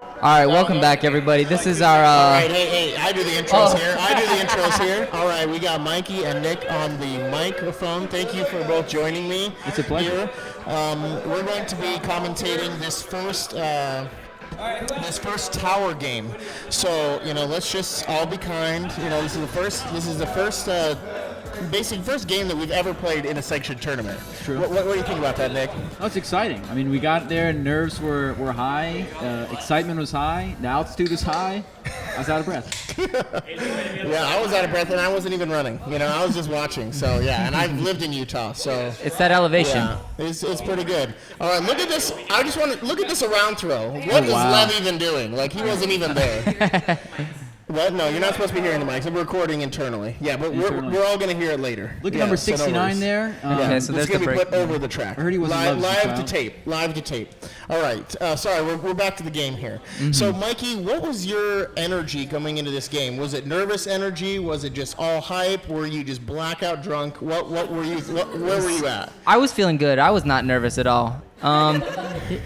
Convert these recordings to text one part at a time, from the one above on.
All right, welcome back, everybody. This is our. All right, hey, I do the intros here. I do the intros here. All right, we got Mikey and Nick on the microphone. Thank you for both joining me. It's a pleasure. Here. We're going to be commentating this first tower game. So let's just all be kind. This is the first game that we've ever played in a sanctioned tournament. True. What do you think about that, Nick? Oh, it's exciting. I mean, we got there, nerves were high, excitement was high, the altitude was high. I was out of breath. Yeah, I was out of breath, and I wasn't even running. I was just watching. So yeah, and I've lived in Utah, so It's that elevation. yeah, it's pretty good. All right, look at this. I just want to look at this around throw. What is Lev even doing? Like he wasn't even there. What? No, you're not supposed to be hearing the mics. We're recording internally. Yeah, but we're all going to hear it later. Look at number 69 there. Okay, so there's it's going the to be break. put over the track. I heard he wasn't live to tape. Live to tape. All right. Sorry, we're back to the game here. Mm-hmm. So, Mikey, what was your energy coming into this game? Was it nervous energy? Was it just all hype? Were you just blackout drunk? What were you? Where were you at? I was feeling good. I was not nervous at all.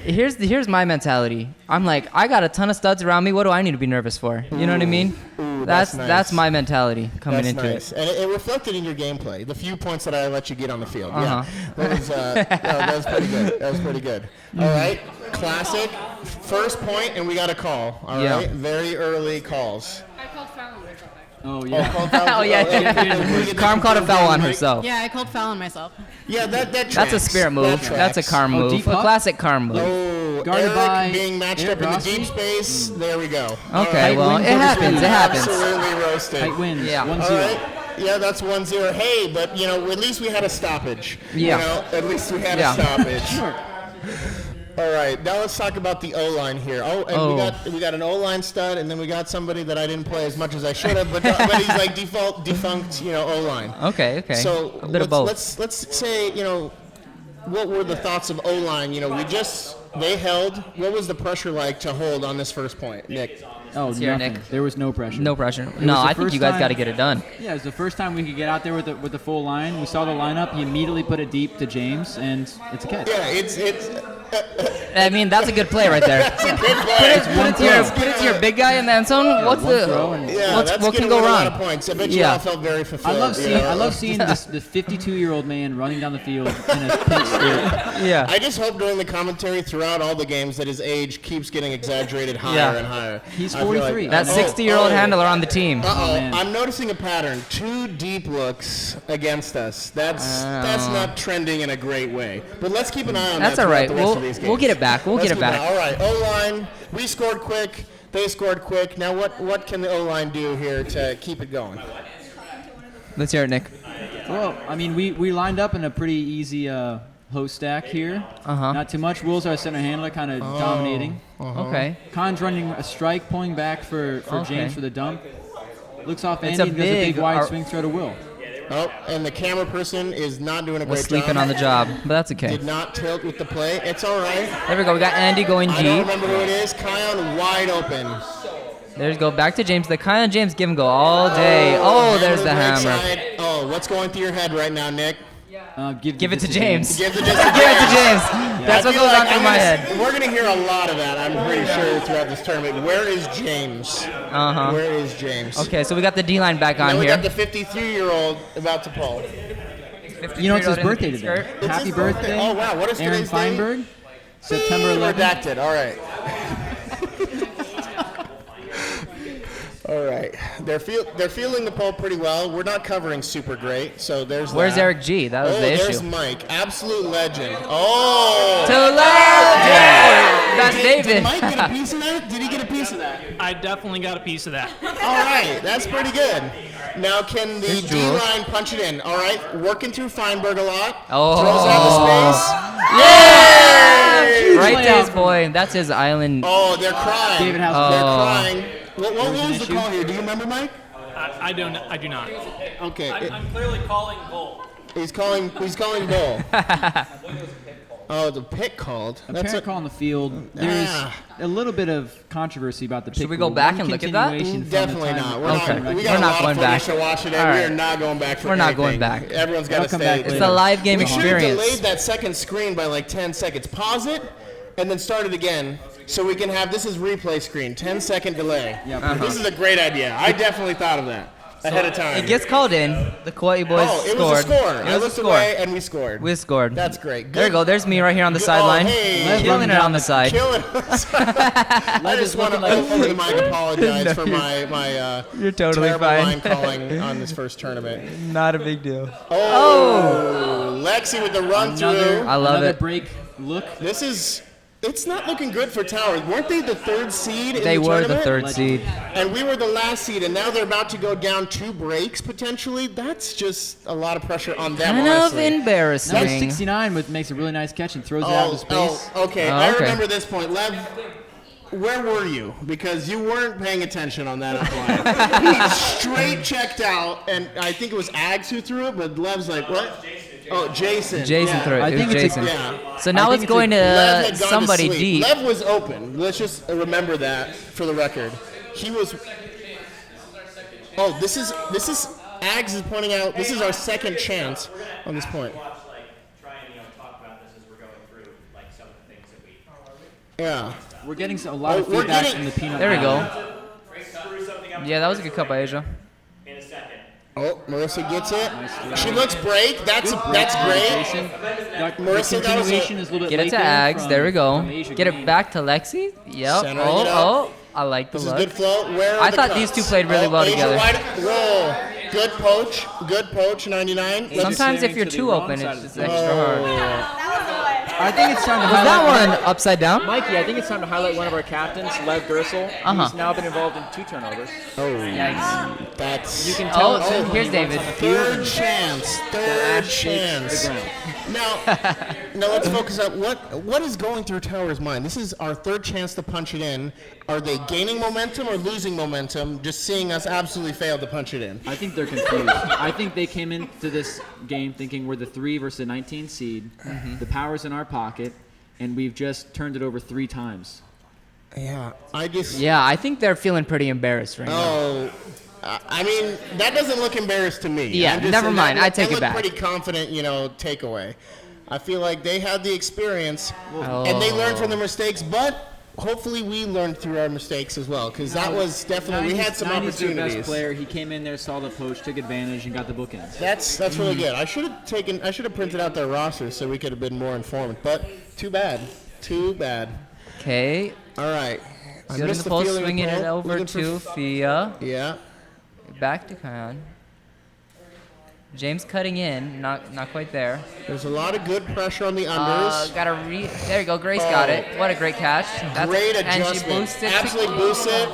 Here's my mentality. I'm like, I got a ton of studs around me. What do I need to be nervous for? You know what I mean? Ooh, That's nice. my mentality coming That's into nice. it. And it reflected in your gameplay. The few points that I let you get on the field. Uh-huh. Yeah, that was pretty good. That was pretty good. All right, classic. First point, and we got a call. All Yeah. right, very early calls. I called foul on myself. Oh, yeah. Oh, yeah. Carm caught a foul on herself. Yeah, I called foul on myself. Yeah, that tracks. That's a spirit move. That That's a Carm move. deep A puck? classic Carm move. Oh, Guarded Eric by being matched Eric up in the Rossi. deep space. There we go. All Okay, right. well, wins it over happens. Sweden. It happens. Absolutely roasted. Tight wins. Yeah. 1-0. All right. Yeah, that's 1-0. Hey, but at least we had a stoppage. Yeah. At least we had Yeah. a stoppage. Sure. All right, now let's talk about the O-line here. We got an O-line stud, and then we got somebody that I didn't play as much as I should have, but he's like defunct, O-line. Okay. So A bit of both. Let's say, what were the thoughts of O-line? They held. What was the pressure like to hold on this first point, Nick? Oh, hear nothing. Nick. There was no pressure. No pressure. was No, the I think first you guys time- got to get it done. Yeah, it was the first time we could get out there with the full line. We saw the lineup. He immediately put it deep to James, and it's a catch. Yeah, it's I mean, that's a good play right there. a good play. Put it to your big guy in the end zone. What's one throw the and- Yeah, what that's can gonna go win a wrong? lot of points. I bet you Yeah. all felt very fulfilled. I love seeing the 52-year-old man running down the field in a pink skirt. Yeah. I just hope during the commentary throughout all the games that his age keeps getting exaggerated higher Yeah. and higher. He's I feel 43. That 60-year-old handler on the team. Uh-oh, man. I'm noticing a pattern. 2 deep looks against us. That's not trending in a great way. But let's keep an eye on That's that all right. throughout the rest of these games. We'll get it back. We'll Let's get it keep an back. eye. All right, O-line. We scored quick. They scored quick. Now what can the O-line do here to keep it going? Let's hear it, Nick. Well, I mean, we lined up in a pretty easy host stack here. Uh-huh. Not too much. Will's our center handler, kind of dominating. Okay. Khan's running a strike, pulling back for Okay. James for the dump. Looks off It's Andy a and does a big big- wide our- swing throw to Will. Oh, and the camera person is not doing a Was great sleeping job. on the job, but that's okay. Did not tilt with the play. It's all right. There we go. We got Andy going I don't deep. remember who it is. Kion wide open. There's go back to James. The Kyle and James give and go all day. Oh, there's the Hammer to hammer. break side. Oh, what's going through your head right now, Nick? Give it to James. Give it Give it to James. That's I what feel goes like on through my head. We're going to hear a lot of that, I'm pretty sure, throughout this tournament. Where is James? Uh-huh. Where is James? Okay, so we got the D-line back Now on we here. got the 53-year-old about to pull. You know, it's his 53-year-old in the birthday pink today. skirt. It's Happy his birthday. Oh, wow. What is Aaron today's date? Feinberg, September 11th. Redacted. All right. All right. They're feeling the poll pretty well. We're not covering super great, so there's Where's that. Eric G? That was the there's issue. Mike. Absolute legend. Oh! To the left. That's Did David. Mike get a piece of that? Did he get a piece of that? I definitely got a piece of that. All right, that's pretty good. Now, can the Here's Jules. D-line punch it in? All right, working through Feinberg a lot. Oh. Throws out the space. Yeah! Right layout. to his boy. That's his island. Oh, they're crying. David House. Oh. They're crying. What was was an the issue? call here? Do you remember, Mike? I do not. Okay, I'm clearly calling goal. he's calling goal. Oh, the pick called. Apparent call on the field. There's Ah. a little bit of controversy about the pick. Should we go rule. back One and look at that? continuation from the Definitely time- not. We're Okay. not. We We're got a not lot going of back. footage to watch today. All We right. are not going back for We're not anything. going back. Everyone's got They'll to come stay. back It's later. the live game We should have experience. delayed that second screen by like 10 seconds. Pause it, and then start it again. so we can have, this is replay screen, 10-second delay. Yeah, This is a great idea. I definitely thought of that ahead of time. It gets called in. The Kauai boys it scored. was a score. It I was a looked score. away and we scored. We scored. That's great. There you go. There's me right here on the sideline. hey. Killing it on the side. Killing us. I just want to over the mic apologize for my You're totally terrible fine. line calling on this first tournament. Not a big deal. Oh, Lexi with the run through. I love another it. break look. It's not looking good for Towers. Weren't they the third seed in They the were the tournament? third seed. And we were the last seed, and now they're about to go down 2 breaks potentially. That's just a lot of pressure on them, Kind of honestly. embarrassing. Number 69 makes a really nice catch and throws it out into space. Okay. Oh, I okay. remember this point. Lev, where were you? Because you weren't paying attention on that up line. He straight checked out, and I think it was Ags who threw it, but Lev's like, what? Oh, Jason. Jason yeah. threw it. I It think was it's a- Jason. Yeah. So now I it's think going Lev to had gone somebody to sleep. deep. Lev was open. Let's just remember that for the record. He was. Oh, this is Ags is pointing out. This is our second chance on this point. Try and talk about this as we're going through some of the things that we. Yeah. We're getting a lot of we're feedback getting- from the peanut. There we gallery. go. Yeah, that was a good cut by Asia. In a second. Oh, Marissa gets it. Nice. She looks break. That's great. Jason. The Marissa, that was a- continuation is a little bit Get it late to there Ags. from- There we go. from Asia Get it Green. back to Lexi. Yep. Centering it up. Oh. I like the This is look. good flow. Where are I the thought cuts? these two played really well Asia together. wide- Whoa. Good poach. Good poach, 99. Let's- Sometimes if Steering you're to the too wrong open, side it's of just the extra hard. I think it's time to Was highlight that one upside down? Mikey, I think it's time to highlight one of our captains, Lev Gersel. Uh-huh. He's now been involved in 2 turnovers. Yikes. That's You can tell Oh, it's him when here's he runs David. on the field third and chance. the Third ash shakes chance. the ground. Now let's focus on what is going through Towers' mind. This is our third chance to punch it in. Are they gaining momentum or losing momentum? Just seeing us absolutely fail to punch it in. I think they're confused. I think they came into this game thinking we're the 3 versus the 19 seed. The power's in our pocket, and we've just turned it over 3 times. Yeah, Yeah, I think they're feeling pretty embarrassed right now. Oh, I mean, that doesn't look embarrassed to me. Yeah, I'm just never saying mind. that I take look it back. Pretty confident, takeaway. I feel like they had the experience, Oh. and they learned from their mistakes, but hopefully we learned through our mistakes as well, because that was definitely, we had some 90's their opportunities. best player. He came in there, saw the poach, took advantage, and got the bookends. That's really good. I should have printed out their rosters so we could have been more informed, but too bad. Okay. All right. I Good in missed the post, feeling of swinging it pole. over Looking to for- Fia. Yeah. Back to Kion. James cutting in, not quite there. There's a lot of good pressure on the unders. There you go. Grace got it. What a great catch. Great And she adjustment. boosted. Absolutely boosted.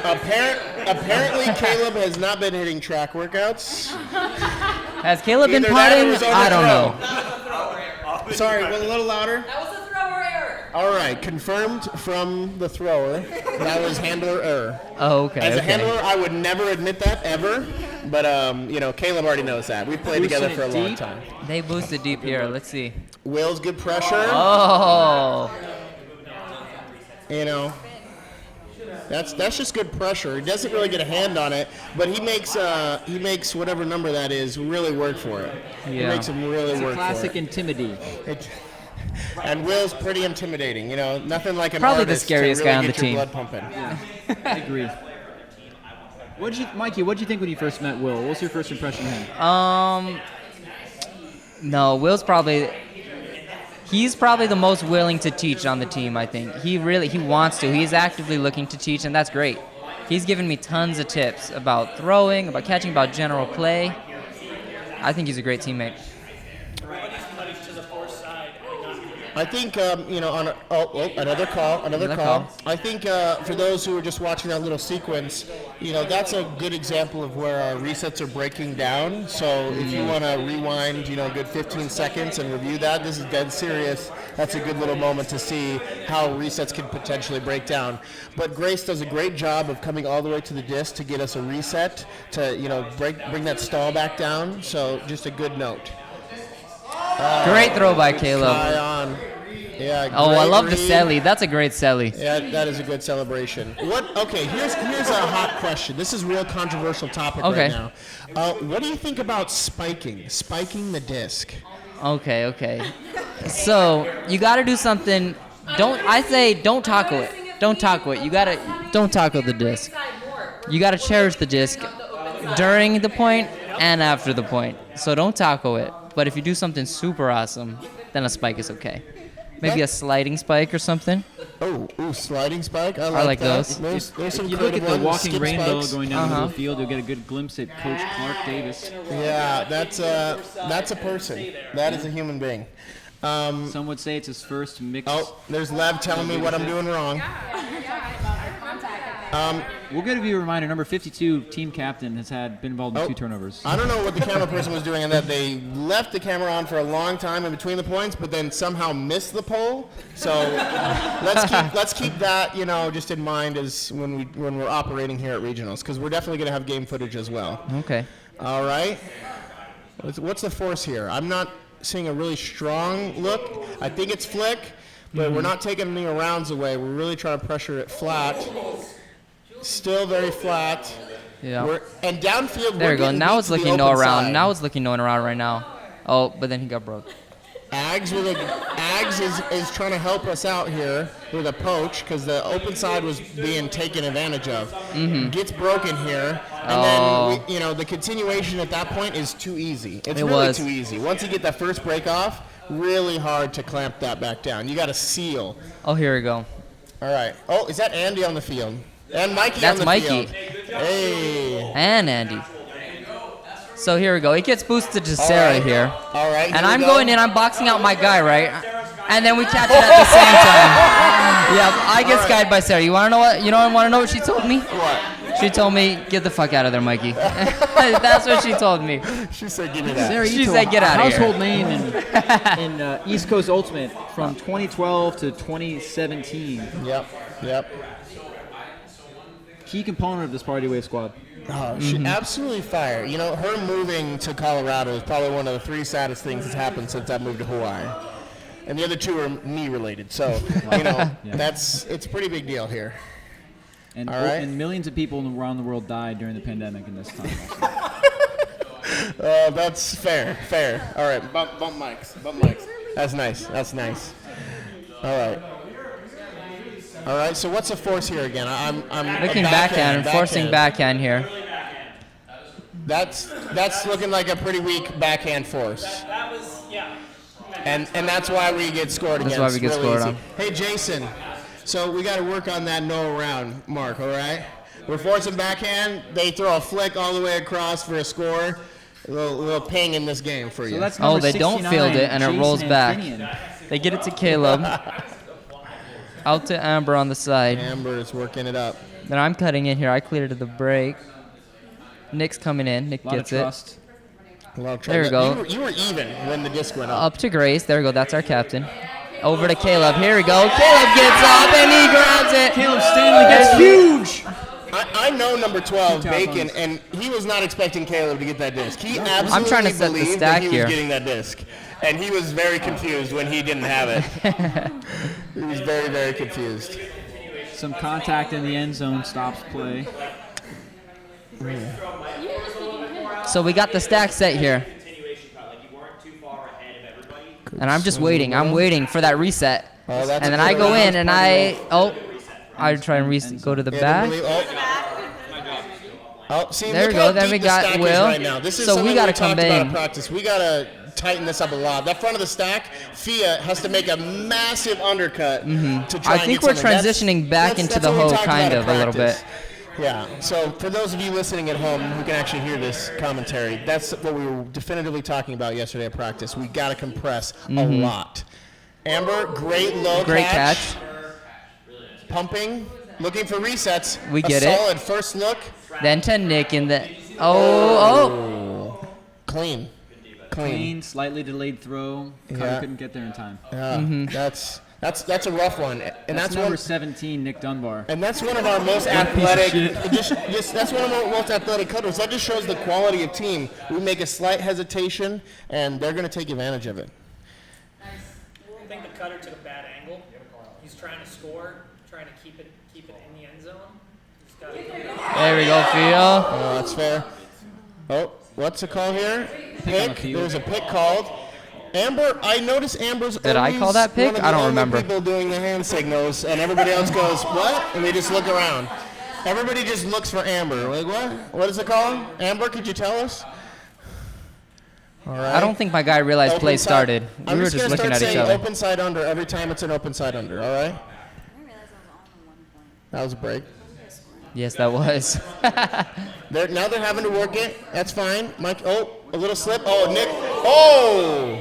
Apparently, Caleb has not been hitting track workouts. Has Caleb been Either that or putting? his own I don't throw. know. Sorry, a little louder. That was a thrower error. All right, confirmed from the thrower. That was handler error. Oh, okay. As a okay. handler, I would never admit that ever. But Caleb already knows that. We've played together for a long deep. time. They boosted deep here. Let's see. Will's good pressure. Oh. That's just good pressure. He doesn't really get a hand on it, but he makes whatever number that is really work for it. He Yeah. makes him really It's a work classic for intimidate. it. And Will's pretty intimidating. Nothing like an Probably the artist scariest to really guy on get the your team. blood pumping. I agree. Mikey, what'd you think when you first met Will? What was your first impression of him? No, he's probably the most willing to teach on the team, I think. He wants to. He's actively looking to teach, and that's great. He's given me tons of tips about throwing, about catching, about general play. I think he's a great teammate. I think another call. I think for those who are just watching that little sequence, that's a good example of where our resets are breaking down. So if you want to rewind, a good 15 seconds and review that, this is dead serious. That's a good little moment to see how resets can potentially break down. But Grace does a great job of coming all the way to the disc to get us a reset to bring that stall back down. So just a good note. Great throw by Caleb. Kion. Yeah. Oh, I great love the read. celly. That's a great celly. Yeah, that is a good celebration. Okay, here's a hot question. This is a real controversial topic Okay. right now. What do you think about spiking the disc? Okay. So you got to do something I say don't taco it. Don't taco it. Don't taco the disc. You gotta cherish the disc during the point and after the point. So don't taco it. But if you do something super awesome, then a spike is okay. Maybe a sliding spike or something. Oh, sliding spike. I like that. those. There's some If you look at creative the ones, walking skip rainbow spikes. going down the middle of the field, you'll get a good glimpse at Coach Clark Davis. Yeah, that's a person. That is a human being. Some would say it's his first mix. Oh, there's Lev telling me what I'm doing wrong. We'll give you a reminder. Number 52, team captain, has been involved in Oh. 2 turnovers. I don't know what the camera person was doing in that they left the camera on for a long time in between the points, but then somehow missed the pole. So let's keep that just in mind as when we're operating here at regionals, because we're definitely going to have game footage as well. Okay. All right. What's the force here? I'm not seeing a really strong look. I think it's flick, but we're not taking any rounds away. We're really trying to pressure it flat. Still very flat. Yeah. And downfield. There we're we go. getting Now beat it's to the looking no open around. side. Now it's looking no around right now. Oh, but then he got broke. Ags is trying to help us out here with a poach because the open side was being taken advantage of. Gets broken here, and then the continuation at that point is too easy. It's really too easy. Once you get that first break off, really hard to clamp that back down. You got to seal. Oh, here we go. All right. Oh, is that Andy on the field? And Mikey That's on the Mikey. field. Hey. And Andy. So here we go. It gets boosted to Sarah here. All right. And I'm going in. I'm boxing out my guy, right? And then we catch it at the same time. Yeah, I get skied by Sarah. You want to know what? Want to know what she told me? What? She told me, "Get the fuck out of there, Mikey." That's what she told me. She said, "Give me that." Sarah She Ito, said, "Get outta here." household name in East Coast Ultimate from 2012 to 2017. Yep. Key component of this Party Wave squad. Oh, she absolutely fire. Her moving to Colorado is probably one of the 3 saddest things that's happened since I moved to Hawaii. And the other 2 are knee related. So, it's a pretty big deal here. And, All right. and millions of people around the world died during the pandemic in this time. That's fair. All right, bump mics. That's nice. All right, so what's the force here again? I'm Looking backhand and forcing backhand here. That's looking like a pretty weak backhand force. That was, yeah. And that's why we get scored against. That's why we get scored on. Hey, Jason, so we got to work on that no around mark, all right? We're forcing backhand. They throw a flick all the way across for a score. A little ping in this game for you. So that's Oh, number they don't 69, field it, and it Jason rolls back. Anthonian. They get it to Caleb. Out to Amber on the side. Amber is working it up. Then I'm cutting in here. I cleared it to the break. Nick's coming in. Nick A lot gets of it. trust. There we go. You were even when the disc went up. Up to Grace. There we go. That's our captain. Over to Caleb. Here we go. Caleb gets up and he grabs it. Caleb Stanley gets huge. I know number 12, Two Bacon, tackles. and he was not expecting Caleb to get that disc. He absolutely I'm trying to set the believed stack that he here. was getting that disc. And he was very confused when he didn't have it. He was very, very confused. Some contact in the end zone stops play. So we got the stack set here. And I'm just waiting. I'm waiting for that reset. Oh, that's And a then I good go one. in and I try and go to the back. See, There look we how go. Then deep we the got stack is Will. right now. This is So we something gotta we come talked about in in. practice. We got to tighten this up a lot. That front of the stack, Fia has to make a massive undercut to try I and think get we're something. transitioning back into the what we hoe talked about kind in of a little practice. bit. Yeah, so for those of you listening at home who can actually hear this commentary, that's what we were definitively talking about yesterday at practice. We got to compress a lot. Amber, great low Great catch. Pumping, looking for resets. We get a it. solid first look. Then to Nick in the Clean. Clean, slightly delayed throw. Cutter Yeah. couldn't get there in time. That's a rough one, and That's that's number one. 17, Nick Dunbar. And that's one of our most piece of athletic. shit. That's one of our most athletic cutters. That just shows the quality of team. We make a slight hesitation, and they're going to take advantage of it. I think the cutter took a bad angle. He's trying to score, trying to keep it in the end zone. He's got to There we go, Theo. Oh, that's fair. Oh, what's the call here? on the Pick. field. There's a pick called. Amber, I noticed Amber's Did I call that pick? one of I the don't only remember. people doing the hand signals, and everybody else goes, what? And they just look around. Everybody just looks for Amber. Like, what? What is it called? Amber, could you tell us? All right. I don't think my guy realized Open play side- started. We I'm were just just gonna looking start at each saying other. open side under every time it's an open side under, all right? That was a break. Yes, that was. Now they're having to work it. That's fine. Mike, oh, a little slip. Oh, Nick. Oh!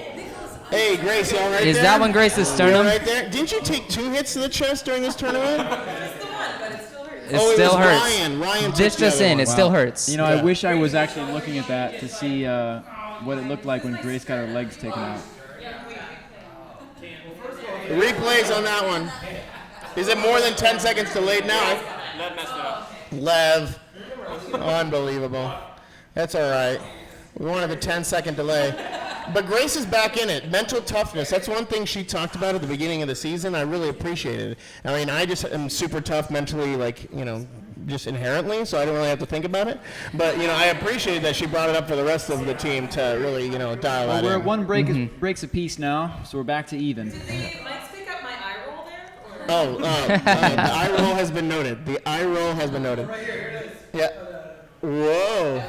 Hey, Grace, you all right Is there? that one Grace's You sternum? all right there? Didn't you take 2 hits to the chest during this tournament? It Oh, it still was hurts. Ryan took Ditch the us other in. one. It still hurts. You know, Yeah. I wish I was actually looking at that to see what it looked like when Grace got her legs taken out. The replays on that one. Is it more than 10 seconds delayed now? Lev messed it up. Lev. Unbelievable. That's all right. We wanted a 10-second delay. But Grace is back in it. Mental toughness. That's one thing she talked about at the beginning of the season. I really appreciated it. I mean, I just am super tough mentally, like, you know, just inherently, so I don't really have to think about it. But, you know, I appreciated that she brought it up for the rest of the team to really, you know, dial Well, that we're in. at one breaks apiece now, so we're back to even. Did Mike's pick up my eye roll there? Or? Oh, the eye roll has been noted. The eye roll has been noted. Yeah. Whoa.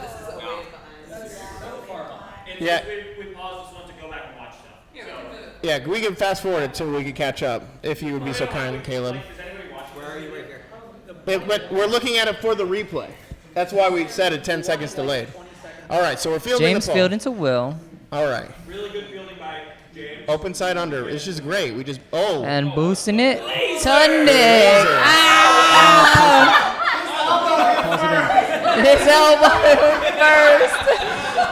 Yeah. We paused this one to go back and watch stuff. Yeah, we can fast forward it so we can catch up, if you would be so kind, Caleb. Does anybody watch? Where are you right here? But we're looking at it for the replay. That's why we said it 10 seconds delayed. All right, so we're fielding James the ball. fielding to Will. All right. Really good fielding by James. Open side under. It's just great. We just, oh. And boosting it to Nick. His elbow first.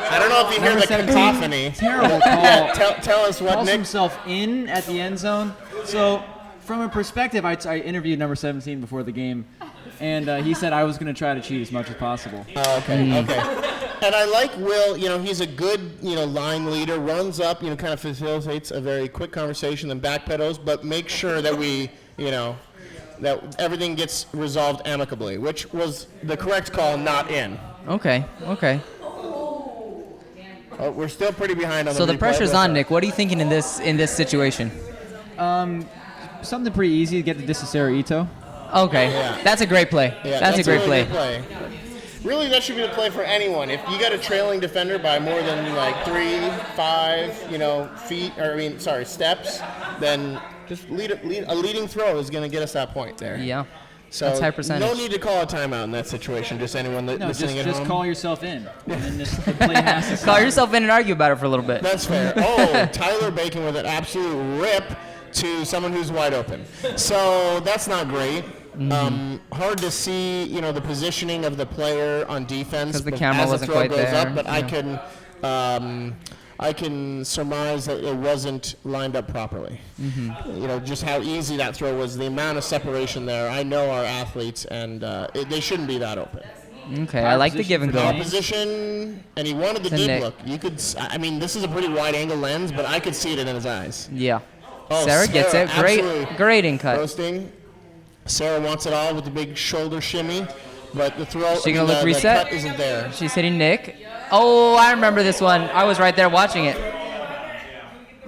I don't know if you hear Number the 17, cacophony. terrible call. Yeah, tell us what, Calls Nick. himself in at the end zone. So, from a perspective, I interviewed number 17 before the game, and he said I was going to try to cheat as much as possible. Oh, okay, okay. And I like Will, you know, he's a good, you know, line leader, runs up, you know, kind of facilitates a very quick conversation, then backpedals, but make sure that we, you know, that everything gets resolved amicably, which was the correct call, not in. Okay, okay. Oh, we're still pretty behind on So the the replay, pressure's but- on Nick. What are you thinking in this situation? Something pretty easy to get to Disasera Ito. Okay, Yeah. that's a great play. Yeah, that's a great really play. good play. Really, that should be the play for anyone. If you got a trailing defender by more than like 3, 5, you know, steps, then just a leading throw is going to get us that point there. Yeah. So That's high percentage. no need to call a timeout in that situation. Just anyone No, listening at just home. call yourself in, and then the play has to Call stop. yourself in and argue about it for a little bit. That's fair. Oh, Tyler Bacon with an absolute rip to someone who's wide open. So that's not great. Hard to see, you know, the positioning of the player on defense 'Cause the camera as wasn't the throw quite goes there, up, but yeah. I can surmise that it wasn't lined up properly. You know, just how easy that throw was, the amount of separation there. I know our athletes, and they shouldn't be that open. Okay, I like the give and Our go. position, and he wanted the To dip Nick. look. You could, I mean, this is a pretty wide angle lens, but I could see it in his eyes. Yeah. Oh, Sarah gets Sarah, it. Great, absolutely. great in cut. Roasting. Sarah wants it all with the big shoulder shimmy, but the throw, She gonna look reset? the cut isn't there. She's hitting Nick. Oh, I remember this one. I was right there watching it.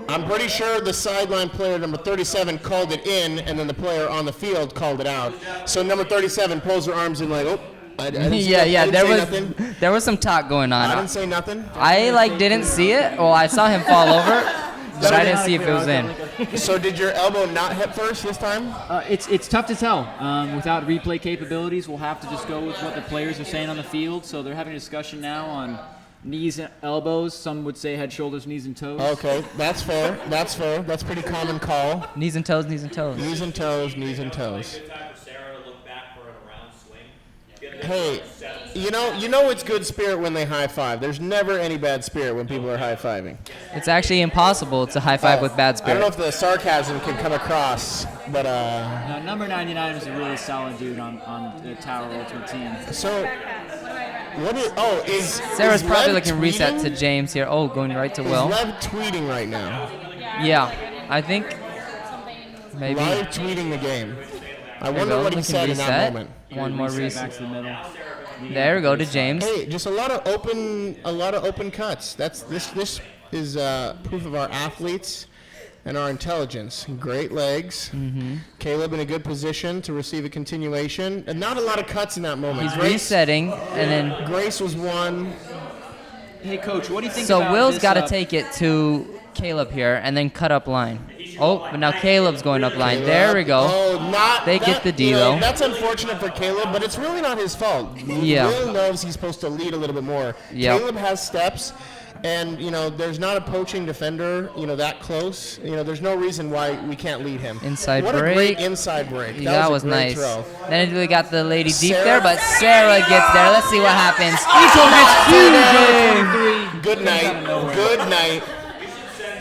I'm pretty sure the sideline player, number 37, called it in, and then the player on the field called it out. So number 37 pulls her arms in like, oh, I didn't say, Yeah, I yeah. didn't say nothing. There was some talk going I on. didn't say nothing. I didn't see it. Well, I saw him fall over, but I didn't see if it was in. So did your elbow not hit first this time? It's tough to tell. Without replay capabilities, we'll have to just go with what the players are saying on the field. So they're having a discussion now on knees and elbows. Some would say head, shoulders, knees, and toes. Okay, that's fair. That's fair. That's a pretty common call. Knees and toes, knees and toes. Knees and toes, knees and toes. Good time for Sarah to look back for an around swing. Get Hey, you know it's good spirit when they high five. There's never any bad spirit when people are high fiving. It's actually impossible to high five with bad I don't know spirit. if the sarcasm can come across, but Now, number 99 is a really solid dude on the Tower Ultimate Team. so is Sarah's is probably Lev looking reset tweeting? to James here. Oh, going right to Is Will. Lev tweeting right now? Yeah, I think maybe. Live tweeting the game. I There we wonder go, what he looking said in that reset. moment. One more Back reset. to the middle. There we go to James. Hey, just a lot of open cuts. This is proof of our athletes and our intelligence. Great legs. Caleb in a good position to receive a continuation. And not a lot of cuts in that moment. He's resetting, and then Grace was one. Hey, Coach, what do you think so about Will's this, got to take it to Caleb here, and then cut up line. Oh, but now Caleb's going up line. There we go. Oh, They get the D, though. That's unfortunate for Caleb, but it's really not his fault. Yeah. Will knows he's supposed to lead a little bit more. Yep. Caleb has steps, and, there's not a poaching defender, that close. There's no reason why we can't lead him. Inside what break. a great inside break. That was a great nice. throw. Then we got the lady deep Sarah. there, but Sarah gets there. Let's see what happens. Good night. Good night.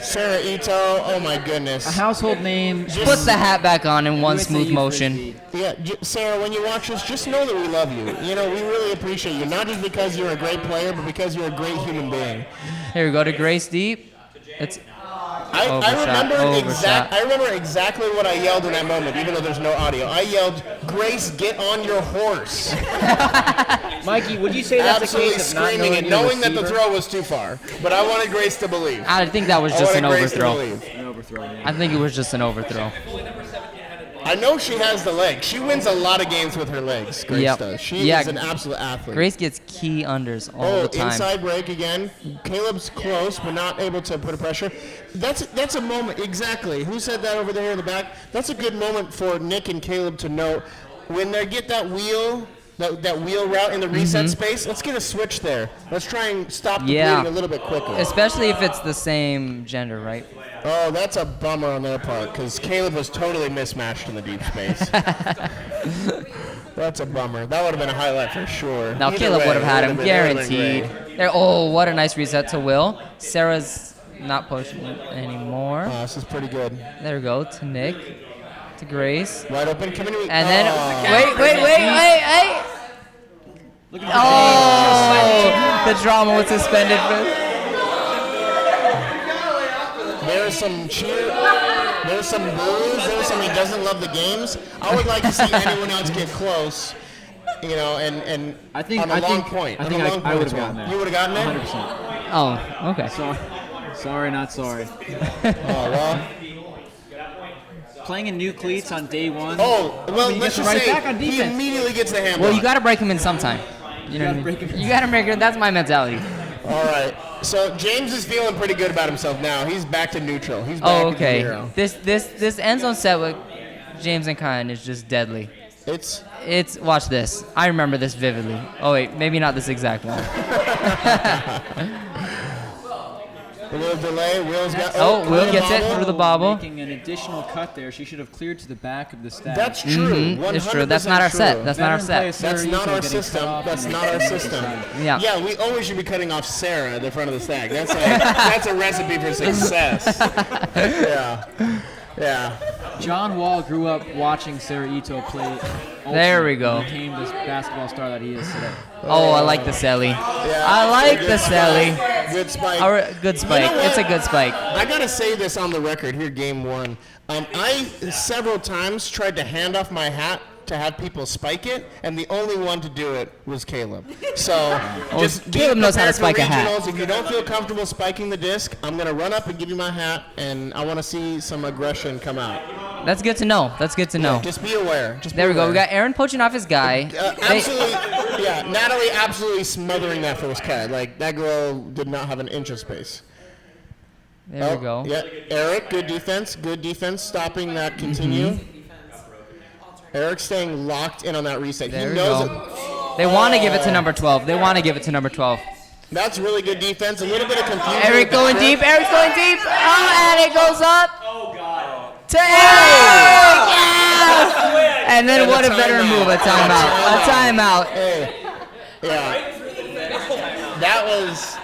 Sarah Ito, oh my goodness. A household name. Put the hat back on in one USA smooth Youth motion. Frisbee. Yeah, Sarah, when you watch this, just know that we love you. We really appreciate you, not just because you're a great player, but because you're a great human being. Here we go to Grace deep. It's I Overshot. remember exactly what I yelled in that moment, even though there's no audio. I yelled, "Grace, get on your horse!" Mikey, would you say that's Absolutely a case of not screaming knowing it, your knowing that the receiver? throw was too far. But I wanted Grace to believe. I think that was I just wanted an Grace to overthrow. believe. An overthrow. Yeah. I think it was just an overthrow. I know she has the legs. She wins a lot of games with her legs. Grace Yep. does. She Yeah. is an absolute athlete. Grace gets key unders all the time. Inside break again. Caleb's close, but not able to put a pressure. That's a moment, exactly. Who said that over there in the back? That's a good moment for Nick and Caleb to know when they get that wheel, that wheel route in the reset space. Let's get a switch there. Let's try and stop the bleeding a little bit quicker. Especially if it's the same gender, right? Oh, that's a bummer on their part because Caleb was totally mismatched in the deep space. That's a bummer. That would have been a highlight for sure. Now Either Caleb way, would have had it him would've been guaranteed. great. There. Oh, what a nice reset to Will. Sarah's not pushing anymore. Oh, this is pretty good. There we go to Nick, to Grace, Wide open, coming to and then wait. Look at Oh, the drama was suspended for. There's some cheer. There's some boos. There's some he doesn't love the games. I would like to see anyone else get close. And I think on a long point. I On think a long I point would as have well. gotten there. You would have gotten there? 100%. Oh, okay. Sorry, not sorry. Oh, well. Playing in new cleats on day one. Oh, well, He let's gets just right say back on he defense. immediately gets the hand Well, you block. got to break him in sometime. You know what I break him mean? in. You got to break him. That's my mentality. All right. So James is feeling pretty good about himself now. He's back to neutral. He's back Oh, to okay. zero. This end zone set with James and Kyan is just deadly. It's Watch this. I remember this vividly. Oh wait, maybe not this exact one. a little delay. Will's got. Will gets it bobble. through the bobble. Making an additional cut there. She should have cleared to the back of the stack. That's true. It's true. That's not our 100% set. true. That's not our Veteran player set. That's Sarah not Ito our getting system. cut off That's and not our then system. Yeah. Yeah, we always should be cutting off Sarah at the front of the stack. That's a recipe for success. Yeah. John Wall grew up watching Sarah Ito play. There we go. And became this basketball star that he is today. Oh, I like the Selly. Yeah. I like Good the Selly. spike. Good spike. Good spike. You know It's a what? good spike. I gotta say this on the record here, game one. I several times tried to hand off my hat to have people spike it, and the only one to do it was Caleb. So just be Caleb knows how to prepared spike a for hat. regionals. If you don't feel comfortable spiking the disc, I'm gonna run up and give you my hat, and I want to see some aggression come out. That's good to know. That's good to know. Just be aware. Just be There we go. aware. We got Aaron poaching off his guy. They- Absolutely, yeah. Natalie absolutely smothering that first cut. Like that girl did not have an inch of space. There we go. Yeah, Eric, good defense. Good defense, stopping that continue. Eric staying locked in on that reset. There he we knows go. it. They want to give it to number 12. They want to give it to number 12. That's really good defense. A little bit of confusion. Eric with the going trip. deep. Eric's going deep. Oh, and it goes up. Oh, God. To Eric. Yes! And then And what a a better timeout. move. A timeout. A timeout. Hey, yeah. That was,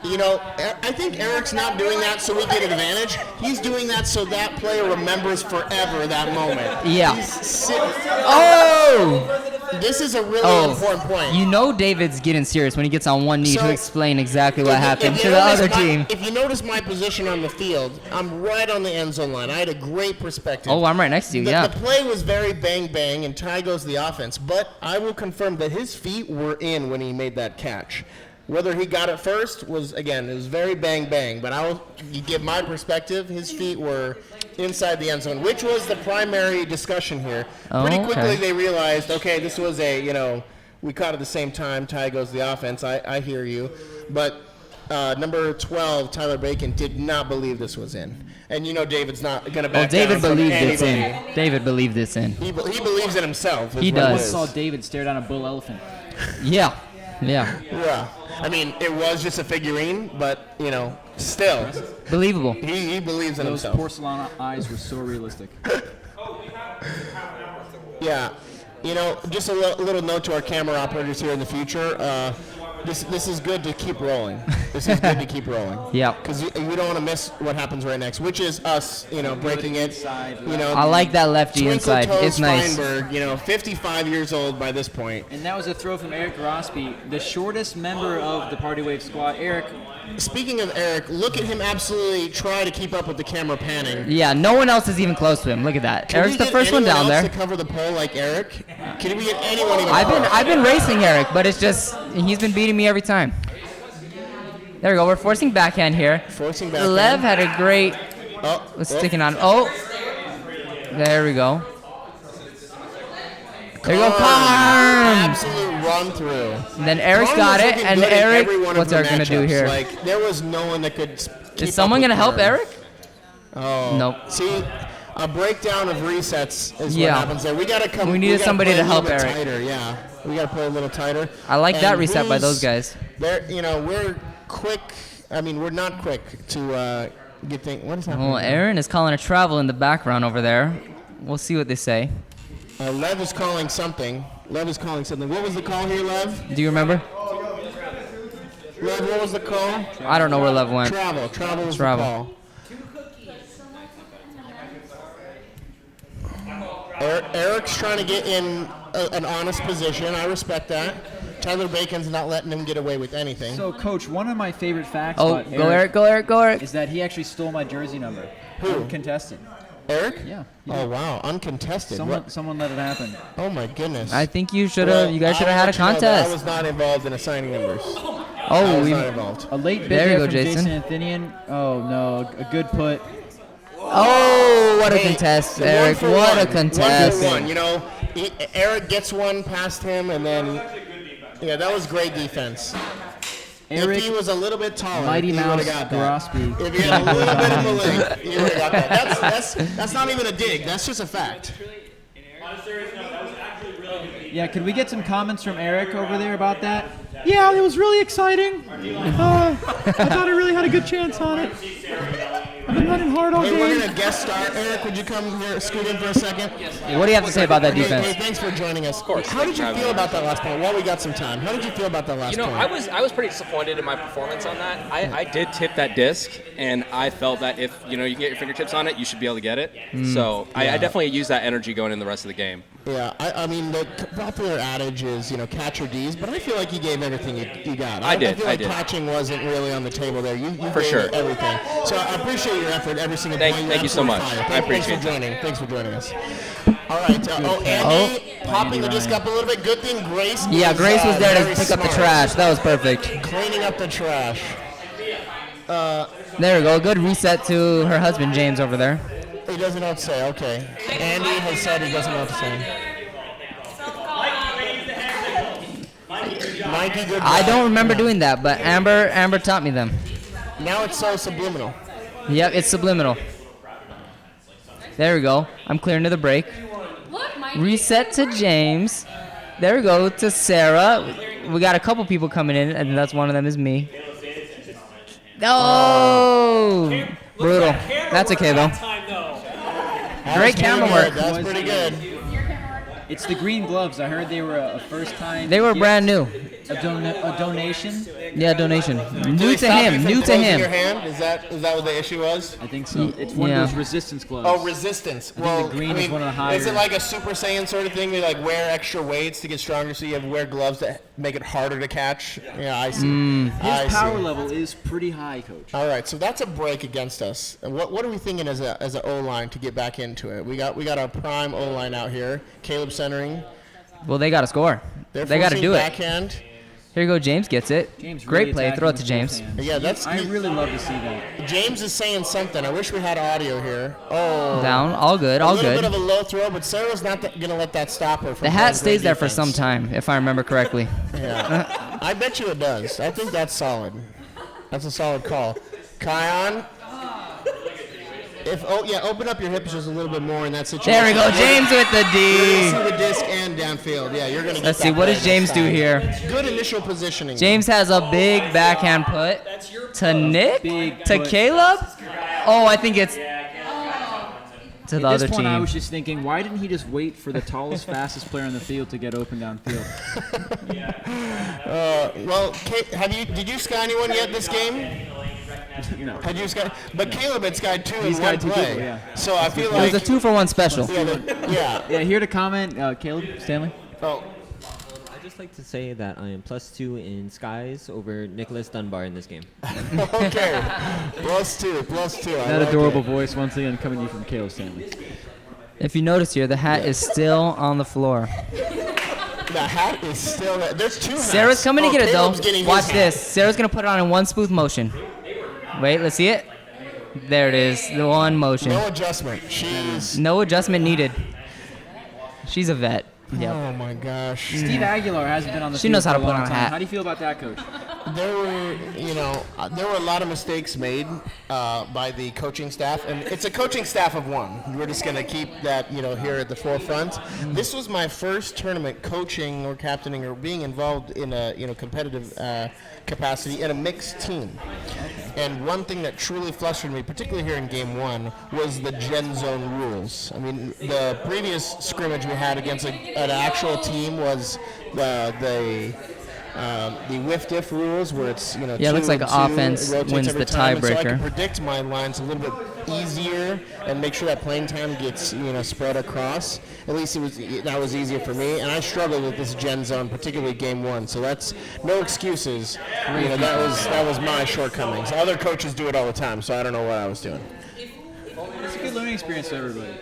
I think Eric's not doing that so we get an advantage. He's doing that so that player remembers forever that moment. Yeah. He's sitting. Oh! This is a really important point. You know David's getting serious when he gets on one knee So, to explain exactly what If happened you to the notice other my- team. If you notice my position on the field, I'm right on the end zone line. I had a great perspective. Oh, I'm right next to you, yeah. The play was very bang bang, and Ty goes to the offense. But I will confirm that his feet were in when he made that catch. Whether he got it first was, again, it was very bang. But you give my perspective, his feet were inside the end zone, which was the primary discussion here. Pretty quickly they realized, okay, this was we caught at the same time. Ty goes the offense. I hear you. But number 12, Tyler Bacon, did not believe this was in. And David's not going to back David down from believed it's anybody. in. David believed this in. He believes in himself. He I does. saw David stare down a bull elephant. Yeah. Yeah. I mean, it was just a figurine, but, still. Believable. He believes in Those himself. porcelain eyes were so realistic. Yeah. Just a little note to our camera operators here in the future. This is good to keep rolling. This is good to keep rolling. Yeah. Because we don't want to miss what happens right next, which is us, breaking it. I like that lefty inside. It's nice. Feinberg, 55 years old by this point. And that was a throw from Eric Rossby, the shortest member of the Party Wave squad. Eric. Speaking of Eric, look at him absolutely try to keep up with the camera panning. Yeah, no one else is even close to him. Look at that. Can Eric's we the get first one down anyone there. else to cover the pole like Eric? Can we get anyone even I've been racing Eric, but it's just he's been beating me every time. There we go. We're forcing backhand here. Forcing backhand. Lev had a great sticking on. Oh, there we go. There you go, Carm. Absolute run through. And then Eric's Carm got was it, looking and good in Eric. every one of What's the Eric gonna do matchups. here? Like there was no one that could. Is someone gonna help Eric? Oh. Nope. See, a breakdown of resets is Yeah. what happens there. We gotta come. We needed gotta somebody play to a little help bit Eric. Tighter, yeah. We gotta play a little tighter. I like that And reset by those who's- guys. There, we're quick. I mean, we're not quick to get things. What is happening? Well, Aaron is calling a travel in the background over there. We'll see what they say. Lev is calling something. What was the call here, Lev? Do you remember? Lev, what was the call? I don't know where Lev went. Travel. Travel was Travel. the call. Eric's trying to get in an honest position. I respect that. Tyler Bacon's not letting him get away with anything. So, Coach, one of my favorite facts Oh, about go Eric, go Eric, go Eric. is that he actually stole my jersey number. Who? Uncontested. Eric? Yeah. Oh, wow. Uncontested. Someone let it happen. Oh, my goodness. I think you should Well, have. You guys should I have had a will let you know that I contest. was not involved in assigning numbers. I Oh, was we. not involved. A late bid There you there go, from Jason. Jason Anthonian. Oh, no. A good put. Oh, what a Hey, contest, one Eric! for What one. a contest! 1-for-1. Eric gets one past him, and then, that was great defense. Eric, If he was a little bit taller, Mighty he would Mouse have got that. Grosby. If he had a little bit of a length, he would have got that. That's not even a dig. That's just a fact. Yeah, could we get some comments from Eric over there about that? Yeah, it was really exciting. I thought I really had a good chance on it. I've been running hard all Hey, we're game. gonna guest star. Eric, would you come here, scoot in for a second? What do you have to say about that Hey, defense? thanks for joining us. Of course, How did thanks you for feel having me. about that last point? While we got some time, how did you feel about that last point? I was pretty disappointed in my performance on that. I did tip that disc, and I felt that if you can get your fingertips on it, you should be able to get it. So I definitely used that energy going in the rest of the game. Yeah, I mean, the popular adage is, catch your D's, but I feel like you gave everything you got. I did, I feel I like did. catching wasn't really on the table there. You For gave sure. it everything. So I appreciate your effort every single Thank point. you so Absolute much. fire. I appreciate Thanks for joining us. All right. Andy, popping the disc up a little bit. Good thing Grace. Yeah, was, Grace was there to very pick up the smart. trash. That was perfect. Cleaning up the trash. There we go. Good reset to her husband James over there. He doesn't know what to say. Okay. Andy has said he doesn't know what to say. Mikey, good I job. don't remember doing that, but Amber taught me them. Now it's so subliminal. Yep, it's subliminal. There we go. I'm clearing to the break. Look, Mike. Reset to James. There we go to Sarah. We got a couple people coming in, and that's one of them is me. Oh, brutal. That's okay though. Great camera work. That's pretty good. It's the green gloves. I heard they were a first time. They were gift, brand new. A donation. Yeah, donation. Did New they to stop you him. from New to closing him. Your hand? Is that what the issue was? I think so. It's one yeah. of those resistance gloves. Oh, resistance. Well, the green I mean, is one of the higher. Is it like a Super Saiyan sort of thing? They like wear extra weights to get stronger, so you have to wear gloves that make it harder to catch. Yeah, I see. His power level is pretty high, Coach. All right, so that's a break against us. And what are we thinking as an O line to get back into it? We got our prime O line out here. Caleb centering. Well, they got to score. They're They got to forcing do it. backhand. Here you go. James gets it. James Great really play. attacking Throw it with to James. both hands. Yeah, that's. I really love to see that. James is saying something. I wish we had audio here. Oh. Down. All good. A All little good. bit of a low throw, but Sarah's not going to let that stop her from The playing hat stays great there for defense. some time, if I remember correctly. Yeah. I bet you it does. I think that's solid. That's a solid call. Kion. Open up your hips just a little bit more in that situation. There we go. James with the You're D. gonna see the disc and downfield. Yeah, you're gonna. Let's get see. that What play does James next do time. here? Good initial positioning. James has a big backhand put to Nick, Big to put. Caleb. Oh, I think it's to the At other this point, I team. was just thinking, why didn't he just wait for the tallest, fastest player on the field to get open downfield? Did you sky anyone yet this game? You know. Had you sky? But Caleb had skied two He in one skied two play. people, yeah. So I feel It was like. a 2-for-1 special. Yeah. Yeah, here to comment, Caleb Stanley. Oh. I'd just like to say that I am +2 in skies over Nicholas Dunbar in this game. Okay. +2. I That like adorable it. voice once again coming to you from Caleb Stanley. If you notice here, the hat is still on the floor. The hat is still there. There's two hats. Sarah's coming to get it Caleb's though. getting his Watch hat. this. Sarah's gonna put it on in one smooth motion. Wait, let's see it. There it is. The one motion. No adjustment. She's. No adjustment needed. She's a vet. Yep. Oh my gosh. Steve Aguilar hasn't been on the She field knows how for to a put long on a time. hat. How do you feel about that, Coach? There were a lot of mistakes made by the coaching staff, and it's a coaching staff of one. We're just going to keep that, here at the forefront. This was my first tournament coaching or captaining or being involved in a, competitive capacity in a mixed team. And one thing that truly flustered me, particularly here in Game 1, was the gen zone rules. I mean, the previous scrimmage we had against an actual team was the whiff-diff rules, where it's Yeah, it looks like offense wins the tiebreaker. So I tiebreaker. can predict my lines a little bit easier and make sure that playing time gets spread across. At least that was easier for me, and I struggled with this gen zone, particularly Game 1. So that's no excuses. That was my shortcomings. Other coaches do it all the time, so I don't know what I was doing. It's a good learning experience for everybody.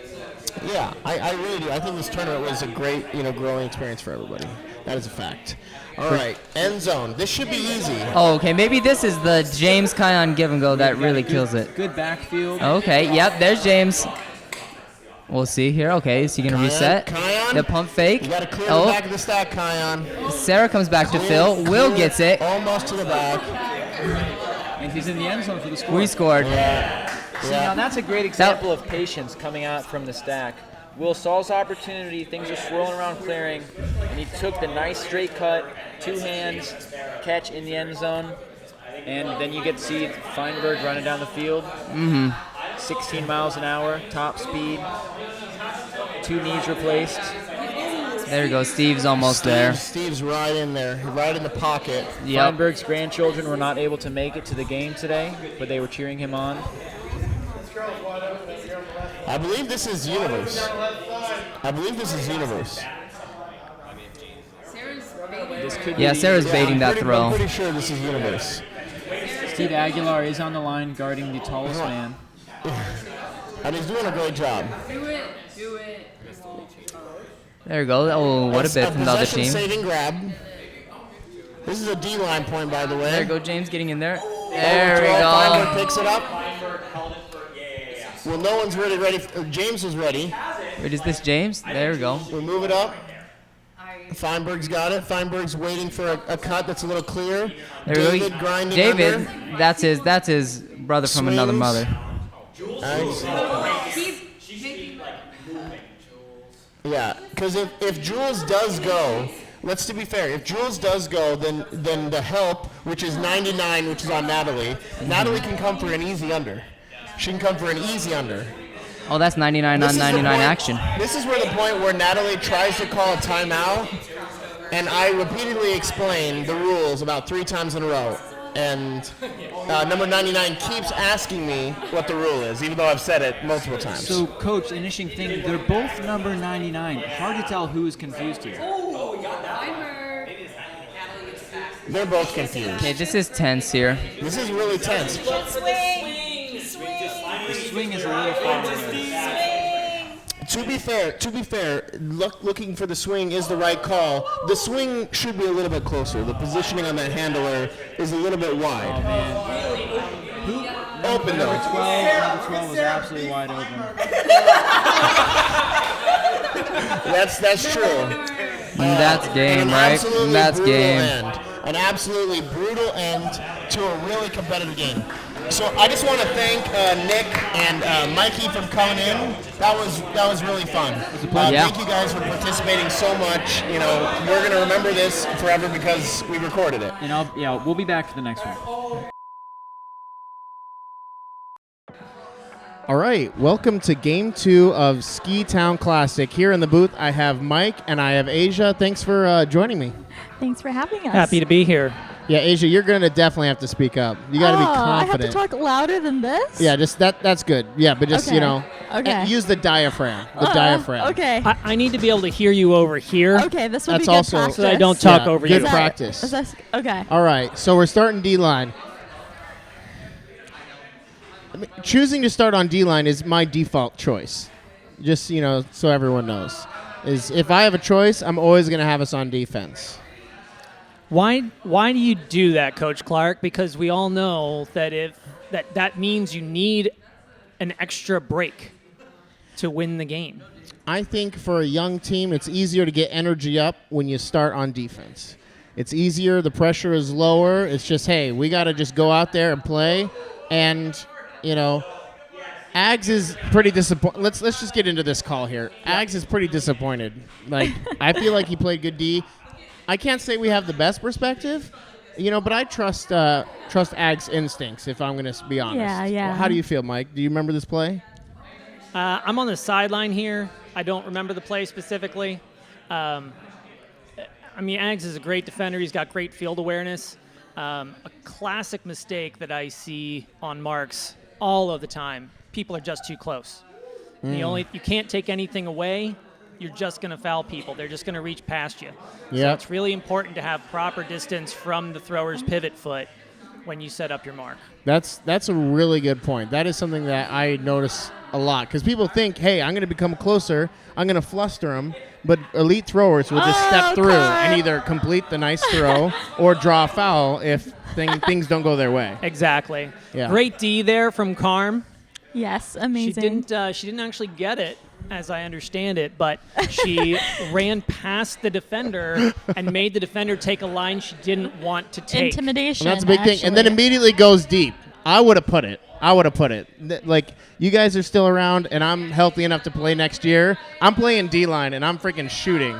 Yeah, I really do. I think this tournament was a great, growing experience for everybody. That is a fact. All right, end zone. This should be easy. Oh, okay. Maybe this is the James Kion give and go that really kills it. Good backfield. Okay. Yep. There's James. We'll see here. Okay. Is he gonna reset? Kion, The pump fake. you got to clear the back of the stack, Kion. Sarah comes back to Phil. Will gets it. Almost to the back. And he's in the end zone for the score. We scored. See, now that's a great example of patience coming out from the stack. Will saw his opportunity, things are swirling around clearing, and he took the nice straight cut, two hands, catch in the end zone, and then you get to see Feinberg running down the field. 16 miles an hour, top speed, two knees replaced. There you go. Steve's almost there. Steve's right in there, right in the pocket. Yep. Feinberg's grandchildren were not able to make it to the game today, but they were cheering him on. I believe this is Universe. This could Yeah, be Sarah's baiting I'm that pretty, throw. I'm pretty sure this is Universe. Steve Aguilar is on the line guarding the tallest man. And he's doing a great job. Do it. There you go. Oh, what a bit from the other team. Saving grab. This is a D-line point, by the way. There you go. James getting in there. There we Feinberg go. picks it up. Well, no one's really ready. James is ready. Wait, is this James? There we go. We move it up. Feinberg's got it. Feinberg's waiting for a cut that's a little clear. There we David go. grinding David, under. that's his brother from another Swings. mother. Yeah, because if Jules does go, let's to be fair, if Jules does go, then the help, which is 99, which is on Natalie, Natalie can come for an easy under. She can come for an easy under. Oh, that's 99 This on is the 99 point- action. This is where the point where Natalie tries to call a timeout, and I repeatedly explain the rules about 3 times in a row. And number 99 keeps asking me what the rule is, even though I've said it multiple times. So, Coach, an interesting thing, they're both number 99. Hard to tell who is confused here. They're both confused. Okay, this is tense here. This is really tense. The swing is a little far away. To be fair, looking for the swing is the right call. The swing should be a little bit closer. The positioning on that handler is a little bit wide. Oh, man. Open though. Number 12 was absolutely wide open. That's true. That's game, right? That's game. An absolutely brutal end to a really competitive game. So I just want to thank Nick and Mikey for coming in. That was really fun. Thank you guys for participating so much. You know, we're gonna remember this forever because we recorded it. And we'll be back for the next one. All right, welcome to Game 2 of SKITOWN Classic. Here in the booth, I have Mike and I have Asia. Thanks for joining me. Thanks for having us. Happy to be here. Yeah, Asia, you're going to definitely have to speak up. You got to be confident. I have to talk louder than this? Yeah, just that's good. Yeah, but just, Okay. use the diaphragm. The diaphragm. Okay. I need to be able to hear you over here. Okay, this would That's be good also- practice. So that I don't talk over good you. practice. Okay. All right, so we're starting D-line. Choosing to start on D-line is my default choice. Just, so everyone knows. Is if I have a choice, I'm always going to have us on defense. Why do you do that, Coach Clark? Because we all know that that means you need an extra break to win the game. I think for a young team, it's easier to get energy up when you start on defense. It's easier. The pressure is lower. It's just, hey, we got to just go out there and play. And, Ags is pretty disappointed. Let's just get into this call here. Ags is pretty disappointed. Like, I feel like he played good D. I can't say we have the best perspective, but I trust Ag's instincts, if I'm going to be honest. Yeah. Well, how do you feel, Mike? Do you remember this play? I'm on the sideline here. I don't remember the play specifically. Ags is a great defender. He's got great field awareness. A classic mistake that I see on marks all of the time. People are just too close. You can't take anything away. You're just going to foul people. They're just going to reach past you. So it's really important to have proper distance from the thrower's pivot foot when you set up your mark. That's a really good point. That is something that I notice a lot because people think, hey, I'm going to become closer. I'm going to fluster them. But elite throwers will just step through and either complete the nice throw or draw a foul if things don't go their way. Exactly. Yeah. Great D there from Carm. Yes, amazing. She didn't actually get it, as I understand it, but she ran past the defender and made the defender take a line she didn't want to take. Intimidation. And that's a big thing. And then immediately goes deep. I would have put it. Like, you guys are still around, and I'm healthy enough to play next year. I'm playing D-line, and I'm freaking shooting.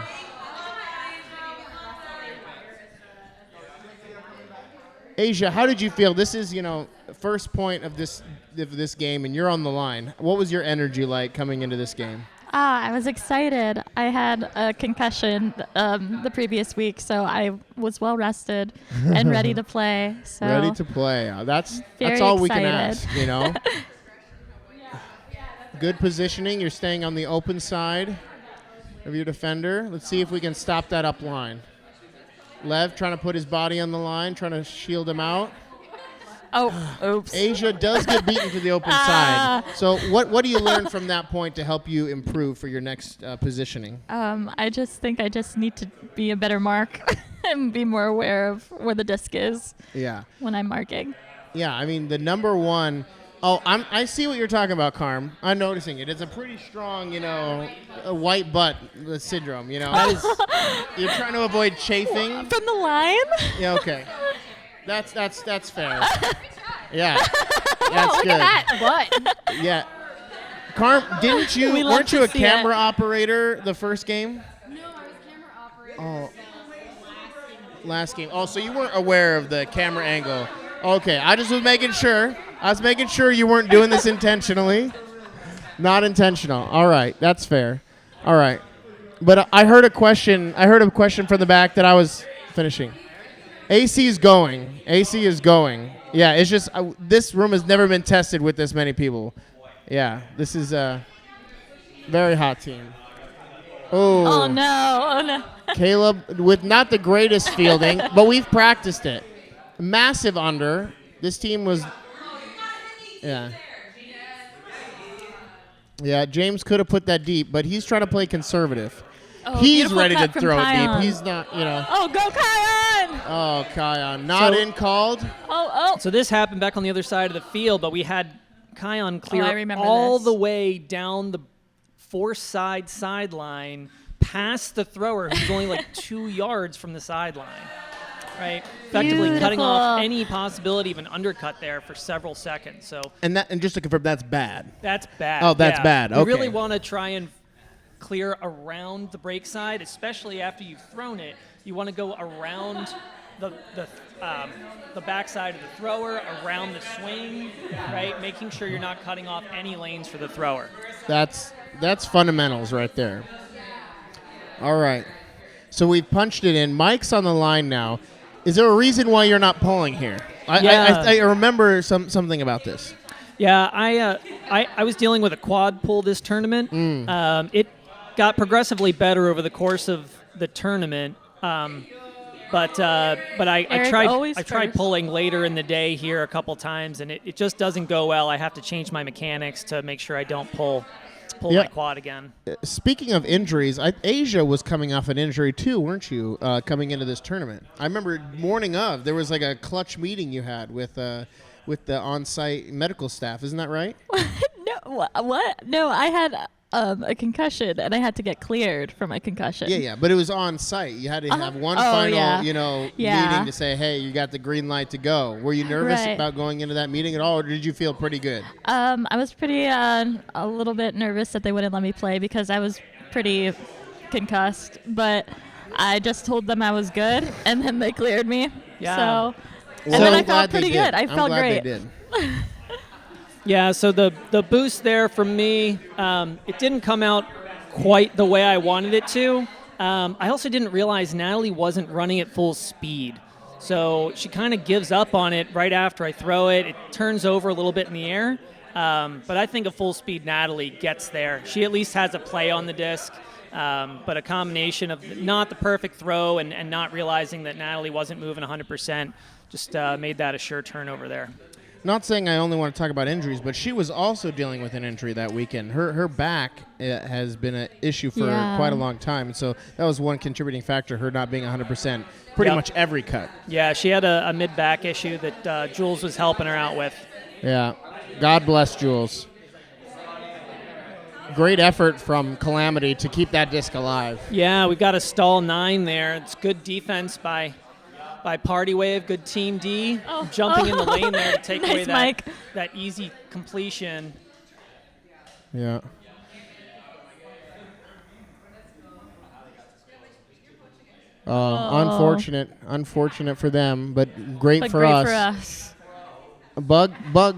Asia, how did you feel? This is, first point of this game, and you're on the line. What was your energy like coming into this game? I was excited. I had a concussion the previous week, so I was well rested and ready to play. So ready to play. That's very all excited. We can ask, Good positioning. You're staying on the open side of your defender. Let's see if we can stop that up line. Lev trying to put his body on the line, trying to shield him out. Oh, oops. Asia does get beaten to the open side. So what do you learn from that point to help you improve for your next positioning? I just think I just need to be a better mark and be more aware of where the disc is when I'm marking. Yeah, the number one. Oh, I see what you're talking about, Carm. I'm noticing it. It's a pretty strong, a white butt syndrome, That is, you're trying to avoid chafing. From the line? Yeah, okay. That's fair. Yeah. That's Look good. at that butt. Yeah. Carm, weren't you a camera it. operator the first game? No, I was camera operator. Oh. Last game. Oh, so you weren't aware of the camera angle. Okay, I just was making sure. I was making sure you weren't doing this intentionally. Not intentional. All right, that's fair. All right. But I heard a question from the back that I was finishing. AC is going. Yeah, it's just this room has never been tested with this many people. Yeah, this is a very hot team. Oh no. Caleb with not the greatest fielding, but we've practiced it. Massive under. This team was, yeah. Yeah, James could have put that deep, but he's trying to play conservative. Oh, He's beautiful ready to cut from throw it Kion. deep. He's not, Oh, go Kion! Oh, Kion. Not So- in called. Oh. So this happened back on the other side of the field, but we had Kion clear I remember all this. the way down the four-side sideline past the thrower, who's only like 2 yards from the sideline. Right, effectively cutting off Beautiful. any possibility of an undercut there for several seconds. So And just to confirm, that's bad. that's bad. Oh, that's yeah. bad. You Okay. really want to try and clear around the break side, especially after you've thrown it. You want to go around the backside of the thrower, around the swing, right? Making sure you're not cutting off any lanes for the thrower. That's fundamentals right there. All right. So we've punched it in. Mike's on the line now. Is there a reason why you're not pulling here? I remember something about this. Yeah, I was dealing with a quad pull this tournament. It got progressively better over the course of the tournament. But I Eric, tried always tried first. pulling later in the day here a couple times, and it just doesn't go well. I have to change my mechanics to make sure I don't pull Yeah. my quad again. Speaking of injuries, Asia was coming off an injury too, weren't you, coming into this tournament? I remember morning of, there was like a clutch meeting you had with the on-site medical staff. Isn't that right? No, what? No, I had a concussion, and I had to get cleared for my concussion. Yeah, but it was on site. You had to have one final, yeah. meeting to say, hey, you got the green light to go. Were you nervous Right. about going into that meeting at all, or did you feel pretty good? I was pretty a little bit nervous that they wouldn't let me play because I was pretty concussed, but I just told them I was good, and then they cleared me. Yeah. So, Well, and then I'm I glad felt they pretty did. good. I I'm felt glad great. they did. Yeah, so the boost there for me, it didn't come out quite the way I wanted it to. I also didn't realize Natalie wasn't running at full speed. So she kind of gives up on it right after I throw it. It turns over a little bit in the air. But I think a full speed Natalie gets there. She at least has a play on the disc. But a combination of not the perfect throw and not realizing that Natalie wasn't moving 100% just made that a sure turnover there. Not saying I only want to talk about injuries, but she was also dealing with an injury that weekend. Her back has been an issue for quite a long time, and so that was one contributing factor, her not being 100% pretty much every cut. Yeah, she had a mid-back issue that Jules was helping her out with. Yeah. God bless Jules. Great effort from Calamity to keep that disc alive. Yeah, we've got a stall 9 there. It's good defense by Party Wave, good Team D, jumping in the lane there to take away that easy completion. Yeah. Unfortunate for them, but great for us. Bug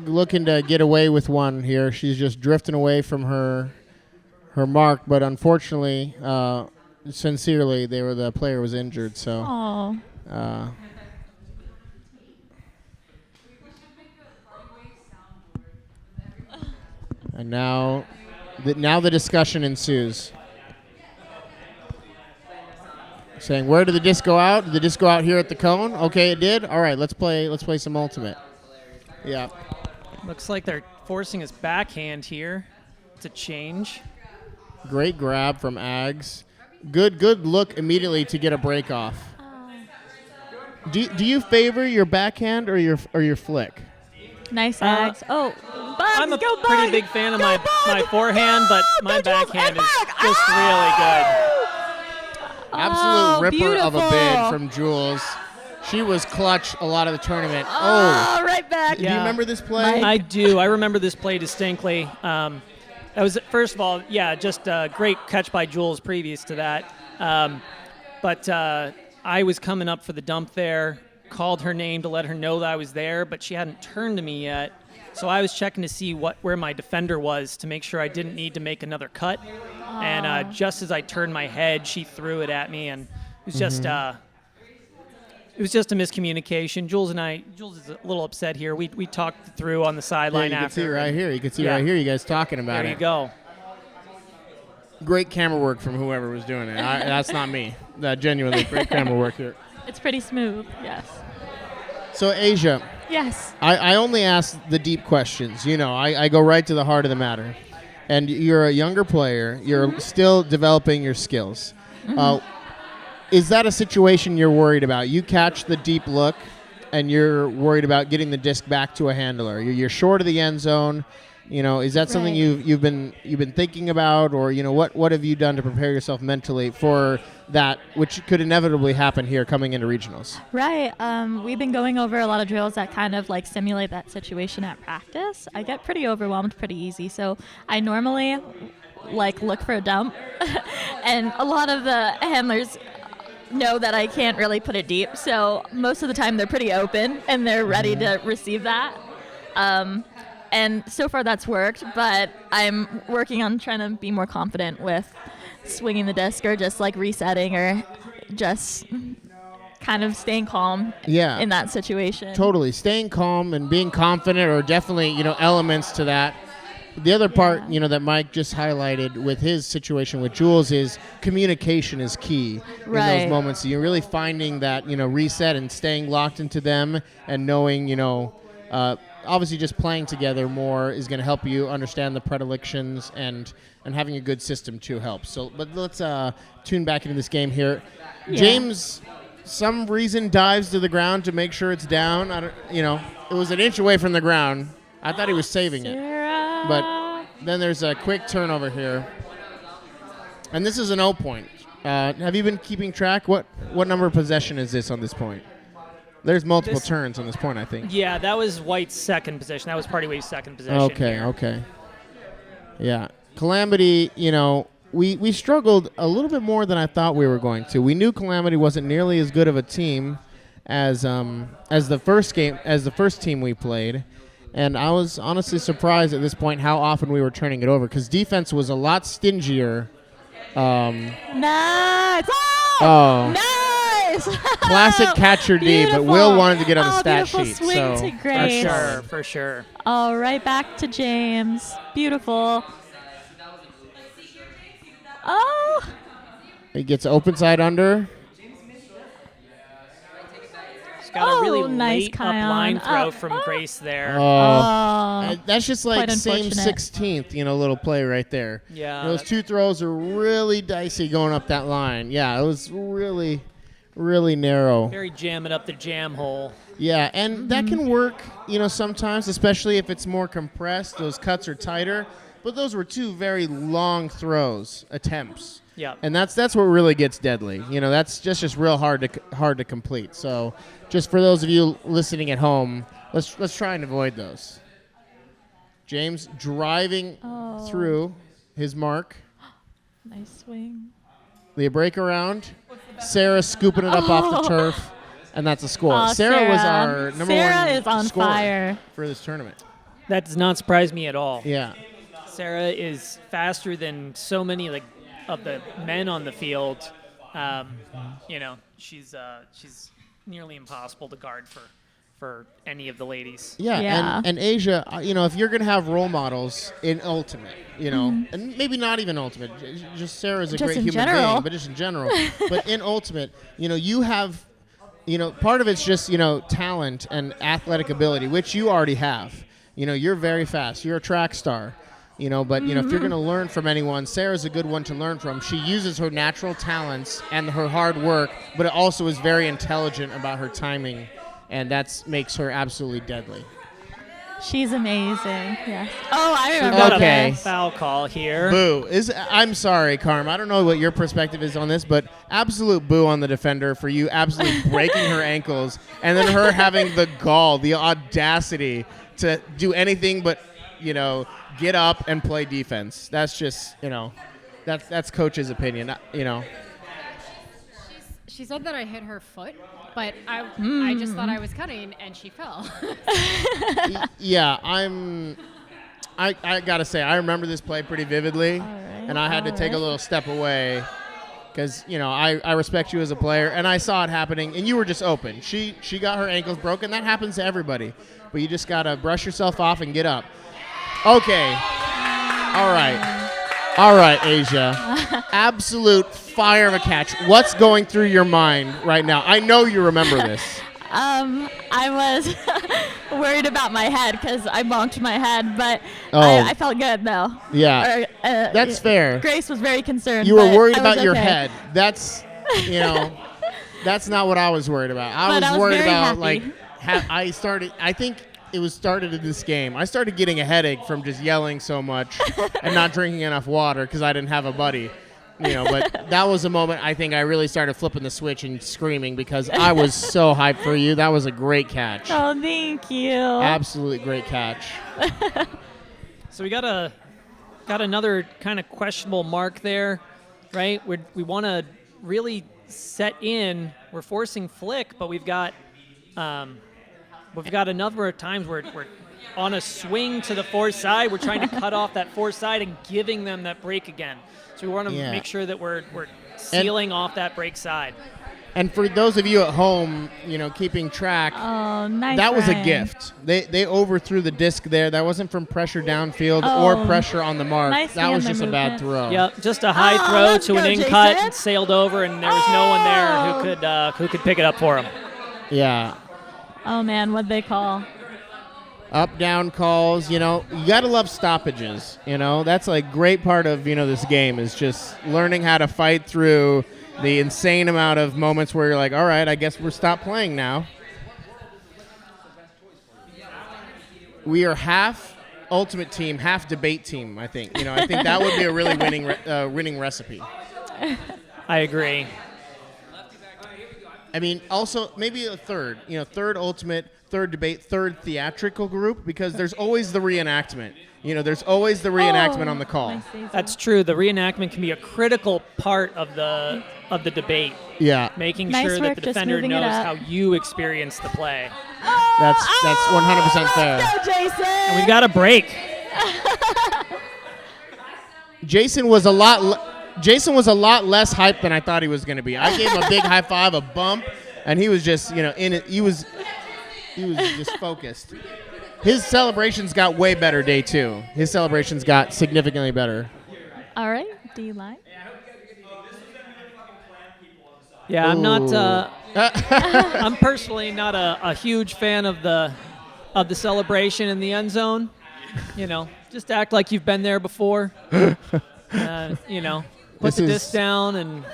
looking to get away with one here. She's just drifting away from her mark, but unfortunately, sincerely, the player was injured. So. And now the discussion ensues. Saying, where did the disc go out? Did the disc go out here at the cone? Okay, it did. All right, let's play some ultimate. Yeah. Looks like they're forcing his backhand here to change. Great grab from Ags. Good look immediately to get a break off. Do you favor your backhand or your flick? Nice Ags. I'm a pretty big fan of my forehand, but my backhand is just really good. Absolute ripper beautiful. of a bid from Jules. She was clutch a lot of the tournament. Right back. Do you remember this play? I do. I remember this play distinctly. That was, first of all, just a great catch by Jules previous to that. But I was coming up for the dump there, called her name to let her know that I was there, but she hadn't turned to me yet. So I was checking to see where my defender was to make sure I didn't need to make another cut. And just as I turned my head, she threw it at me, and it was just it was just a miscommunication. Jules is a little upset here. We talked through on the sideline after. You can see right here. You can see right here you guys talking about it. There you go. Great camera work from whoever was doing it. That's not me. Genuinely great camera work here. It's pretty smooth, yes. So, Asia. Yes. I only ask the deep questions. I go right to the heart of the matter. and you're a younger player. You're still developing your skills. Is that a situation you're worried about? You catch the deep look, and you're worried about getting the disc back to a handler. You're short of the end zone. Is that something you've been thinking about, or what have you done to prepare yourself mentally for that, which could inevitably happen here coming into regionals? Right. We've been going over a lot of drills that kind of like simulate that situation at practice. I get pretty overwhelmed pretty easy, so I normally like look for a dump, and a lot of the handlers know that I can't really put it deep, so most of the time they're pretty open and they're ready to receive that. And so far that's worked, but I'm working on trying to be more confident with swinging the disc or just like resetting or just kind of staying calm in that situation. Totally. Staying calm and being confident are definitely, elements to that. The other part, that Mike just highlighted with his situation with Jules is communication is key in those moments. You're really finding that, reset and staying locked into them and knowing, obviously just playing together more is going to help you understand the predilections and having a good system too helps. So, but let's tune back into this game here. Yeah. James, some reason dives to the ground to make sure it's down. It was an inch away from the ground. I thought he was saving it. But then there's a quick turnover here. And this is an 0 point. Have you been keeping track? What number of possession is this on this point? There's multiple turns on this point, I think. Yeah, that was White's second possession. That was Party Wave's second possession. Okay. Yeah. Calamity, we struggled a little bit more than I thought we were going to. We knew Calamity wasn't nearly as good of a team as the first team we played. And I was honestly surprised at this point how often we were turning it over because defense was a lot stingier. Nice! Nice! Classic catcher D, but Will wanted to get on the stat sheet. Swing to Grace. For sure. All right, back to James. Beautiful. Oh! He gets open side under. Got a really nice late up-line throw from Grace there. That's just like same 16th, little play right there. Yeah. Those two throws are really dicey going up that line. Yeah, it was really, really narrow. Very jamming up the jam hole. Yeah, and that can work, sometimes, especially if it's more compressed. Those cuts are tighter. But those were two very long attempts. Yeah. And that's what really gets deadly. That's just real hard to complete. So just for those of you listening at home, let's try and avoid those. James driving through his mark. Nice swing. The break around. Sarah scooping it up off the turf, and that's a score. Sarah was our number one is on scorer fire for this tournament. That does not surprise me at all. Yeah. Sarah is faster than so many of the men on the field. She's nearly impossible to guard for any of the ladies. Yeah. And Asia, if you're going to have role models in Ultimate, and maybe not even Ultimate, just Sarah's a great human being, but just in general. But in Ultimate, you have, part of it's just, talent and athletic ability, which you already have. You're very fast. You're a track star. But if you're going to learn from anyone, Sarah's a good one to learn from. She uses her natural talents and her hard work, but it also is very intelligent about her timing, and that makes her absolutely deadly. She's amazing. Yes. Oh, I remember. Got Okay. a foul call here. Boo. I'm sorry, Carm. I don't know what your perspective is on this, but absolute boo on the defender for you absolutely breaking her ankles and then her having the gall, the audacity to do anything but, get up and play defense. That's just, that's coach's opinion, She said that I hit her foot, but I just thought I was cutting and she fell. Yeah, I got to say, I remember this play pretty vividly, and I had to take a little step away because, I respect you as a player, and I saw it happening, and you were just open. She got her ankles broken. That happens to everybody, but you just got to brush yourself off and get up. Okay. All right, Asia. Absolute fire of a catch. What's going through your mind right now? I know you remember this. I was worried about my head because I bonked my head, but Oh. I felt good though. Yeah. That's fair. Grace was very concerned. You were but worried I was about your okay. head. That's, that's not what I was worried about. But I was worried very about happy. I think it was started in this game. I started getting a headache from just yelling so much and not drinking enough water because I didn't have a buddy. But that was a moment I think I really started flipping the switch and screaming because I was so hyped for you. That was a great catch. Oh, thank you. Absolutely great catch. So we got another kind of questionable mark there, right? We want to really set in. We're forcing flick, but we've got a number of times where we're on a swing to the force side. We're trying to cut off that force side and giving them that break again. So we want to make sure that we're sealing off that break side. And for those of you at home, keeping track, that was a gift. They overthrew the disc there. That wasn't from pressure downfield or pressure on the mark. Nice that was just movement. a bad throw. Yep, just a high throw to an in cut and sailed over, and there was no one there who could pick it up for him. Yeah. Oh man, what'd they call? Up, down calls, you got to love stoppages, That's a great part of, this game is just learning how to fight through the insane amount of moments where you're like, all right, I guess we're stopped playing now. We are half ultimate team, half debate team, I think. I think that would be a really winning recipe. I agree. I mean, also maybe a third, third ultimate, third debate, third theatrical group, because there's always the reenactment. There's always the reenactment on the call. That's true. The reenactment can be a critical part of the debate. Yeah. Making Nice sure work, that the just defender moving it knows up. how you experience the play. That's 100% fair. Let's go, Jason. And we've got a break. Jason was a lot less hyped than I thought he was going to be. I gave him a big high five, a bump, and he was just, in it. He was just focused. His celebrations got way better day 2. His celebrations got significantly better. All right, D-line. Yeah, I'm not. I'm personally not a huge fan of the celebration in the end zone. Just act like you've been there before. Put the disc down and.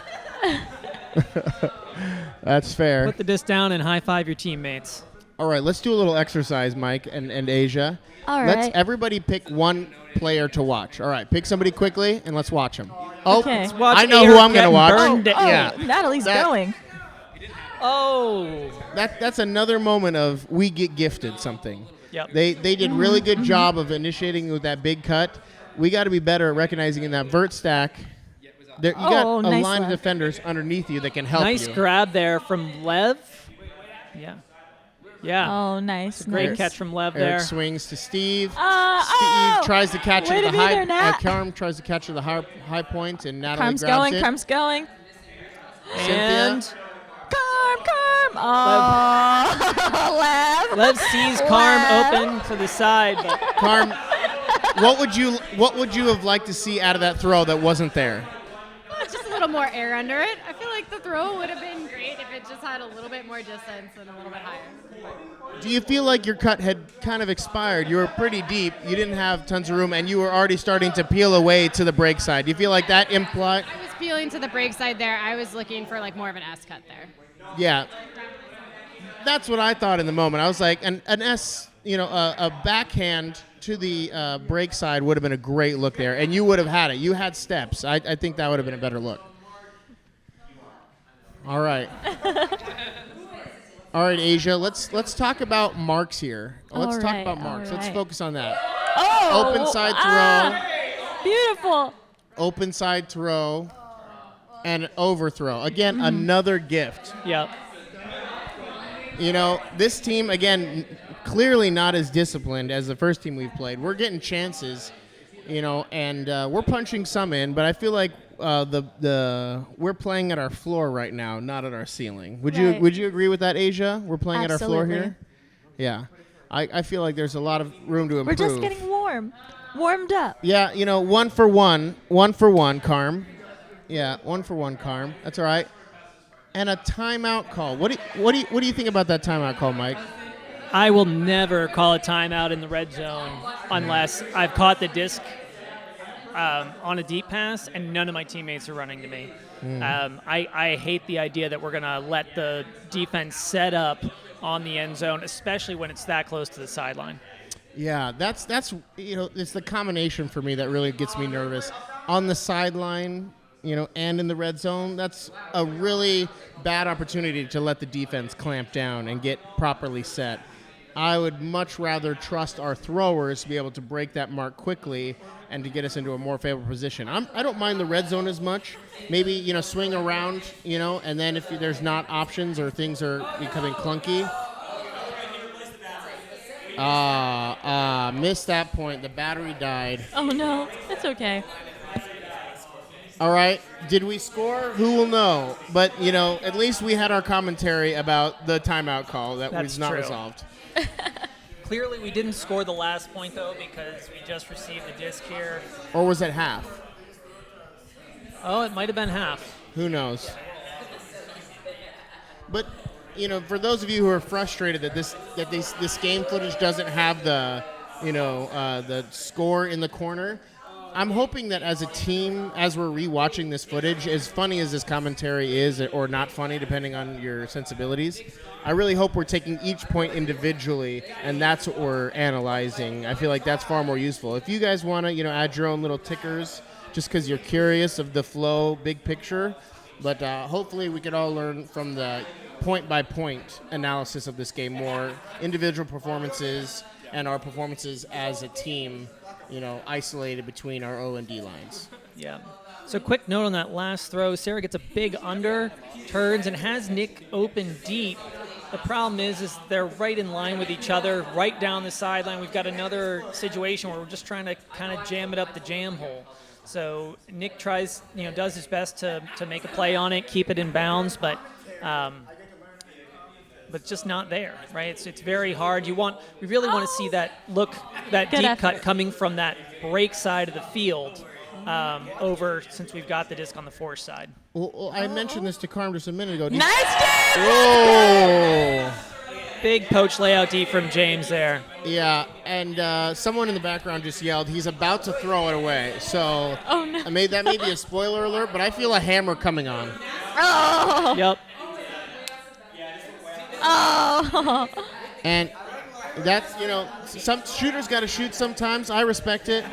That's fair. Put the disc down and high five your teammates. All right, let's do a little exercise, Mike and Asia. All Let's right. everybody pick one player to watch. All right, pick somebody quickly and let's watch them. Okay. I know who I'm going to watch. Yeah. Natalie's going. Oh. That's another moment of we get gifted something. Yep. They did really good job of initiating with that big cut. We got to be better at recognizing in that vert stack. You got a nice line of one. defenders underneath you that can help Nice you. grab there from Lev. Yeah. Yeah. Oh, nice. Great nice. catch from Lev Eric there. swings to Steve. Steve Tries to catch Way it to at the be high. there, Nat. Carm tries to catch it at the high point, and Natalie Carm's grabs going. it. Carm's going. And Carm. Oh, Lev. Lev sees Carm open to the side. But Carm, what would you have liked to see out of that throw that wasn't there? Just a little more air under it. I feel like the throw would have been great if it just had a little bit more distance and a little bit higher. Do you feel like your cut had kind of expired? You were pretty deep. You didn't have tons of room, and you were already starting to peel away to the break side. Do you feel like that implied? I was peeling to the break side there. I was looking for more of an S cut there. Yeah. That's what I thought in the moment. I was like, an S, a backhand to the break side would have been a great look there, and you would have had it. You had steps. I think that would have been a better look. All right. All right, Asia, let's talk about marks here. Let's talk about marks. Let's focus on that. Oh. Open side throw. Beautiful. Open side throw. And overthrow. Again, another gift. Yep. This team, again, clearly not as disciplined as the first team we've played. We're getting chances, and we're punching some in, but I feel like we're playing at our floor right now, not at our ceiling. Would you agree with that, Asia? We're playing at our floor here? Yeah. I feel like there's a lot of room to improve. We're just getting warmed up. Yeah, 1 for 1. 1 for 1, Carm. Yeah, 1 for 1, Carm. That's all right. And a timeout call. What do you think about that timeout call, Mike? I will never call a timeout in the red zone unless I've caught the disc on a deep pass and none of my teammates are running to me. I hate the idea that we're going to let the defense set up on the end zone, especially when it's that close to the sideline. Yeah, that's it's the combination for me that really gets me nervous. On the sideline, and in the red zone, that's a really bad opportunity to let the defense clamp down and get properly set. I would much rather trust our throwers to be able to break that mark quickly and to get us into a more favorable position. I don't mind the red zone as much. Maybe, swing around, and then if there's not options or things are becoming clunky. Missed that point. The battery died. Oh, no. It's okay. All right. Did we score? Who will know? But, at least we had our commentary about the timeout call that was not resolved. Clearly, we didn't score the last point, though, because we just received the disc here. Or was it half? Oh, it might have been half. Who knows? But, for those of you who are frustrated that this game footage doesn't have the score in the corner, I'm hoping that as a team, as we're rewatching this footage, as funny as this commentary is, or not funny, depending on your sensibilities, I really hope we're taking each point individually, and that's what we're analyzing. I feel like that's far more useful. If you guys want to, add your own little tickers, just because you're curious of the flow, big picture, but hopefully we could all learn from the point-by-point analysis of this game, more individual performances and our performances as a team, isolated between our O and D lines. Yeah. So quick note on that last throw. Sarah gets a big under, turns, and has Nick open deep. The problem is they're right in line with each other, right down the sideline. We've got another situation where we're just trying to kind of jam it up the jam hole. So Nick tries, does his best to make a play on it, keep it in bounds, but it's just not there, right? It's very hard. We really want to see that Good deep effort. cut coming from that break side of the field over, since we've got the disc on the force side. Well, I mentioned this to Carm just a minute ago. Nice game! Whoa! Big poach layout D from James there. Yeah, and someone in the background just yelled, he's about to throw it away. So Oh, no. that may be a spoiler alert, but I feel a hammer coming on. Oh! Yep. Oh! And that's, some shooters got to shoot sometimes. I respect it.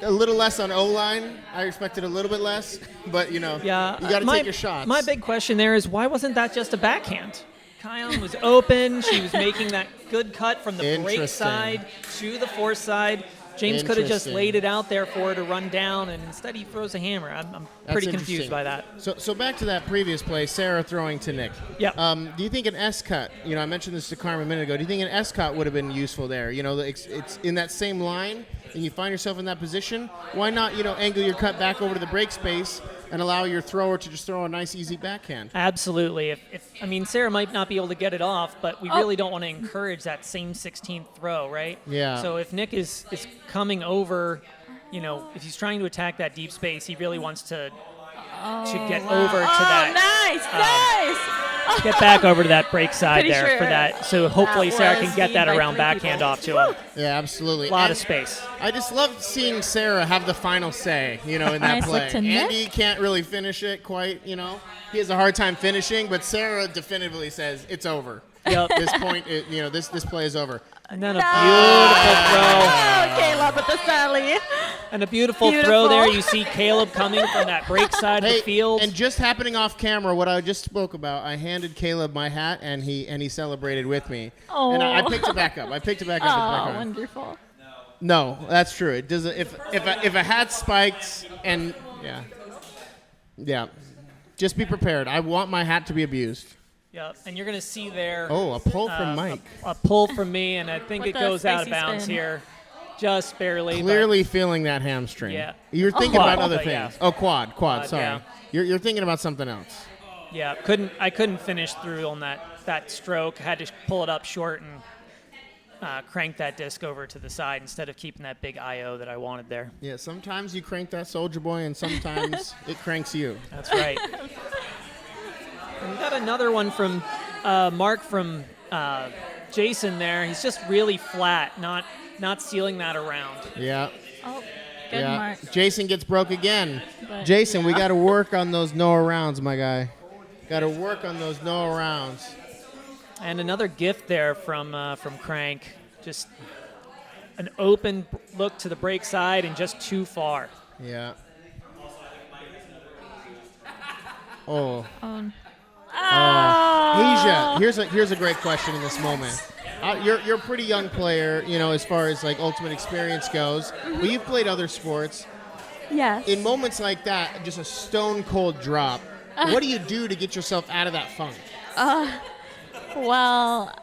A little less on O-line. I expected a little bit less, but, you got to take your shots. My big question there is, why wasn't that just a backhand? Kion was open. She was making that good cut from the break side to the force side. James could have just laid it out there for her to run down, and instead he throws a hammer. I'm pretty confused by that. So back to that previous play, Sarah throwing to Nick. Yeah. Do you think an S-cut, I mentioned this to Carmen a minute ago, do you think an S-cut would have been useful there? It's in that same line, and you find yourself in that position, why not, angle your cut back over to the break space and allow your thrower to just throw a nice, easy backhand? Absolutely. Sarah might not be able to get it off, but we really don't want to encourage that same 16th throw, right? Yeah. So if Nick is coming over, if he's trying to attack that deep space, he really wants to get over to that. Nice. Get back over to that break side Pretty there sure for that. So hopefully Sarah can get that around backhand off to him. Yeah, absolutely. A lot of space. I just love seeing Sarah have the final say, in that Nice play. look to Nick. Andy can't really finish it quite, He has a hard time finishing, but Sarah definitively says it's over. Yep. This point, this play is over. And then a beautiful throw. Oh, Caleb with the Sally. And a beautiful throw there. You see Caleb coming from that break side of the field. And just happening off camera, what I just spoke about, I handed Caleb my hat, and he celebrated with me. Oh. And I picked it back up. Oh, wonderful. No, that's true. It doesn't. If a hat spikes, and yeah, just be prepared. I want my hat to be abused. Yeah, and you're going to see there. Oh, a pull from Mike. A pull from me, and I think With it the goes out of spicy bounds spin. here. Just barely. Clearly feeling that hamstring. Yeah. You're thinking Quad, about other but things. yeah. Oh, quad. Sorry. Yeah. You're thinking about something else. Yeah, I couldn't finish through on that stroke. Had to pull it up short and crank that disc over to the side instead of keeping that big IO that I wanted there. Yeah, sometimes you crank that Soldier Boy, and sometimes it cranks you. That's right. And we got another one from Mark from Jason there, he's just really flat, not sealing that around. Yeah. Oh, good Yeah. mark. Jason gets broke again. But, Jason, we yeah. got to work on those no rounds, my guy. Got to work on those no rounds. And another gift there from Crank. Just an open look to the break side and just too far. Yeah. Oh. Oh. Asia, here's a great question in this moment. You're a pretty young player, as far as like ultimate experience goes. But you've played other sports. Yes. In moments like that, just a stone cold drop. What do you do to get yourself out of that funk? Well,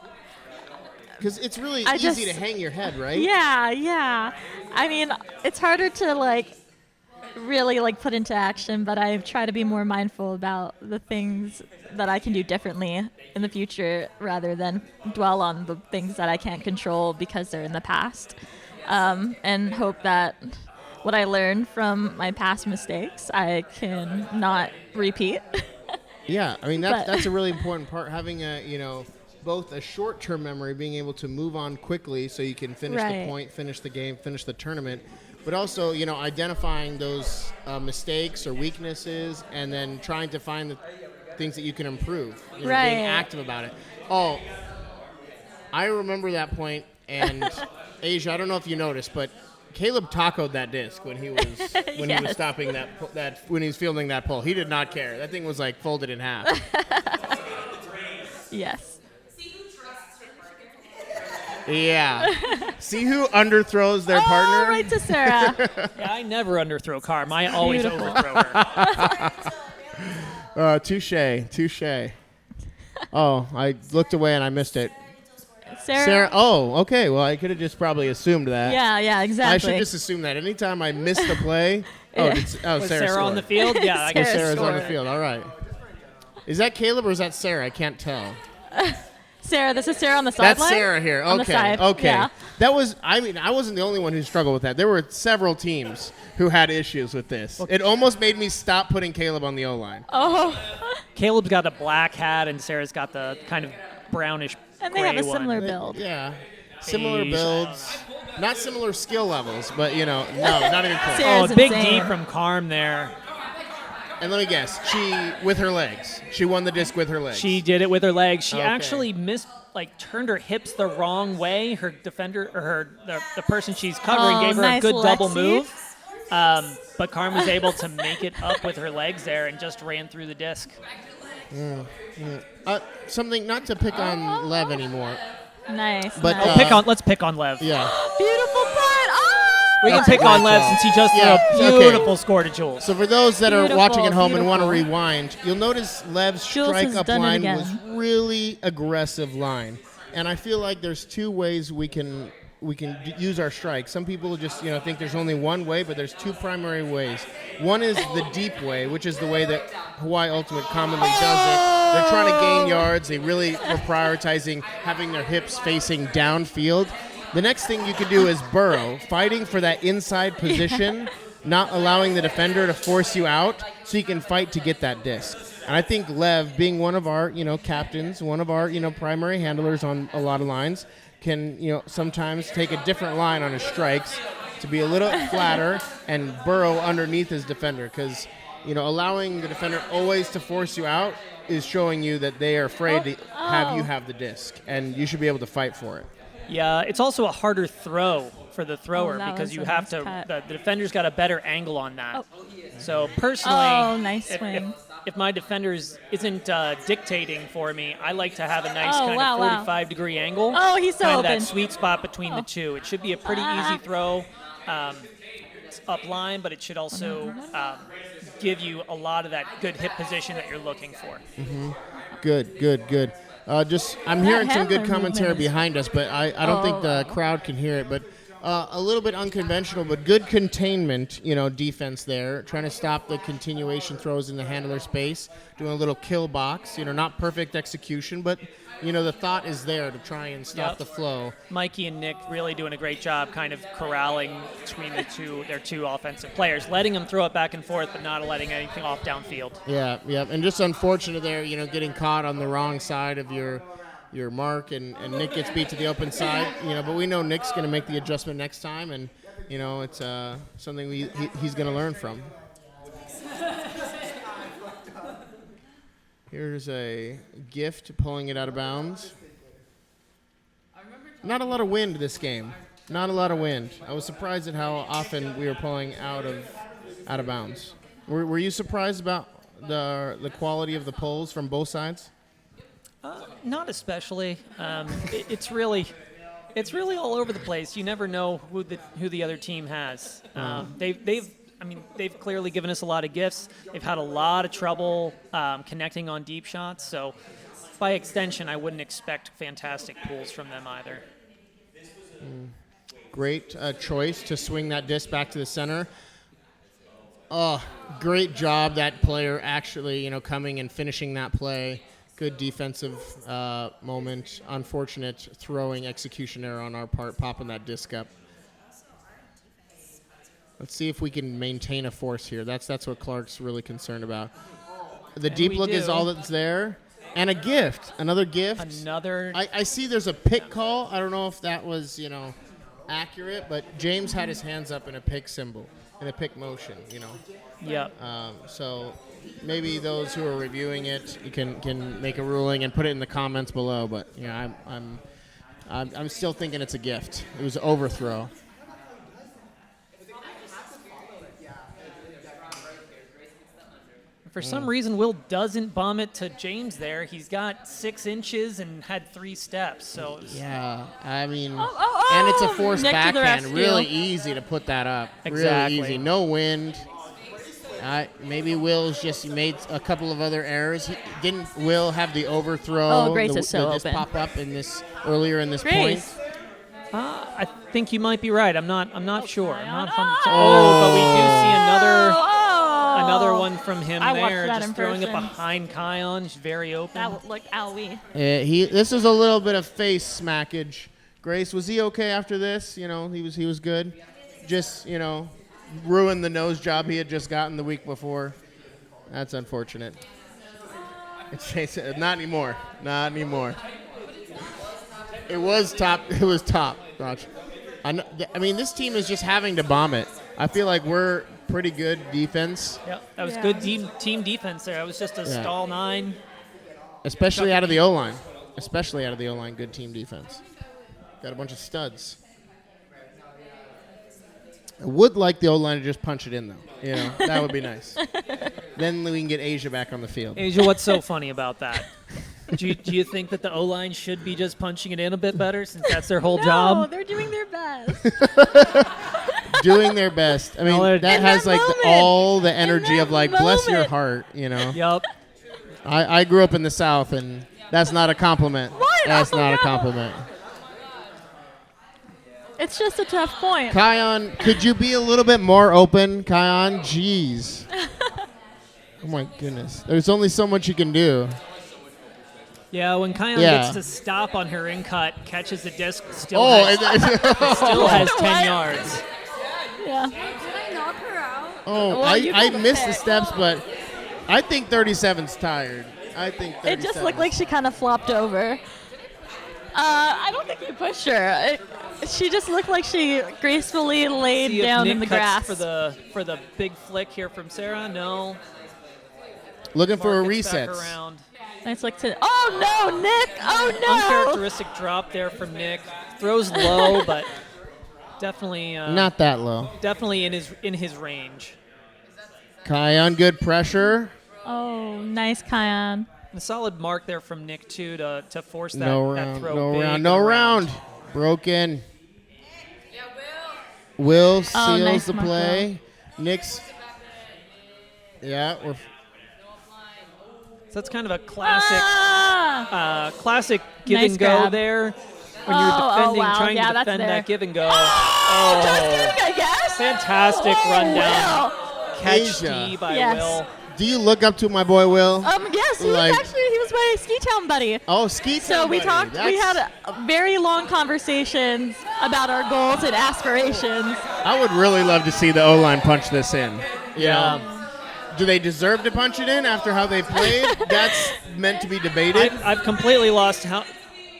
Because it's really I easy just- to hang your head, right? yeah. I mean, it's harder to really put into action, but I try to be more mindful about the things that I can do differently in the future rather than dwell on the things that I can't control because they're in the past, and hope that what I learned from my past mistakes I can not repeat. Yeah, I mean But- that's a really important part. Having both a short-term memory, being able to move on quickly so you can finish the Right. point, finish the game, finish the tournament, but also identifying those mistakes or weaknesses, and then trying to find the things that you can improve. Right. Being active about it. Oh, I remember that point, and Asia, I don't know if you noticed, but Caleb tacoed that disc when he was he was Yes. stopping that when he was fielding that pull. He did not care. That thing was like folded in half. Yes. See who trusts her partner. Yeah. See who underthrows their partner? Oh, right to Sarah. Yeah, I never underthrow Carm. I always Beautiful. overthrow her. Touche. Oh, I looked away and I missed it. Sarah. Oh, okay. Well, I could have just probably assumed that. Yeah, exactly. I should just assume that. Anytime I miss the play. Yeah. Was Sarah Sarah on the scored. field? Yeah, I guess Sarah's on the scored. field. All right. Is that Caleb or is that Sarah? I can't tell. Sarah, this is Sarah on the sideline. That's Sarah here. On the Okay. side. Okay. Yeah. That was. I mean, I wasn't the only one who struggled with that. There were several teams who had issues with this. It almost made me stop putting Caleb on the O-line. Oh. Caleb's got a black hat, and Sarah's got the kind of brownish And they have gray a similar one. build. Yeah. Similar Asia. builds. Not similar skill levels, but no, not even close. Sarah's Oh, a big D insane. from Carm there. And let me guess, she with her legs. She won the disc with her legs. She did it with her legs. She Okay. actually turned her hips the wrong way. Her defender, or the person she's covering, Oh, gave her nice, a good double Lexi. move. But Carm was able to make it up with her legs there and just ran through the disc. Something not to pick on Lev anymore. Nice. But, nice. Let's pick on Lev. Yeah. Beautiful putt. Oh! We can That's a pick on great Lev call. since he just threw Yeah, a okay. beautiful score to Jules. So for those that are Beautiful, watching at home and want to beautiful. rewind, you'll notice Lev's Jules strike has up done it line again. was really aggressive line. And I feel like there's two ways we can use our strike. Some people just think there's only one way, but there's two primary ways. One is the deep way, which is the way that Hawaii Ultimate commonly does it. They're trying to gain yards. They really are prioritizing having their hips facing downfield. The next thing you can do is burrow, fighting for that inside position, not allowing the defender to force you out so you can fight to get that disc. And I think Lev, being one of our, captains, one of our, primary handlers on a lot of lines, can, sometimes take a different line on his strikes to be a little flatter and burrow underneath his defender. Because, allowing the defender always to force you out is showing you that they are afraid to have you have the disc, and you should be able to fight for it. Yeah, it's also a harder throw for the thrower that because was you a have nice to. cut. The defender's got a better angle on that. Oh. So personally, Oh, nice swing. if my defenders isn't dictating for me, I like to have a nice Oh, kind wow, of wow. 45-degree angle. Oh, he's so kind of open. that sweet spot between the two. It should be a pretty easy throw. It's up line, but it should also give you a lot of that good hip position that you're looking for. Good. I'm hearing some good handler commentary movement is- behind us, but I don't think the crowd can hear it. But a little bit unconventional, but good containment, defense there, trying to stop the continuation throws in the handler space, doing a little kill box, not perfect execution, but, the thought is there to try and stop Yep. the flow. Mikey and Nick really doing a great job kind of corralling between their two offensive players, letting them throw it back and forth, but not letting anything off downfield. Yeah, and just unfortunate there, getting caught on the wrong side of your your mark, and Nick gets beat to the open side. But we know Nick's going to make the adjustment next time, and it's something he's going to learn from. Here's a gift pulling it out of bounds. Not a lot of wind this game. Not a lot of wind. I was surprised at how often we were pulling out of bounds. Were you surprised about the quality of the pulls from both sides? Not especially. It's really all over the place. You never know who the other team has. They've clearly given us a lot of gifts. They've had a lot of trouble connecting on deep shots. So, by extension, I wouldn't expect fantastic pulls from them either. Great choice to swing that disc back to the center. Oh, great job that player actually, coming and finishing that play. Good defensive moment. Unfortunate throwing execution error on our part, popping that disc up. Let's see if we can maintain a force here. That's what Clark's really concerned about. The deep look is all that's there. And a gift. Another gift. I see there's a pick call. I don't know if that was, accurate, but James had his hands up in a pick symbol, in a pick motion, Yep. So maybe those who are reviewing it can make a ruling and put it in the comments below. But I'm still thinking it's a gift. It was an overthrow. For some reason, Will doesn't bomb it to James there. He's got 6 inches and had 3 steps. So yeah, and it's a forced backhand. Really easy to put that up. Exactly. Really easy. No wind. Maybe Will's just made a couple of other errors. Didn't Will have the overthrow? Oh, Grace is so open. Pop up earlier in this Grace. point. I think you might be right. I'm not sure. I'm not 100%. But we do see another one from him there, just throwing it behind Kion. He's very open. That looked owie. This is a little bit of face smackage. Grace, was he okay after this? He was good. Just ruined the nose job he had just gotten the week before. That's unfortunate. Not anymore. Not anymore. It was top. It was top. Watch. This team is just having to bomb it. I feel like we're pretty good defense. Yeah, that was good team defense there. It was just a stall 9. Especially out of the O-line. Good team defense. Got a bunch of studs. I would like the O-line to just punch it in, though. That would be nice. Then we can get Asia back on the field. Asia, what's so funny about that? Do you think that the O-line should be just punching it in a bit better since that's their whole job? No, they're doing their best. Doing their best. That has all the energy of bless your heart, Yep. I grew up in the South, and that's not a compliment. What? That's not a compliment. It's just a tough point. Kion, could you be a little bit more open, Kion? Jeez. Oh, my goodness. There's only so much you can do. Yeah, when Kion gets to stop on her in-cut, catches the disc, still has 10 yards. Yeah. Did I knock her out? Oh, I missed the steps, but I think 37's tired. It just looked like she kind of flopped over. I don't think you pushed her. She just looked like she gracefully laid down in the grass. For the big flick here from Sarah. No. Looking for a reset. Nice look to. Oh no, Nick! Oh no! Uncharacteristic drop there from Nick. Throws low, but definitely not that low. Definitely in his range. Kion, good pressure. Oh, nice, Kion. A solid mark there from Nick too to force that throw. No round. Broken. Yeah, Will seals nice the play. Nick's. Yeah, we're. So that's kind of a classic give Nice and go grab. there. When you're defending, wow. trying to defend that's that give and go. Just kidding, I guess. Fantastic rundown. Will. Catch D by Will. Do you look up to my boy Will? Yes, he was my SKITOWN buddy. Oh, SKITOWN. So we talked. We had very long conversations about our goals and aspirations. I would really love to see the O-line punch this in. Yeah. Do they deserve to punch it in after how they played? That's meant to be debated. I've completely lost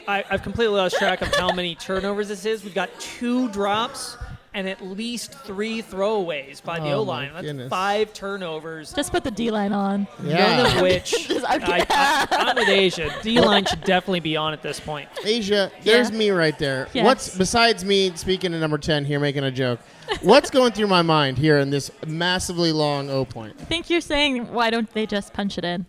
I've completely lost track of how many turnovers this is. We've got 2 drops and at least 3 throwaways by the O-line. That's goodness. 5 turnovers. Just put the D-line on. Yeah. None of which, I'm with Asia. D-line should definitely be on at this point. Asia, there's me right there. Yes. What's besides me speaking to number 10 here, making a joke? What's going through my mind here in this massively long O point? I think you're saying, why don't they just punch it in?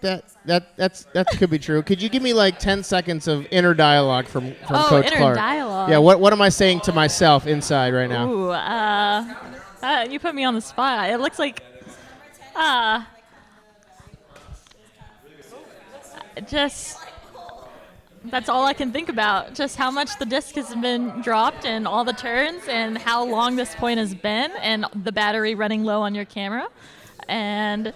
That could be true. Could you give me like 10 seconds of inner dialogue from Coach inner Clark? dialogue. Yeah. What am I saying to myself inside right now? Ooh, you put me on the spot. It looks like, just that's all I can think about. Just how much the disc has been dropped and all the turns and how long this point has been and the battery running low on your camera, and.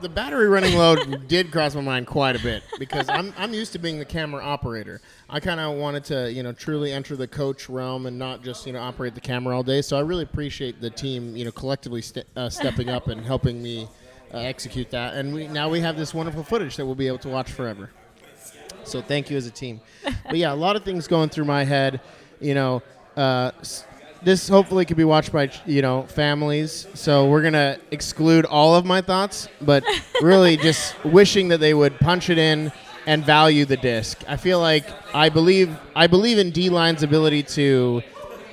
The battery running low did cross my mind quite a bit because I'm used to being the camera operator. I kind of wanted to, truly enter the coach realm and not just, operate the camera all day. So I really appreciate the team, collectively stepping up and helping me execute that. And now we have this wonderful footage that we'll be able to watch forever. So thank you as a team. But yeah, a lot of things going through my head, this hopefully could be watched by, families. So we're going to exclude all of my thoughts, but really just wishing that they would punch it in and value the disc. I feel like I believe in D-line's ability to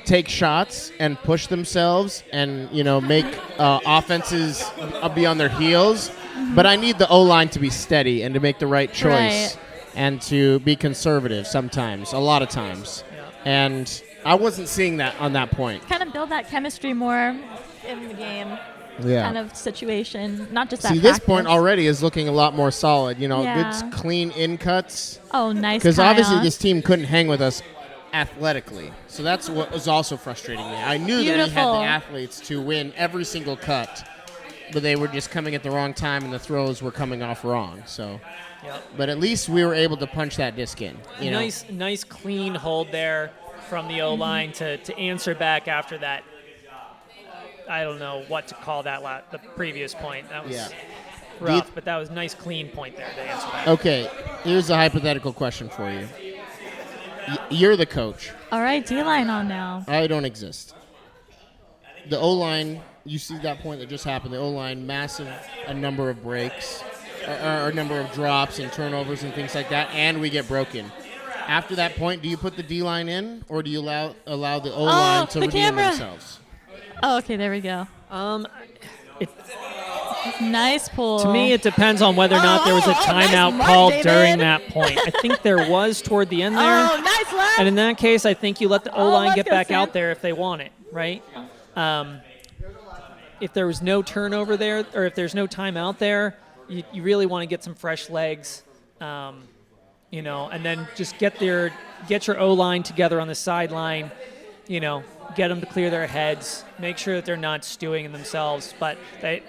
take shots and push themselves and, make offenses be on their heels. But I need the O-line to be steady and to make the right choice and to be conservative sometimes, a lot of times. And I wasn't seeing that on that point. Kind of build that chemistry more in the game kind of situation, not just that See, practice. this point already is looking a lot more solid. Yeah. Good, clean in cuts. Oh, nice. Because obviously Kion. this team couldn't hang with us athletically. So that's what was also frustrating me. I knew that we had Beautiful. the athletes to win every single cut, but they were just coming at the wrong time and the throws were coming off wrong. So, but at least we were able to punch that disc in. Nice clean hold there from the O-line to answer back after that. I don't know what to call that the previous point. That was rough, but that was a nice clean point there to answer back. Okay, here's a hypothetical question for you. You're the coach. All right, D-line on now. I don't exist. The O-line, you see that point that just happened. The O-line, massive a number of breaks, or a number of drops and turnovers and things like that, and we get broken. After that point, do you put the D-line in, or do you allow the O-line to redeem themselves? Oh, okay, there we go. Nice pull. To me, it depends on whether or not there was a timeout nice called David. during that point. I think there was toward the end there. Oh, nice left. And in that case, I think you let the O-line let's get go, back Sam. out there if they want it, right? If there was no turnover there, or if there's no timeout there, you really want to get some fresh legs. And then just get your O-line together on the sideline, get them to clear their heads, make sure that they're not stewing in themselves. But,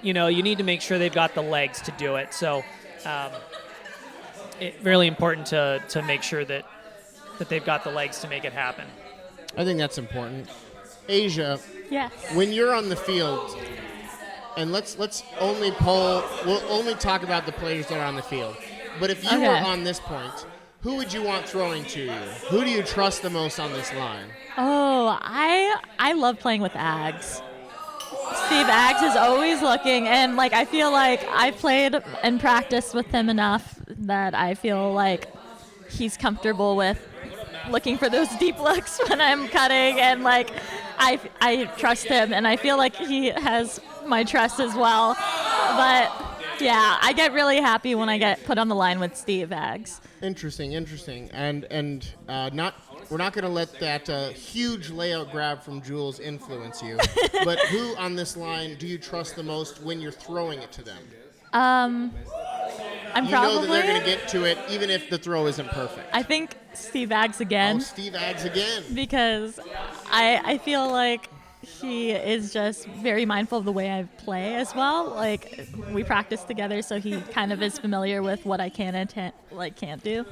you need to make sure they've got the legs to do it. So it's really important to make sure that they've got the legs to make it happen. I think that's important. Asia, Yes. when you're on the field, and let's only we'll only talk about the players that are on the field. But if you were on this point, who would you want throwing to you? Who do you trust the most on this line? Oh, I love playing with Ags. Steve Ags is always looking, and I feel like I played and practiced with him enough that I feel like he's comfortable with looking for those deep looks when I'm cutting, and I trust him, and I feel like he has my trust as well. But yeah, I get really happy when I get put on the line with Steve Ags. Interesting, and we're not going to let that huge layout grab from Jules influence you. But who on this line do you trust the most when you're throwing it to them? I'm you know that they're going to get to it even if the throw isn't perfect. I think Steve Ags again. Oh, Steve Ags again. Because I feel like he is just very mindful of the way I play as well. We practice together, so he kind of is familiar with what I can and can't do.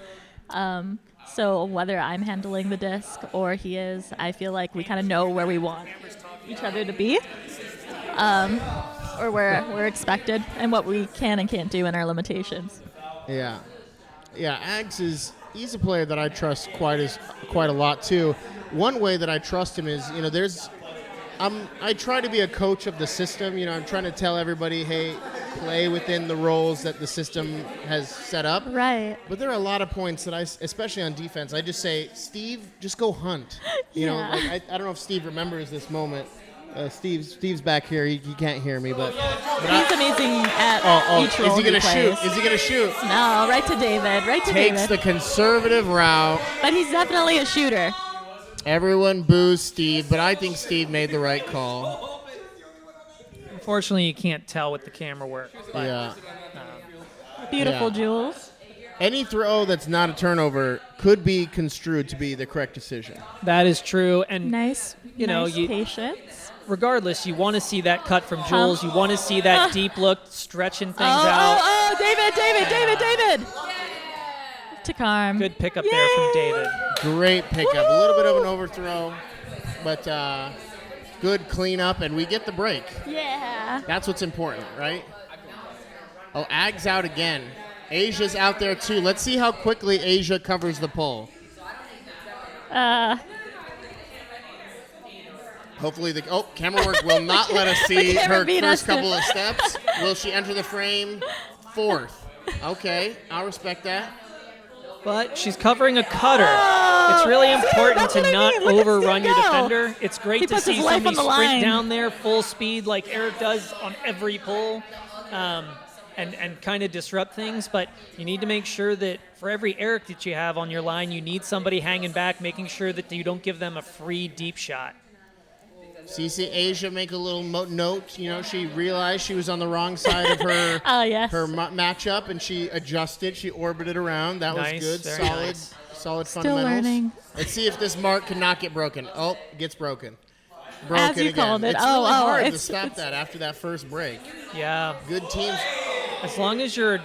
So whether I'm handling the disc or he is, I feel like we kind of know where we want each other to be, or where we're expected, and what we can and can't do in our limitations. Yeah, Ags he's a player that I trust quite a lot too. One way that I trust him is, I try to be a coach of the system. I'm trying to tell everybody, hey, play within the roles that the system has set up. Right. But there are a lot of points that especially on defense, I just say, Steve, just go hunt. I don't know if Steve remembers this moment. Steve's back here. He can't hear me, but he's amazing at each role. Is he gonna plays. shoot? Is he gonna shoot? No, right to David. Right to Takes David. the conservative route. But he's definitely a shooter. Everyone boos Steve, but I think Steve made the right call. Unfortunately, you can't tell with the camera work. But, Yeah. Beautiful, Yeah. Jules. Any throw that's not a turnover could be construed to be the correct decision. That is true. And nice, patience. Regardless, you want to see that cut from Jules. You want to see that deep look, stretching things out. Oh, David. To Carm. Good pickup there from David. Great pickup. A little bit of an overthrow, but good cleanup, and we get the break. Yeah. That's what's important, right? Oh, Ag's out again. Asia's out there, too. Let's see how quickly Asia covers the pole. Hopefully camera work will not let us see her first couple of steps. Will she enter the frame? 4th. Okay, I'll respect that. But she's covering a cutter. It's really important to not overrun your defender. It's great to see somebody sprint down there full speed like Eric does on every pull and kind of disrupt things. But you need to make sure that for every Eric that you have on your line, you need somebody hanging back, making sure that you don't give them a free deep shot. CC Asia make a little note. She realized she was on the wrong side of her her matchup, and she adjusted. She orbited around. That was good. Solid Still fundamentals. learning. Let's see if this mark cannot get broken. Oh, it gets broken. As you again. called it. It's really hard to stop that after that first break. Yeah. Good teams. As long as you're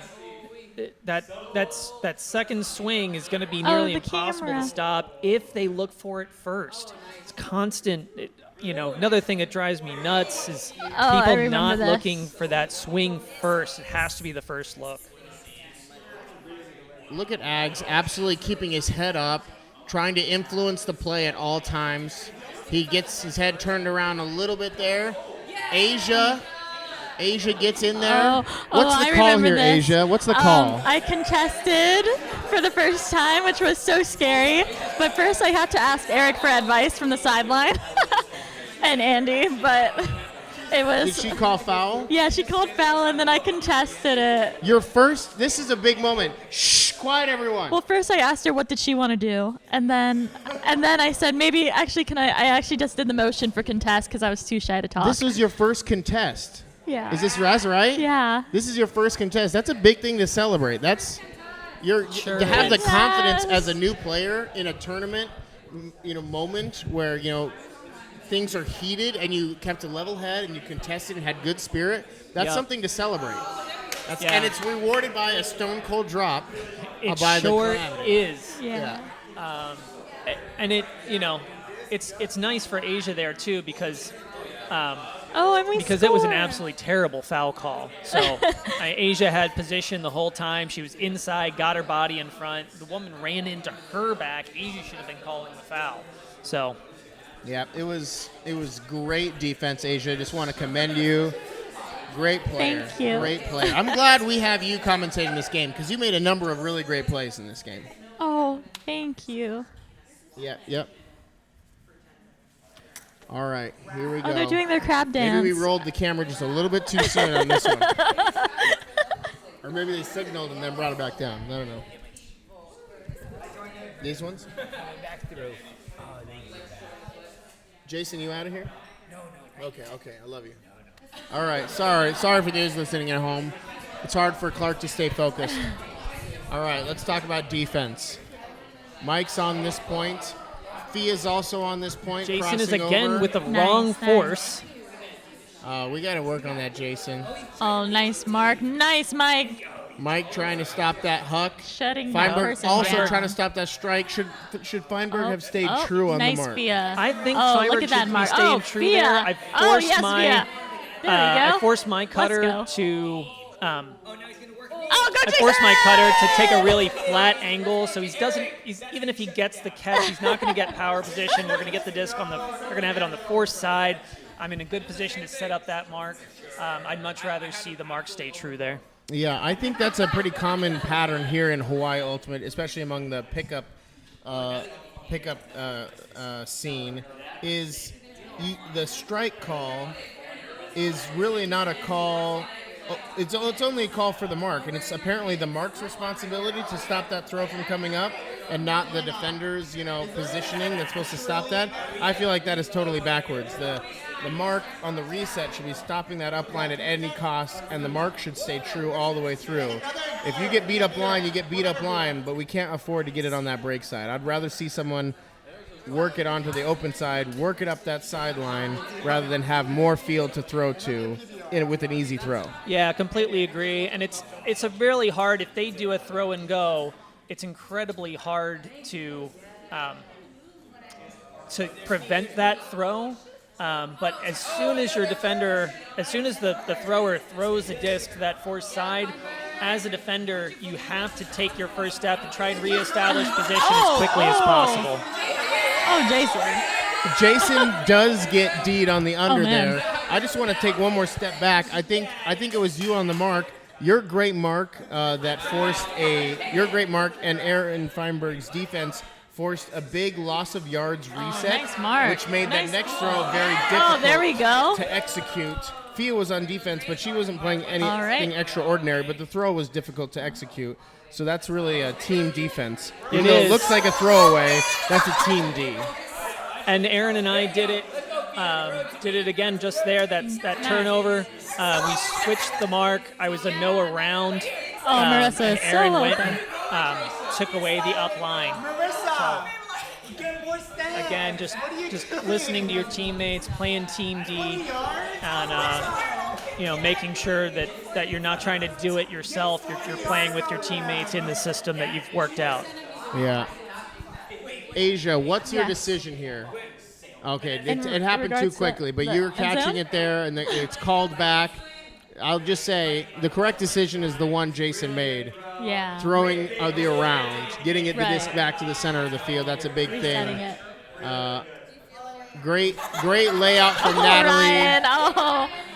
that second swing is going to be nearly impossible to stop if they look for it first. It's constant. Another thing that drives me nuts is people not looking for that swing first. It has to be the first look. Look at Ags absolutely keeping his head up, trying to influence the play at all times. He gets his head turned around a little bit there. Asia gets in there. What's the call here, Asia? What's the call? I contested for the first time, which was so scary. But first I had to ask Eric for advice from the sideline. And Andy, but it was... Did she call foul? Yeah, she called foul, and then I contested it. This is a big moment. Shh, quiet everyone. Well, first I asked her what did she want to do, and then I said, maybe, actually, I actually just did the motion for contest because I was too shy to talk. This was your first contest. Yeah. Is this right? Yeah. This is your first contest. That's a big thing to celebrate. To have the confidence as a new player in a tournament, moment where, things are heated and you kept a level head and you contested and had good spirit, that's something to celebrate. And it's rewarded by a stone cold drop. It by sure the is. Yeah. And it's nice for Asia there too because because it was an absolutely terrible foul call. So Asia had position the whole time. She was inside, got her body in front. The woman ran into her back. Asia should have been calling the foul. So. Yeah, it was great defense, Asia. Just want to commend you. Great player. Thank you. Great player. I'm glad we have you commentating this game because you made a number of really great plays in this game. Oh, thank you. Yep. All right, here we go. Oh, they're doing their crab dance. Maybe we rolled the camera just a little bit too soon on this one. Or maybe they signaled and then brought it back down. I don't know. These ones? Back through. Jason, you out of here? No. Okay, I love you. All right, sorry for those listening at home. It's hard for Clark to stay focused. All right, let's talk about defense. Mike's on this point. Fia's also on this point. Jason is again with the wrong force. We got to work on that, Jason. Oh, nice, Mark. Nice, Mike. Mike trying to stop that huck. Shutting Feinberg that also down. trying to stop that strike. Should Feinberg have stayed true on the mark? Nice, Fia. I think look Feinberg at that should be mark. staying true Fia. there. I forced Fia. There we go. I forced my cutter Let's to Oh, go I force my cutter to take a really flat angle, so even if he gets the catch, he's not going to get power position. We're going to get the disc we're going to have it on the force side. I'm in a good position to set up that mark. I'd much rather see the mark stay true there. Yeah, I think that's a pretty common pattern here in Hawaii Ultimate, especially among the pickup scene, is the strike call is really not a call. It's only a call for the mark, and it's apparently the mark's responsibility to stop that throw from coming up, and not the defender's, positioning that's supposed to stop that. I feel like that is totally backwards. The mark on the reset should be stopping that up line at any cost, and the mark should stay true all the way through. If you get beat up line, you get beat up line, but we can't afford to get it on that break side. I'd rather see someone work it onto the open side, work it up that sideline, rather than have more field to throw to with an easy throw. Yeah, completely agree. And it's a really hard, if they do a throw and go, it's incredibly hard to prevent that throw. But as soon as the thrower throws the disc to that force side, as a defender, you have to take your first step and try and reestablish position as quickly as possible. Oh, Jason. Jason does get D'd on the under there. I just want to take one more step back. I think it was you on the mark. Your great mark that forced your great mark, and Aaron Feinberg's defense forced a big loss of yards reset, nice mark. which made that next throw very difficult there we go. to execute. Fia was on defense, but she wasn't playing anything extraordinary, but the throw was difficult to execute. So that's really a team defense. Even though it looks like a throwaway, that's a team D. And Aaron and I did it again just there. That turnover. We switched the mark. I was a no around. Marissa, and Aaron so went open. and took away the up line. So, again, just listening to your teammates, playing Team D, and making sure that you're not trying to do it yourself. You're playing with your teammates in the system that you've worked out. Yeah. Asia, what's your decision here? Okay, it happened too quickly, but you were catching it there, and it's called back. I'll just say the correct decision is the one Jason made. Yeah. Throwing the around, getting the disc back to the center of the field. That's a big Resetting thing. It. Great layout from Natalie. Ryan.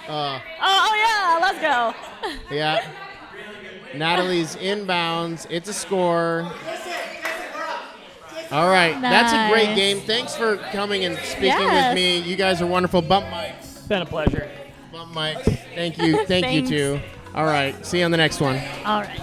Yeah, let's go. Yeah. Natalie's inbounds. It's a score. All right. That's a great game. Thanks for coming and speaking with me. You guys are wonderful. Bump mics. It's been a pleasure. Bump mics. Thank you. Thank you, too. All right. See you on the next one. All right.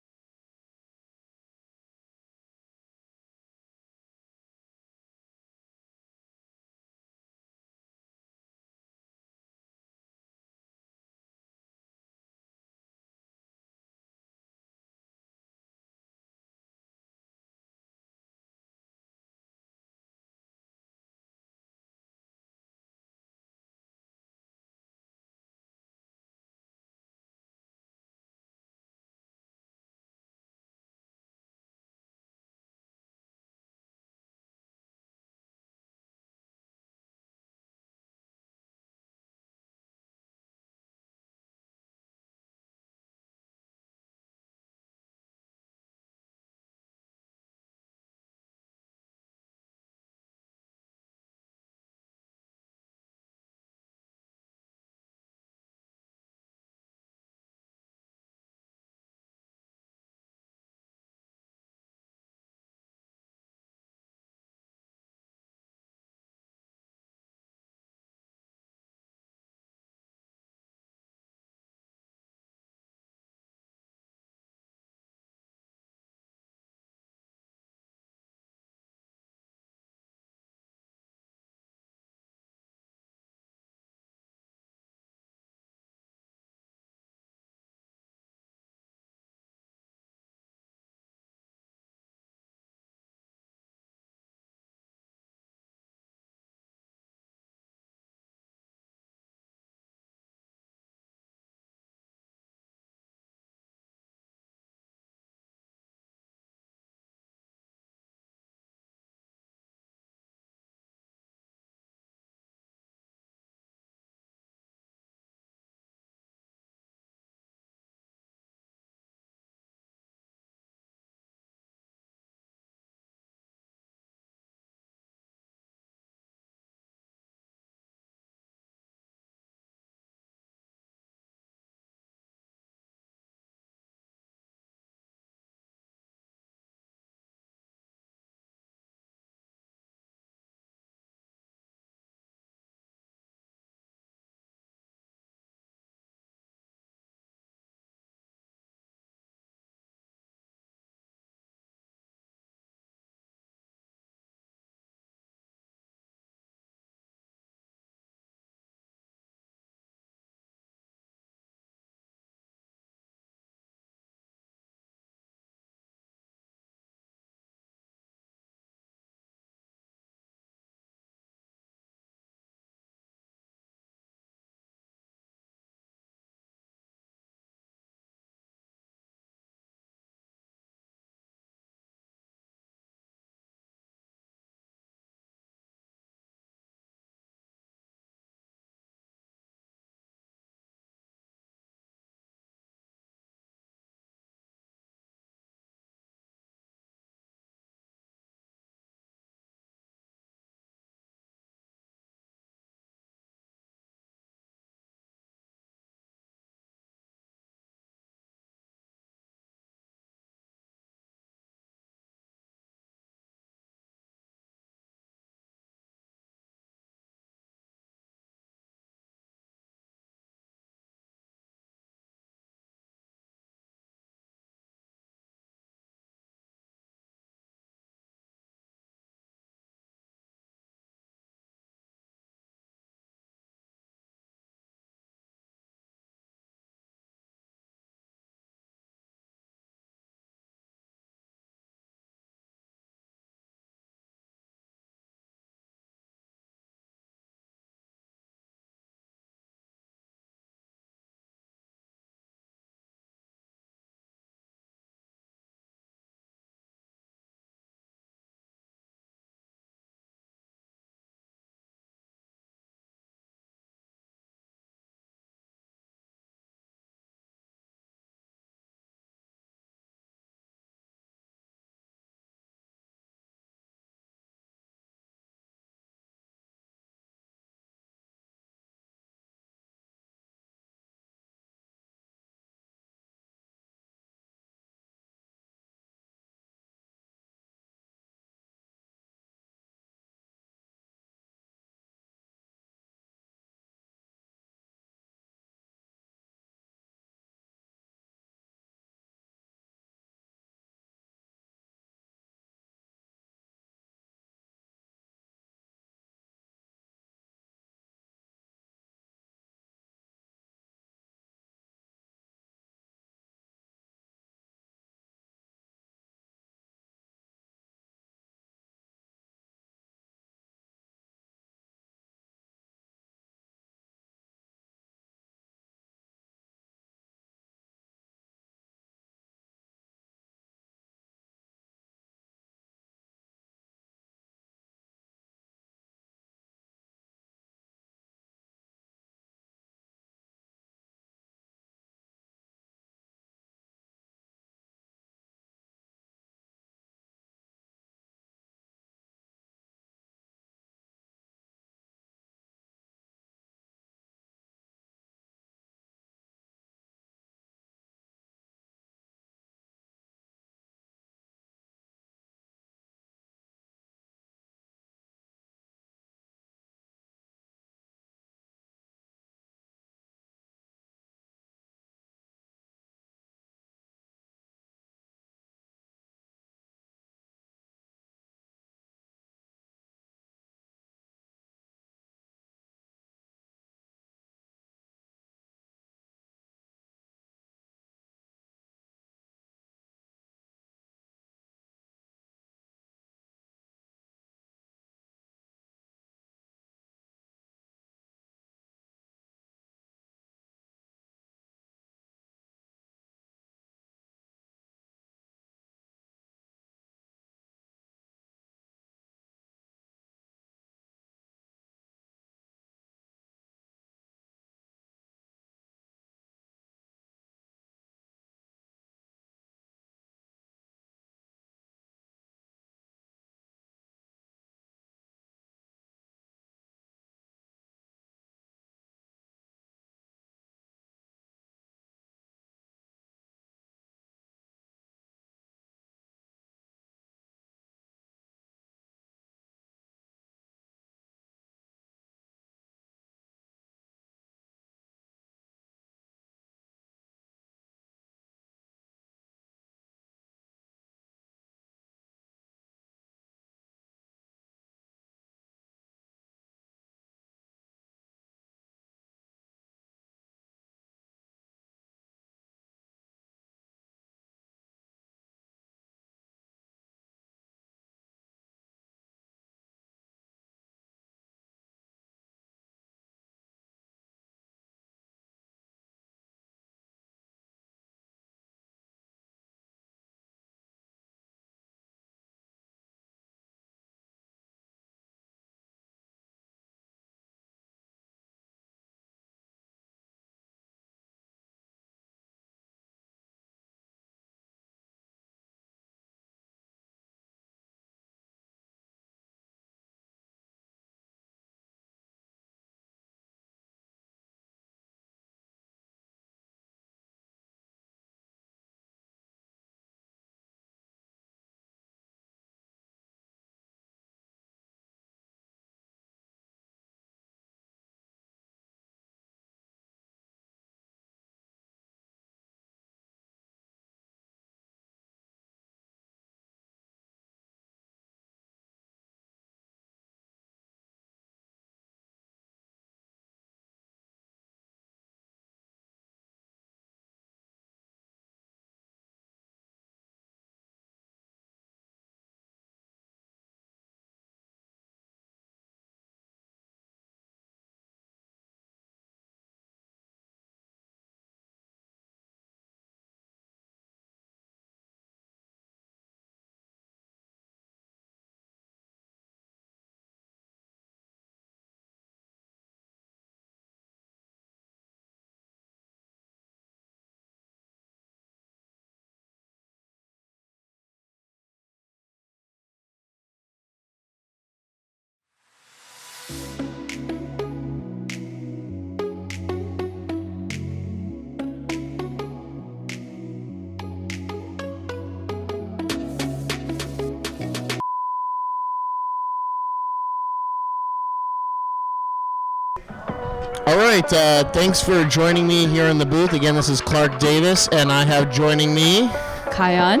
All right, thanks for joining me here in the booth. Again, this is Clark Davis, and I have joining me Kyan.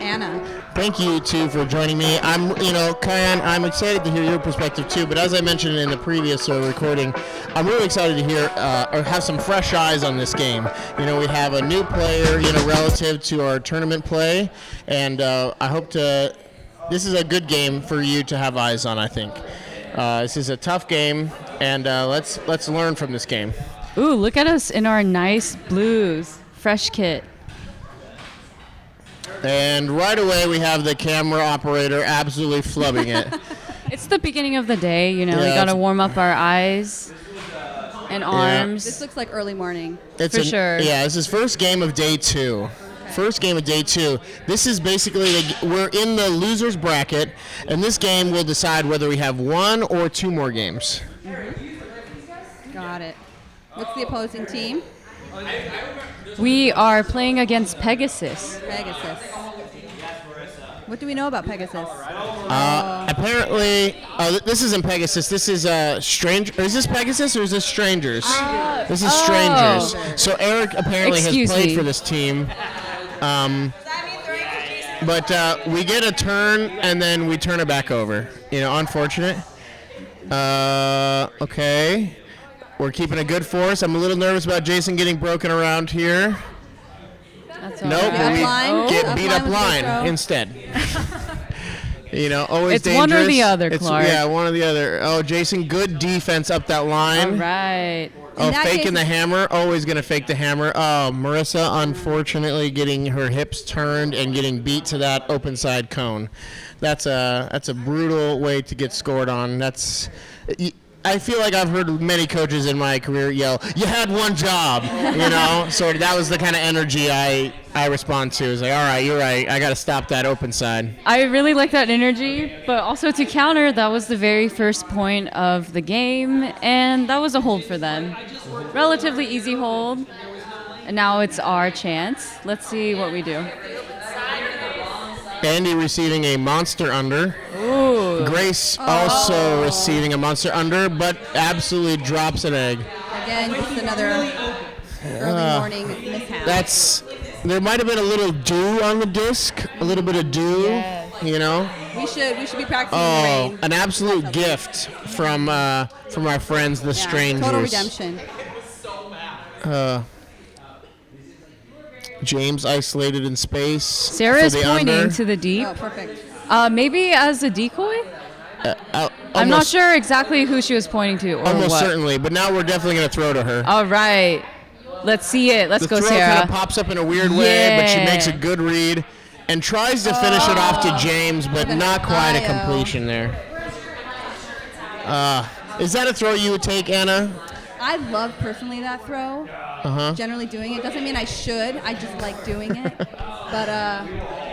Anna. Thank you two for joining me. Kyan, I'm excited to hear your perspective too. But as I mentioned in the previous recording, I'm really excited to hear or have some fresh eyes on this game. We have a new player, relative to our tournament play, and I hope to. This is a good game for you to have eyes on. I think this is a tough game, and let's learn from this game. Ooh, look at us in our nice blues, fresh kit. And right away, we have the camera operator absolutely flubbing it. It's the beginning of the day, we got to warm up our eyes and arms. This looks like early morning. For sure. Yeah, this is first game of day 2. Okay. First game of day 2. This is basically, we're in the loser's bracket, and this game will decide whether we have 1 or 2 more games. Mm-hmm. Got it. What's the opposing team? We are playing against Pegasus. Pegasus. What do we know about Pegasus? Apparently, this isn't Pegasus. This is Stranger. Is this Pegasus or is this Strangers? This is Strangers. So Eric apparently has played for this team. But we get a turn and then we turn it back over. Unfortunate. Okay. We're keeping a good force. I'm a little nervous about Jason getting broken around here. That's all nope, right. we get beat up line instead. Always it's dangerous. One or the other, Clark. Yeah, one or the other. Oh, Jason, good defense up that line. All right. Faking the hammer. Always going to fake the hammer. Oh, Marissa, unfortunately, getting her hips turned and getting beat to that open side cone. That's a brutal way to get scored on. I feel like I've heard many coaches in my career yell, "You had one job," So that was the kind of energy I respond to. It's like, all right, you're right. I got to stop that open side. I really like that energy, but also to counter, that was the very first point of the game, and that was a hold for them. Relatively easy hold, and now it's our chance. Let's see what we do. Andy receiving a monster under. Ooh. Grace also receiving a monster under, but absolutely drops an egg. Again, just another early morning mishap. There might have been a little dew on the disc, a little bit of dew, We should be practicing in the rain. An absolute gift from our friends, the Strangers. Total redemption. James isolated in space. Sarah's pointing to the deep. Oh, perfect. Maybe as a decoy? I'm not sure exactly who she was pointing to or almost what. Certainly, but now we're definitely going to throw to her. All right. Let's see it. Let's go, Sarah. The throw kind of pops up in a weird way, but she makes a good read and tries to finish it off to James, but not quite a completion there. Is that a throw you would take, Anna? I love personally that throw. Generally doing it. Doesn't mean I should. I just like doing it. But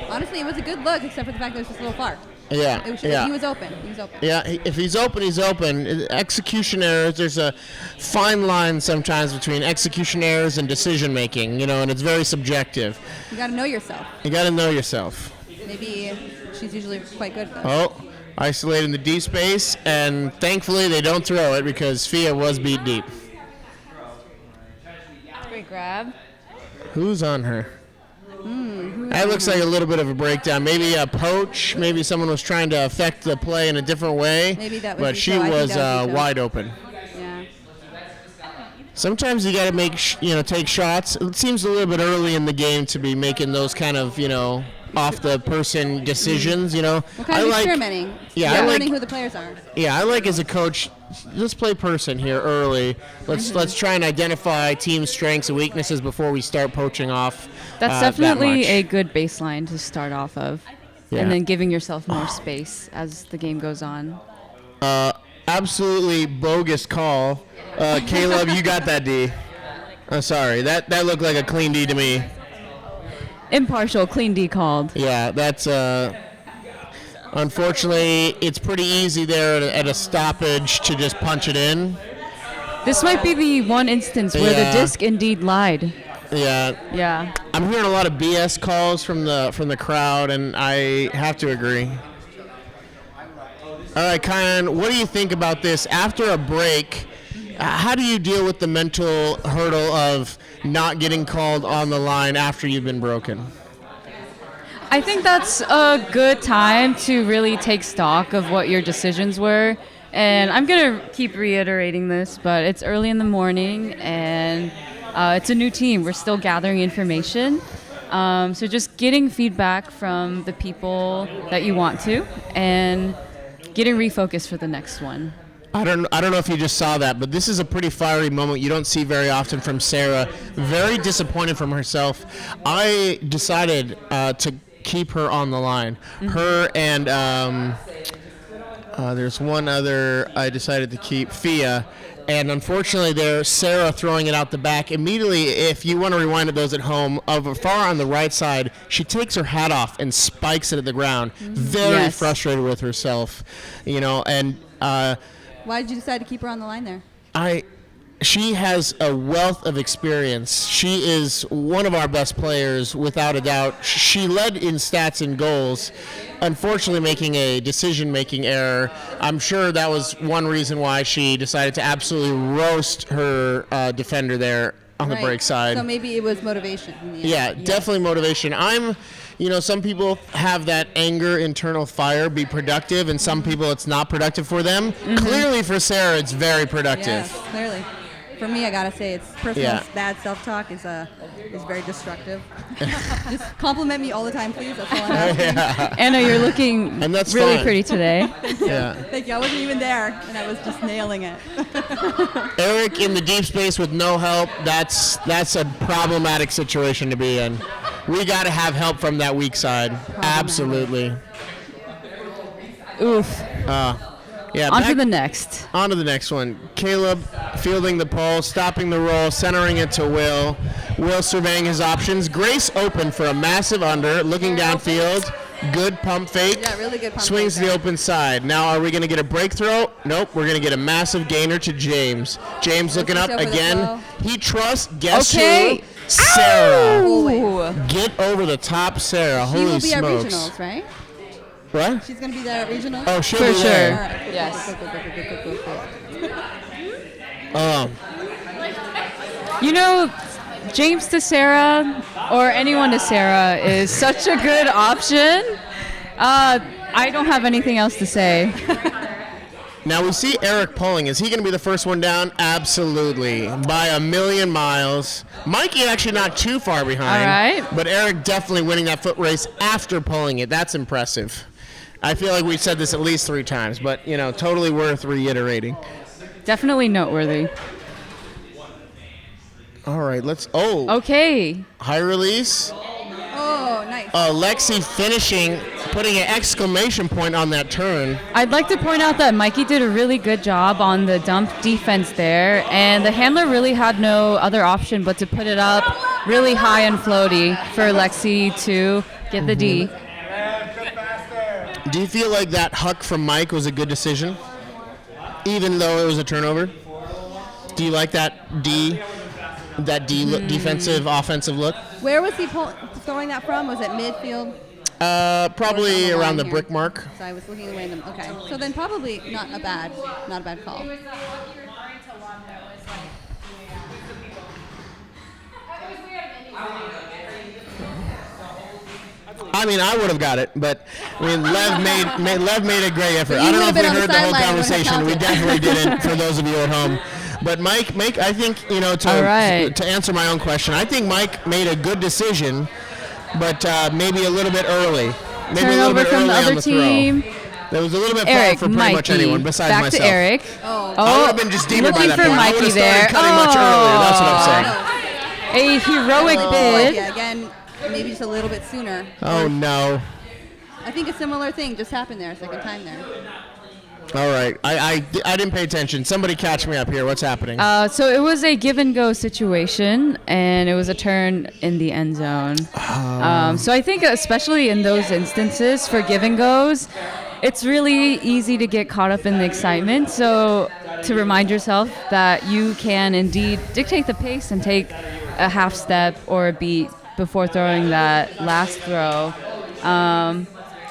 honestly, it was a good look, except for the fact that it was just a little far. Yeah. He was open. Yeah, if he's open, he's open. Execution errors, there's a fine line sometimes between execution errors and decision making, and it's very subjective. You got to know yourself. Maybe she's usually quite good at that. Oh, isolating the D space, and thankfully they don't throw it because Fia was beat deep. Great grab. Who's on her? That looks like a little bit of a breakdown. Maybe a poach. Maybe someone was trying to affect the play in a different way. Maybe that was. But she was wide open. Yeah. Sometimes you got to take shots. It seems a little bit early in the game to be making those kind of off the person decisions. What kind of experimenting? Yeah, I like learning who the players are. Yeah, I like as a coach. Let's play person here early. Let's try and identify team strengths and weaknesses before we start poaching off. That's definitely a good baseline to start off of, Yeah. and then giving yourself more space as the game goes on. Absolutely bogus call. Caleb, you got that D. Sorry, that looked like a clean D to me. Impartial, clean D called. Yeah, that's unfortunately, it's pretty easy there at a stoppage to just punch it in. This might be the one instance where the disc indeed lied. Yeah. I'm hearing a lot of BS calls from the crowd, and I have to agree. All right, Kyan, what do you think about this? After a break, How do you deal with the mental hurdle of not getting called on the line after you've been broken? I think that's a good time to really take stock of what your decisions were. And I'm going to keep reiterating this, but it's early in the morning and it's a new team. We're still gathering information. So just getting feedback from the people that you want to and getting refocused for the next one. I don't know if you just saw that, but this is a pretty fiery moment you don't see very often from Sarah. Very disappointed from herself. I decided to keep her on the line. Mm-hmm. Her and there's one other I decided to keep, Fia. And unfortunately, there's Sarah throwing it out the back. Immediately, if you want to rewind to those at home, over far on the right side, she takes her hat off and spikes it at the ground. Mm-hmm. Very frustrated with herself, and why did you decide to keep her on the line there? She has a wealth of experience. She is one of our best players, without a doubt. She led in stats and goals, unfortunately making a decision-making error. I'm sure that was one reason why she decided to absolutely roast her defender there on the break side. So maybe it was motivation. Yeah, definitely motivation. Some people have that anger, internal fire, be productive, and some people it's not productive for them. Mm-hmm. Clearly for Sarah, it's very productive. Yes, clearly. For me, I gotta say, it's personal bad self-talk is very destructive. Just compliment me all the time, please. That's all I'm asking. Anna, you're looking really pretty today. Thank you. Thank you. I wasn't even there, and I was just nailing it. Eric in the deep space with no help. That's a problematic situation to be in. We got to have help from that weak side. Absolutely. Oof. On to the next. On to the next one. Caleb fielding the pole, stopping the roll, centering it to Will. Will surveying his options. Grace open for a massive under, looking downfield. Good pump fake. Yeah, really good pump Swings fake. to the open side. Now, are we going to get a break throw? Nope. We're going to get a massive gainer to James. James looking up again. He trusts. Guess who? Sarah. Ow. Get over the top, Sarah. She Holy will be smokes. at regionals, right? What? She's going to be there at regionals? Oh, she'll be there. All right. Yes. James to Sarah or anyone to Sarah is such a good option. I don't have anything else to say. Now we see Eric pulling. Is he going to be the first one down? Absolutely. By a million miles. Mikey actually not too far behind. All right. But Eric definitely winning that foot race after pulling it. That's impressive. I feel like we've said this at least 3 times, but, totally worth reiterating. Definitely noteworthy. All right, let's... Okay. High release. Oh, nice. Lexi finishing, putting an exclamation point on that turn. I'd like to point out that Mikey did a really good job on the dump defense there, and the handler really had no other option but to put it up really high and floaty for Lexi to get the D. Do you feel like that huck from Mike was a good decision, even though it was a turnover? Do you like that defensive, offensive look? Where was he throwing that from? Was it midfield? Probably around the brick mark. So I was looking at random. Okay, so then probably not a bad call. I mean, I would have got it, but Lev made a great effort. But I don't know if we on the heard the whole sideline, conversation. We definitely didn't. For those of you at home, but Mike, I think to answer my own question, I think Mike made a good decision, but maybe a little bit early. Maybe a little bit from early the on other the team. throw. That was a little bit Eric, far for pretty much Mikey. anyone besides Back myself. to Eric. I would have been just deeper by looking that for point. I would Mikey have started there. cutting much earlier. That's what I'm saying. A heroic bid. Yeah, again, maybe just a little bit sooner. Oh no. I think a similar thing just happened there, second time there. All right. I didn't pay attention. Somebody catch me up here. What's happening? So it was a give and go situation, and it was a turn in the end zone. So I think especially in those instances for give and goes, it's really easy to get caught up in the excitement. So to remind yourself that you can indeed dictate the pace and take a half step or a beat before throwing that last throw.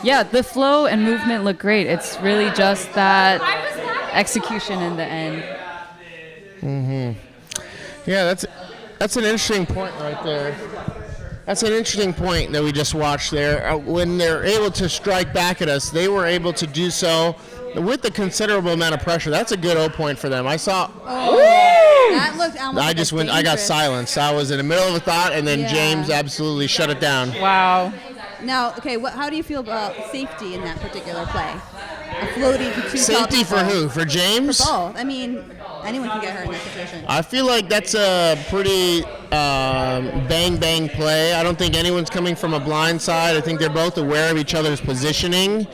Yeah, the flow and movement look great. It's really just that execution in the end. Yeah, that's an interesting point right there. That's an interesting point that we just watched there. When they're able to strike back at us, they were able to do so with a considerable amount of pressure. That's a good O point for them. I saw. That looked almost I just went. I got silenced. I was in the middle of a thought, and then James absolutely shut it down. Wow. Now, okay, how do you feel about safety in that particular play? A floaty to two Safety for people. who? For James? For both. I mean, anyone can get hurt in that situation. I feel like that's a pretty bang play. I don't think anyone's coming from a blind side. I think they're both aware of each other's positioning.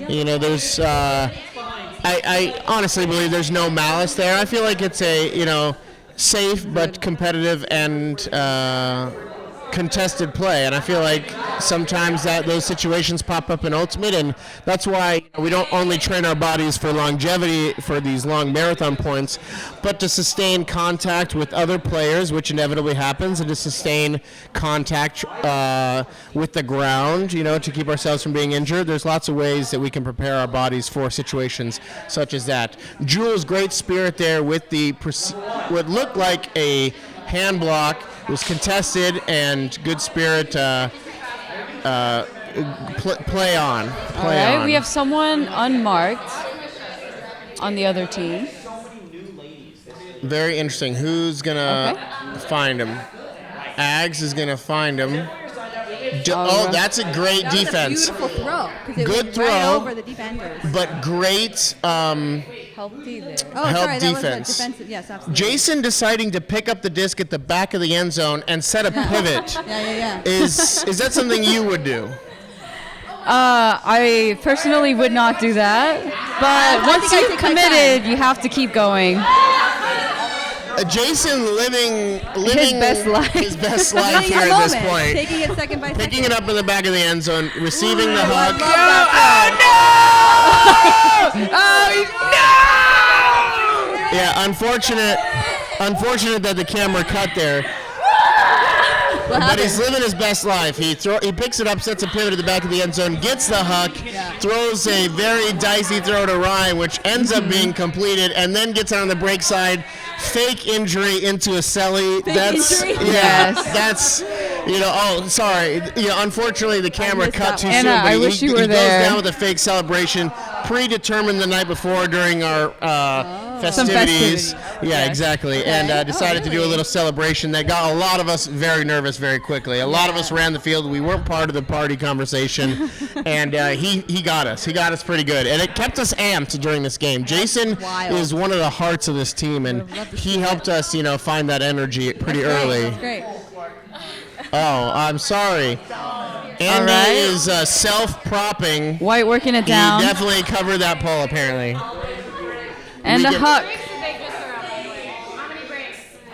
You know, there's. I honestly believe there's no malice there. I feel like it's a safe but competitive and contested play, and I feel like sometimes those situations pop up in Ultimate, and that's why we don't only train our bodies for longevity for these long marathon points, but to sustain contact with other players, which inevitably happens, and to sustain contact with the ground, to keep ourselves from being injured. There's lots of ways that we can prepare our bodies for situations such as that. Jules, great spirit there with what looked like a hand block. It was contested, and good spirit play on. All right, we have someone unmarked on the other team. Very interesting. Who's going to find him? Ags is going to find him. That's a great defense. That's a beautiful throw. Good throw. Right over the defenders. But great help defense. Defensive. Yes, absolutely. Jason deciding to pick up the disc at the back of the end zone and set a pivot. Yeah. Is that something you would do? I personally would not do that. But once you've committed, you have to keep going. Jason living his best life, here at this point. Taking it second by second. Picking it up in the back of the end zone, receiving the hug. No! Yeah, unfortunate that the camera cut there. But he's living his best life. He picks it up, sets a pivot at the back of the end zone, gets the huck, throws a very dicey throw to Ryan, which ends up being completed, and then gets on the break side. Fake injury into a celly. Unfortunately the camera cut too soon. Anna, I wish you were there. He goes down with a fake celebration, predetermined the night before during our festivities. Yeah, exactly. Okay. And decided to do a little celebration that got a lot of us very nervous very quickly. A lot of us ran the field. We weren't part of the party conversation, and he got us. He got us pretty good, and it kept us amped during this game. Jason is one of the hearts of this team, and he helped us, find that energy pretty early. That's great. Oh, I'm sorry. Andy is self-propping. White working it down. He definitely covered that pole, apparently. And a huck.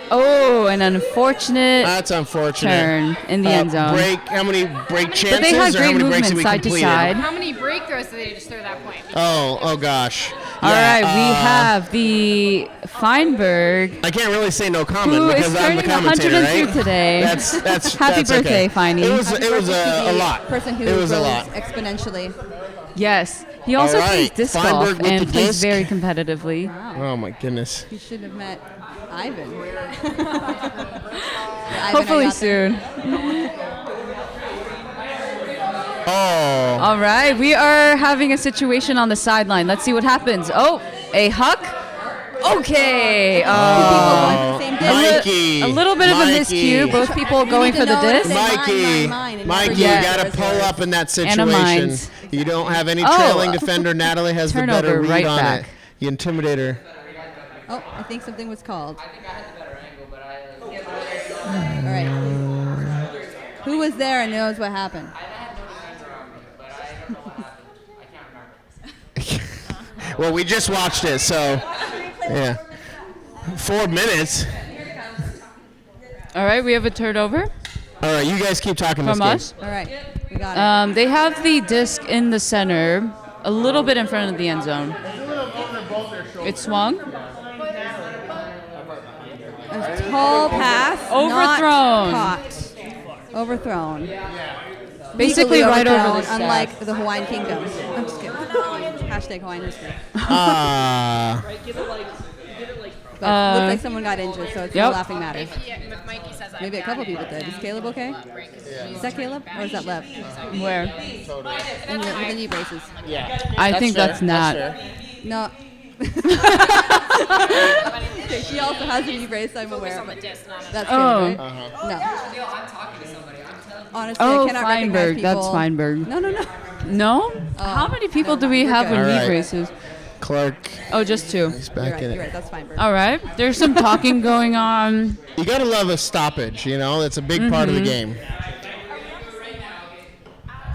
Oh, an unfortunate. That's unfortunate. Turn in the end zone. How many break chances? But they had great movement side to side. How many break throws did they just throw that point? Oh gosh. All right, we have the Feinberg. I can't really say no comment because I'm the commentator, right? 102 today. That's Happy birthday, Feiney. It was a lot. Person who it was grows a lot. exponentially. Yes. He also plays disc golf and plays very competitively. Wow. Oh my goodness. You should have met Ivan. Hopefully soon. Oh. All right, we are having a situation on the sideline. Let's see what happens. Oh, a huck. Okay. Mikey. A little bit of a miscue. Both people going for the disc. Mikey, you got to pull up in that situation. You don't have any trailing defender. Natalie has the better read on it. You intimidate her. Oh, I think something was called. All right. Who was there and knows what happened? Well, we just watched it, so yeah. 4 minutes. All right, we have a turnover. All right, you guys keep talking from us. All right, we got it. They have the disc in the center, a little bit in front of the end zone. It swung. A tall pass. Overthrown. Not caught. Overthrown. Basically right over the unlike the Hawaiian Kingdom. I'm just kidding. Hashtag Hawaiian history. But it looks like someone got injured, so it's no laughing matter. If Mikey says I'm Maybe a couple people did. Is Caleb okay? Is that Caleb or is that Lev? Where? In the knee braces. Yeah. I think fair. that's not. fair. No. Okay, she also has a knee brace, I'm aware of it. That's Oh. good, right? No. Honestly, Oh, I cannot recognize Feinberg. people. That's Feinberg. No. No? How many people do we have with All knee right. braces? Clark. Oh, just 2. He's back in You're it. right, that's Feinberg. All right. There's some talking going on. You gotta love a stoppage, you know? That's a big part of the game.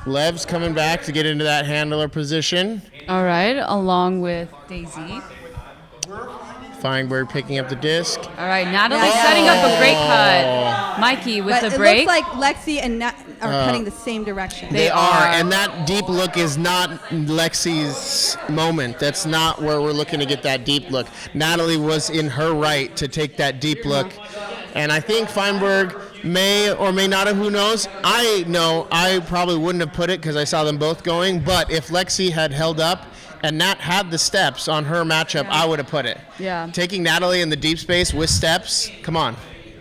Lev's coming back to get into that handler position. All right, along with Daisy. Feinberg picking up the disc. All right, Natalie's setting up a great cut. Mikey with But the it break. looks like Lexi and Nat are cutting the same direction. They are, and that deep look is not Lexi's moment. That's not where we're looking to get that deep look. Natalie was in her right to take that deep look, and I think Feinberg may or may not have, who knows. I know I probably wouldn't have put it because I saw them both going, but if Lexi had held up and Nat had the steps on her matchup, I would have put it. Yeah. Taking Natalie in the deep space with steps, come on.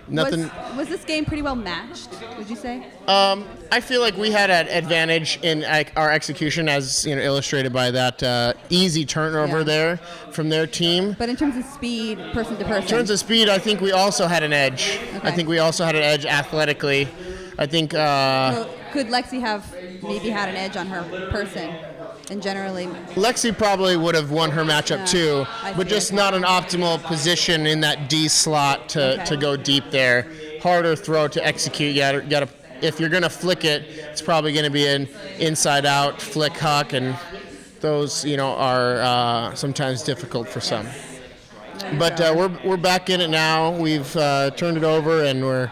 Nothing. Was this game pretty well matched, would you say? I feel like we had an advantage in our execution, as illustrated by that easy turnover there from their team. But in terms of speed, person to person. In terms of speed, I think we also had an edge. Okay. I think we also had an edge athletically. I think. Well, could Lexi have maybe had an edge on her person? And generally, Lexi probably would have won her matchup too, but just not an optimal position in that D slot to go deep there. Harder throw to execute. You gotta, if you're gonna flick it, it's probably gonna be an inside-out flick huck, and those are sometimes difficult for some. But we're back in it now. We've turned it over, and we're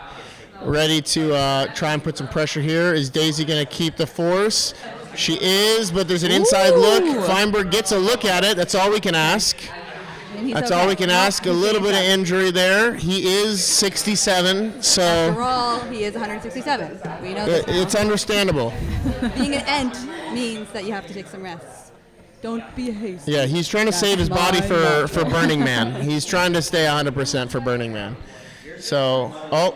ready to try and put some pressure here. Is Daisy gonna keep the force? She is, but there's an inside look. Feinberg gets a look at it. That's all we can ask. That's all we can ask. A little bit of injury there. He is 67, so. After all, he is 167. We know this now. It's understandable. Being an ent means that you have to take some rests. Don't be a hasty. Yeah, he's trying to save his body for Burning Man. He's trying to stay 100% for Burning Man. So,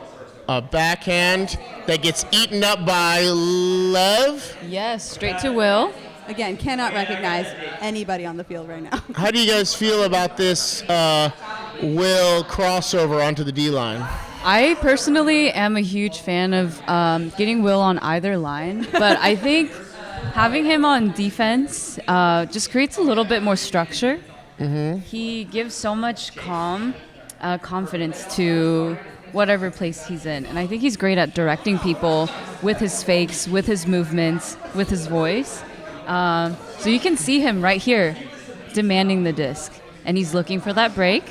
a backhand that gets eaten up by Lev. Yes, straight to Will. Again, cannot recognize anybody on the field right now. How do you guys feel about this Will crossover onto the D-line? I personally am a huge fan of getting Will on either line, but I think having him on defense just creates a little bit more structure. Mm-hmm. He gives so much confidence to whatever place he's in. And I think he's great at directing people with his fakes, with his movements, with his voice. So you can see him right here demanding the disc. And he's looking for that break.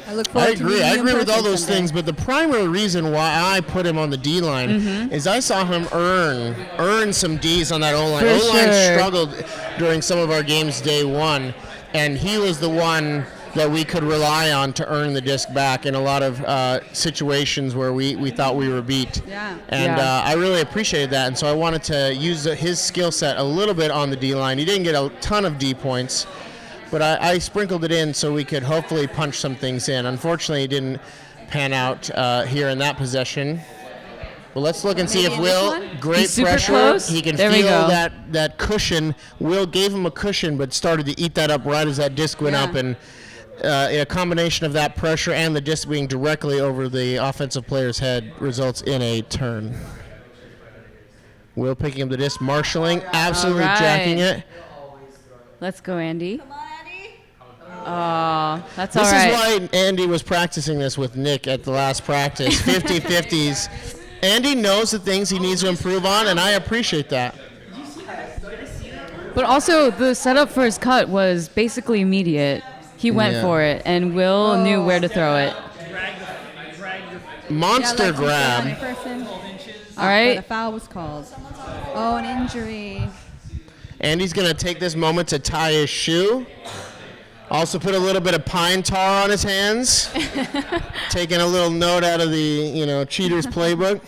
I look forward to meeting I you in agree with all person those someday. things, but the primary reason why I put him on the D-line is I saw him earn some Ds on that O-line. For O-line sure. struggled during some of our games day one, and he was the one that we could rely on to earn the disc back in a lot of situations where we thought we were beat. Yeah. And I really appreciated that, and so I wanted to use his skill set a little bit on the D-line. He didn't get a ton of D points, but I sprinkled it in so we could hopefully punch some things in. Unfortunately, it didn't pan out here in that possession. Well, let's look and see if Maybe in this Will, one? great He's super pressure. close. He can There we feel go. that cushion. Will gave him a cushion, but started to eat that up right as that disc went up. And a combination of that pressure and the disc being directly over the offensive player's head results in a turn. Will picking up the disc, marshalling, absolutely All right. jacking it. Let's go, Andy. Come on, Andy. Oh, that's all This right. is why Andy was practicing this with Nick at the last practice, 50-50s. Andy knows the things he needs to improve on, and I appreciate that. But also, the setup for his cut was basically immediate. He went Yeah. for it, and Will knew where to throw it. Monster grab. All right. But a foul was called. Oh, an injury. Andy's going to take this moment to tie his shoe. Also put a little bit of pine tar on his hands. Taking a little note out of the, cheater's playbook.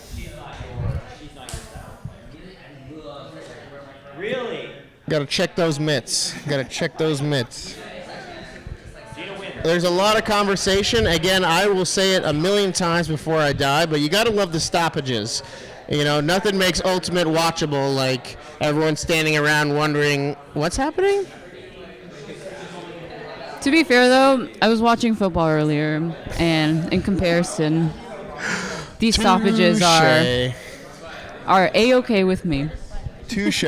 Really? Got to check those mitts. There's a lot of conversation. Again, I will say it a million times before I die, but you got to love the stoppages. You know, nothing makes Ultimate watchable like everyone standing around wondering what's happening. To be fair, though, I was watching football earlier, and in comparison, these stoppages are A-okay with me. Touche.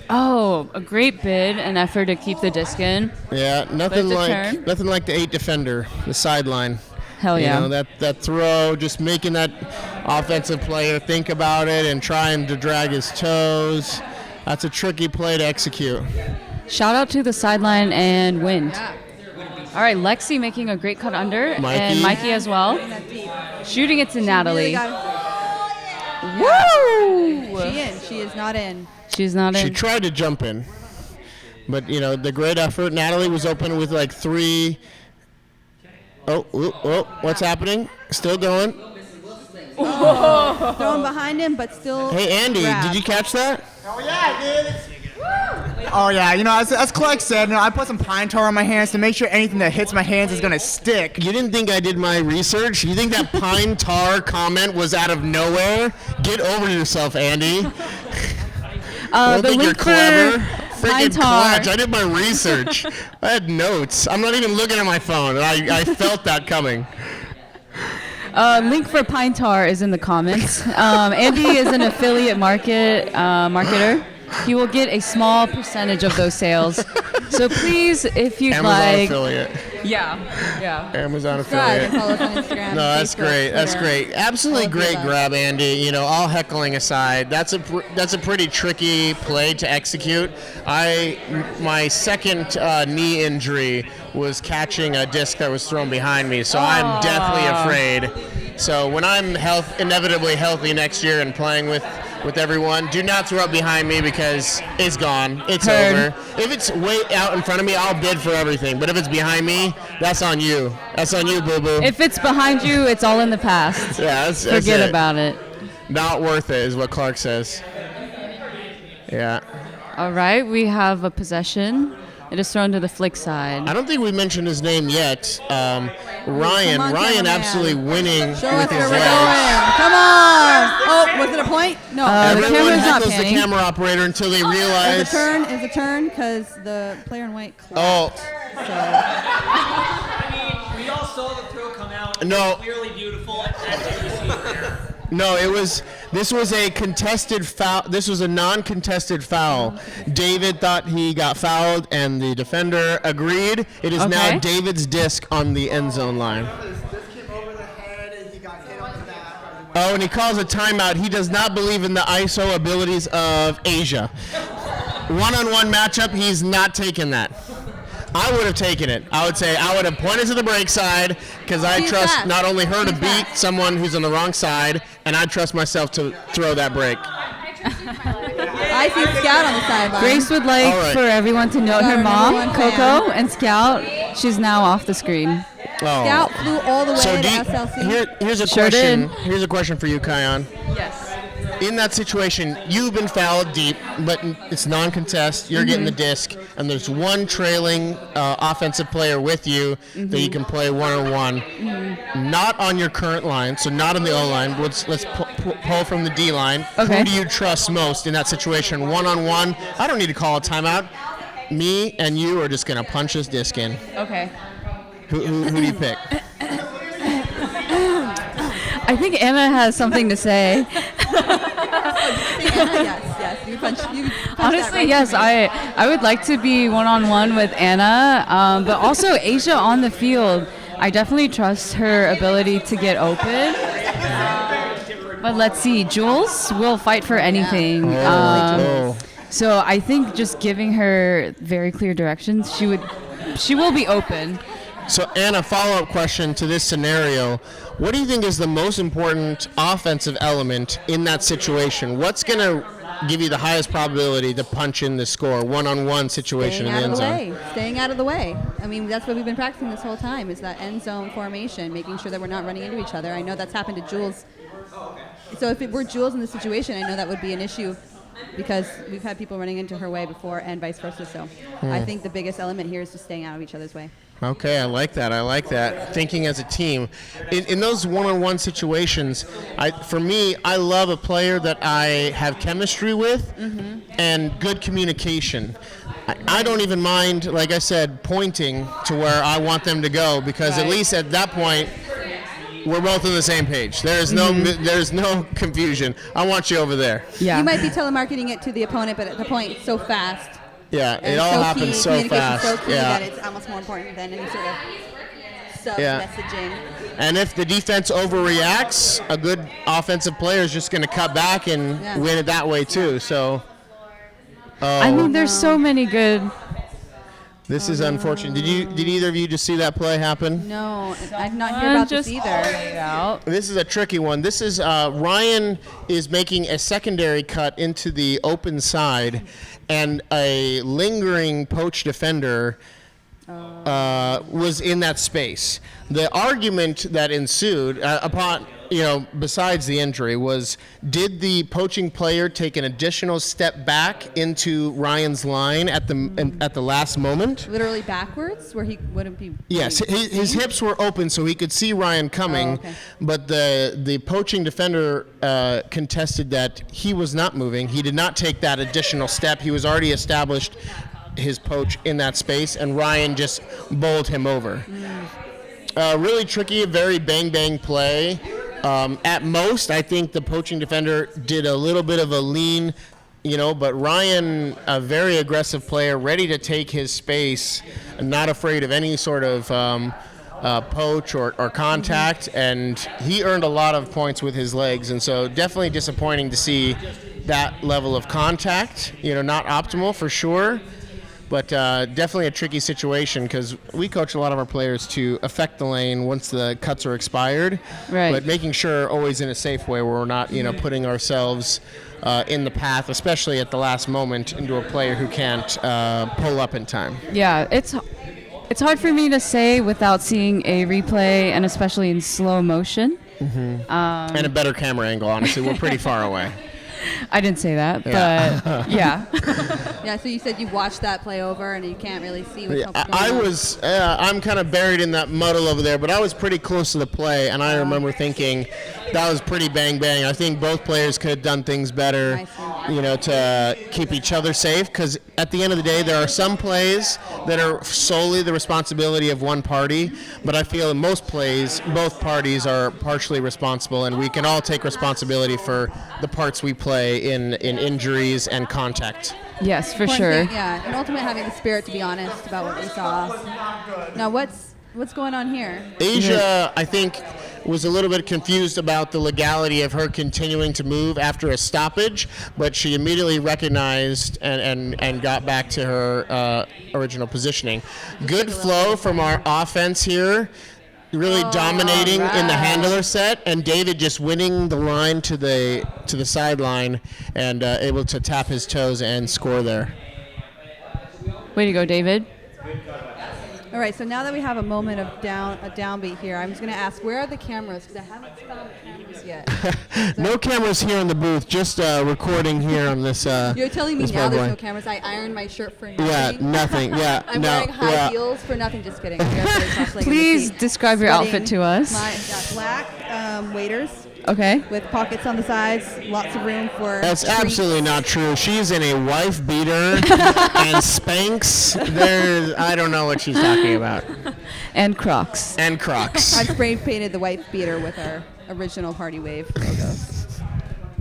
Oh, a great bid and effort to keep the disc in. Yeah, nothing like the 8 defender, the sideline. Hell yeah. You know, that throw, just making that offensive player think about it and trying to drag his toes. That's a tricky play to execute. Shout out to the sideline and wind. All right, Lexi making a great cut under, and Mikey as well. Shooting it to Natalie. Woo! She is not in. She's not in. She tried to jump in. But, you know, the great effort. Natalie was open with like 3. Oh, what's happening? Still going. Throwing behind him, but still. Hey, Andy, did you catch that? Oh, yeah, I did. Oh, yeah. You know, as Clark said, I put some pine tar on my hands to make sure anything that hits my hands is going to stick. You didn't think I did my research? You think that pine tar comment was out of nowhere? Get over yourself, Andy. The think you're link clever. for pine tar. Clutch. I did my research. I had notes. I'm not even looking at my phone. I felt that coming. Link for pine tar is in the comments. Andy is an affiliate marketer. He will get a small percentage of those sales. So please, if you'd Amazon affiliate. Yeah. Amazon affiliate. Follow us on Instagram. No, that's Facebook, great. That's Twitter. great. Absolutely great grab, Andy. You know, all heckling aside, that's a pretty tricky play to execute. My second knee injury was catching a disc that was thrown behind me, so I'm deathly afraid. So when I'm inevitably healthy next year and playing with everyone, do not throw up behind me because it's gone. It's over. If it's way out in front of me, I'll bid for everything. But if it's behind me, that's on you. That's on you, boo-boo. If it's behind you, it's all in the past. Yeah, that's Forget about it. Not worth it is what Clark says. Yeah. All right, we have a possession. It is thrown to the flick side. I don't think we mentioned his name yet. Ryan. on, Ryan cameraman. absolutely winning Show with us his where we're legs. going. Come on. Oh, was it a point? No. The Everyone camera's not heckles the panning. camera operator until they realize. Is a turn because the player in white clapped. Oh. We all saw the throw come out. No. Clearly beautiful. And No, this was a contested foul. This was a non-contested foul. David thought he got fouled, and the defender agreed. It is now David's disc on the end zone line. Oh, and he calls a timeout. He does not believe in the ISO abilities of Asia. One-on-one matchup, he's not taking that. I would have taken it. I would have pointed to the break side because I trust not only her to beat someone who's on the wrong side, and I trust myself to throw that break. I see Scout on the sideline. Grace would like for everyone to note her mom, Coco, and Scout. She's now off the screen. Oh. Scout flew all the way So to SLC. here's a Sure question. did. Here's a question for you, Kion. Yes. In that situation, you've been fouled deep, but it's non-contest. You're getting the disc, and there's one trailing offensive player with you that you can play one-on-one. Not on your current line, so not on the O line. Let's pull from the D line. Okay. Who do you trust most in that situation? One-on-one. I don't need to call a timeout. Me and you are just gonna punch this disc in. Okay. Who do you pick? I think Anna has something to say. Yes. You punch Honestly, yes. I would like to be one-on-one with Anna, but also Asia on the field. I definitely trust her ability to get open. But let's see. Jules will fight for anything. So I think just giving her very clear directions, she will be open. So, Anna, follow-up question to this scenario. What do you think is the most important offensive element in that situation? What's going to give you the highest probability to punch in the score, one-on-one situation in the end zone? Staying out of the way. I mean, that's what we've been practicing this whole time, is that end zone formation, making sure that we're not running into each other. I know that's happened to Jules. So if it were Jules in this situation, I know that would be an issue because we've had people running into her way before and vice versa. So I think the biggest element here is just staying out of each other's way. Okay, I like that. I like that. Thinking as a team. In those one-on-one situations, for me, I love a player that I have chemistry with and good communication. I don't even mind, like I said, pointing to where I want them to go because at least at that point, we're both on the same page. There's no confusion. I want you over there. You might be telemarketing it to the opponent, but at the point, it's so fast. Yeah, it all happens so fast. So key that it's almost more important than any sort of sub-messaging. And if the defense overreacts, a good offensive player is just going to cut back and win it that way too. So, I mean, there's so many good. This is unfortunate. Did either of you just see that play happen? No, I did not hear about this either. This is a tricky one. This is Ryan is making a secondary cut into the open side, and a lingering poach defender was in that space. The argument that ensued besides the injury was, did the poaching player take an additional step back into Ryan's line at the last moment? Literally backwards, where he wouldn't be. Yes, his hips were open so he could see Ryan coming, but the poaching defender contested that he was not moving. He did not take that additional step. He was already established his poach in that space, and Ryan just bowled him over. Really tricky, a very bang-bang play. At most, I think the poaching defender did a little bit of a lean, but Ryan, a very aggressive player, ready to take his space, not afraid of any sort of poach or contact, and he earned a lot of points with his legs, and so definitely disappointing to see that level of contact, not optimal for sure. But definitely a tricky situation because we coach a lot of our players to affect the lane once the cuts are expired. Right. But making sure always in a safe way where we're not, putting ourselves in the path, especially at the last moment, into a player who can't pull up in time. Yeah, it's hard for me to say without seeing a replay, and especially in slow motion. And a better camera angle, honestly. We're pretty far away. I didn't say that, but yeah. Yeah, so you said you watched that play over and you can't really see what's going on. I'm kind of buried in that muddle over there, but I was pretty close to the play, and I remember thinking that was pretty bang-bang. I think both players could have done things better, to keep each other safe, because at the end of the day, there are some plays that are solely the responsibility of one party, but I feel in most plays, both parties are partially responsible, and we can all take responsibility for the parts we play in injuries and contact. Yes, for sure. Yeah, and ultimately having the spirit to be honest about what we saw. Now, what's going on here? Asia, I think, was a little bit confused about the legality of her continuing to move after a stoppage, but she immediately recognized and got back to her original positioning. Good flow from our offense here. Really dominating in the handler set, and David just winning the line to the sideline and able to tap his toes and score there. Way to go, David. All right, so now that we have a moment of downbeat here, I'm just going to ask, where are the cameras? Because I haven't found the cameras yet. No cameras here in the booth, just recording here on this. You're telling me now there's no cameras. I ironed my shirt for nothing. Yeah, nothing. Yeah, I'm wearing high heels for nothing. Just kidding. Please describe your outfit to us. Black waders. Okay. With pockets on the sides, lots of room for. That's absolutely not true. She's in a wife beater and Spanx. I don't know what she's talking about. And Crocs. And Crocs. I spray painted the wife beater with our original Party Wave logo.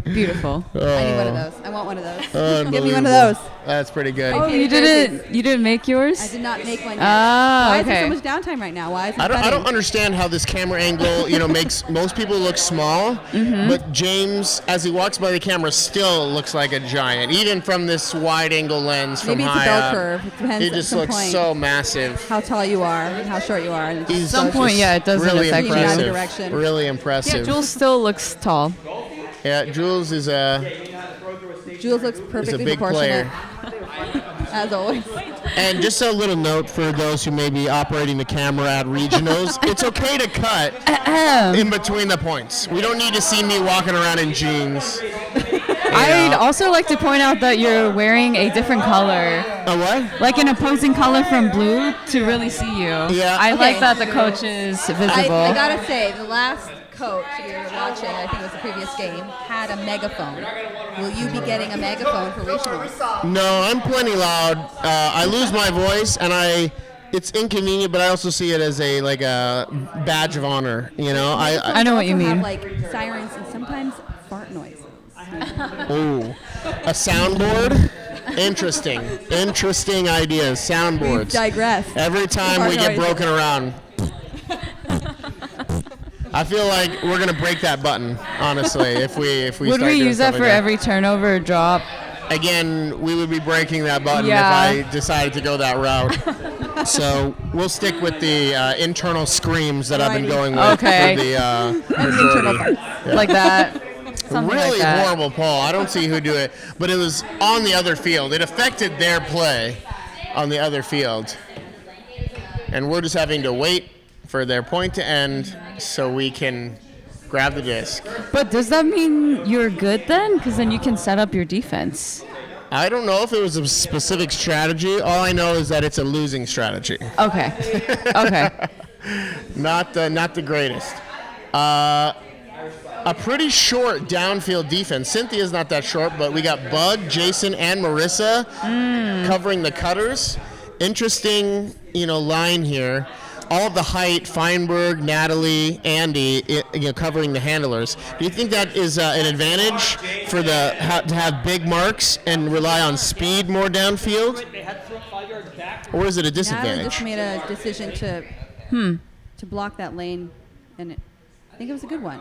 Beautiful. I need one of those. I want one of those. Give me one of those. That's pretty good. Oh, you didn't make yours? I did not make one yet. Why is there so much downtime right now? Why is it I don't understand how this camera angle, makes most people look small, but James, as he walks by the camera, still looks like a giant, even from this wide angle lens from high up. Maybe it's a bell curve. It depends. He just looks so massive. How tall you are, and how short you are. At some point, it doesn't really affect impressive. you. Really impressive. Yeah, Jules still looks tall. Yeah, Jules is Jules looks perfectly big proportionate. Player. As always. And just a little note for those who may be operating the camera at regionals, it's okay to cut in between the points. We don't need to see me walking around in jeans. I'd also like to point out that you're wearing a different color. A what? Like an opposing color from blue to really see you. Yeah. I like Okay. that the coach is visible. I gotta say, the last coach we were watching, I think it was the previous game, had a megaphone. Will you be getting a megaphone for regionals? No, I'm plenty loud. I lose my voice, and it's inconvenient, but I also see it as a badge of honor. You know, I know what you mean. Have like sirens and sometimes fart noises. Ooh, a soundboard. Interesting ideas. Soundboards. We've digressed. Every time we get broken around. I feel like we're gonna break that button, honestly, if we Would start we doing use that stuff for like every turnover or drop? Again, we would be breaking that button Yeah. if I decided to go that route. So we'll stick with the internal screams that I've been going with Okay. for the majority. Yeah. Like that. Something Really like that. horrible Paul. I don't see who do it, but it was on the other field. It affected their play on the other field. And we're just having to wait for their point to end so we can grab the disc. But does that mean you're good then? Because then you can set up your defense. I don't know if it was a specific strategy. All I know is that it's a losing strategy. Okay. Okay. Not the greatest. A pretty short downfield defense. Cynthia's not that short, but we got Bug, Jason, and Marissa covering the cutters. Interesting, line here. All of the height, Feinberg, Natalie, Andy, covering the handlers. Do you think that is an advantage for to have big marks and rely on speed more downfield? Or is it a Natalie disadvantage? just made a decision to block that lane, and I think it was a good one.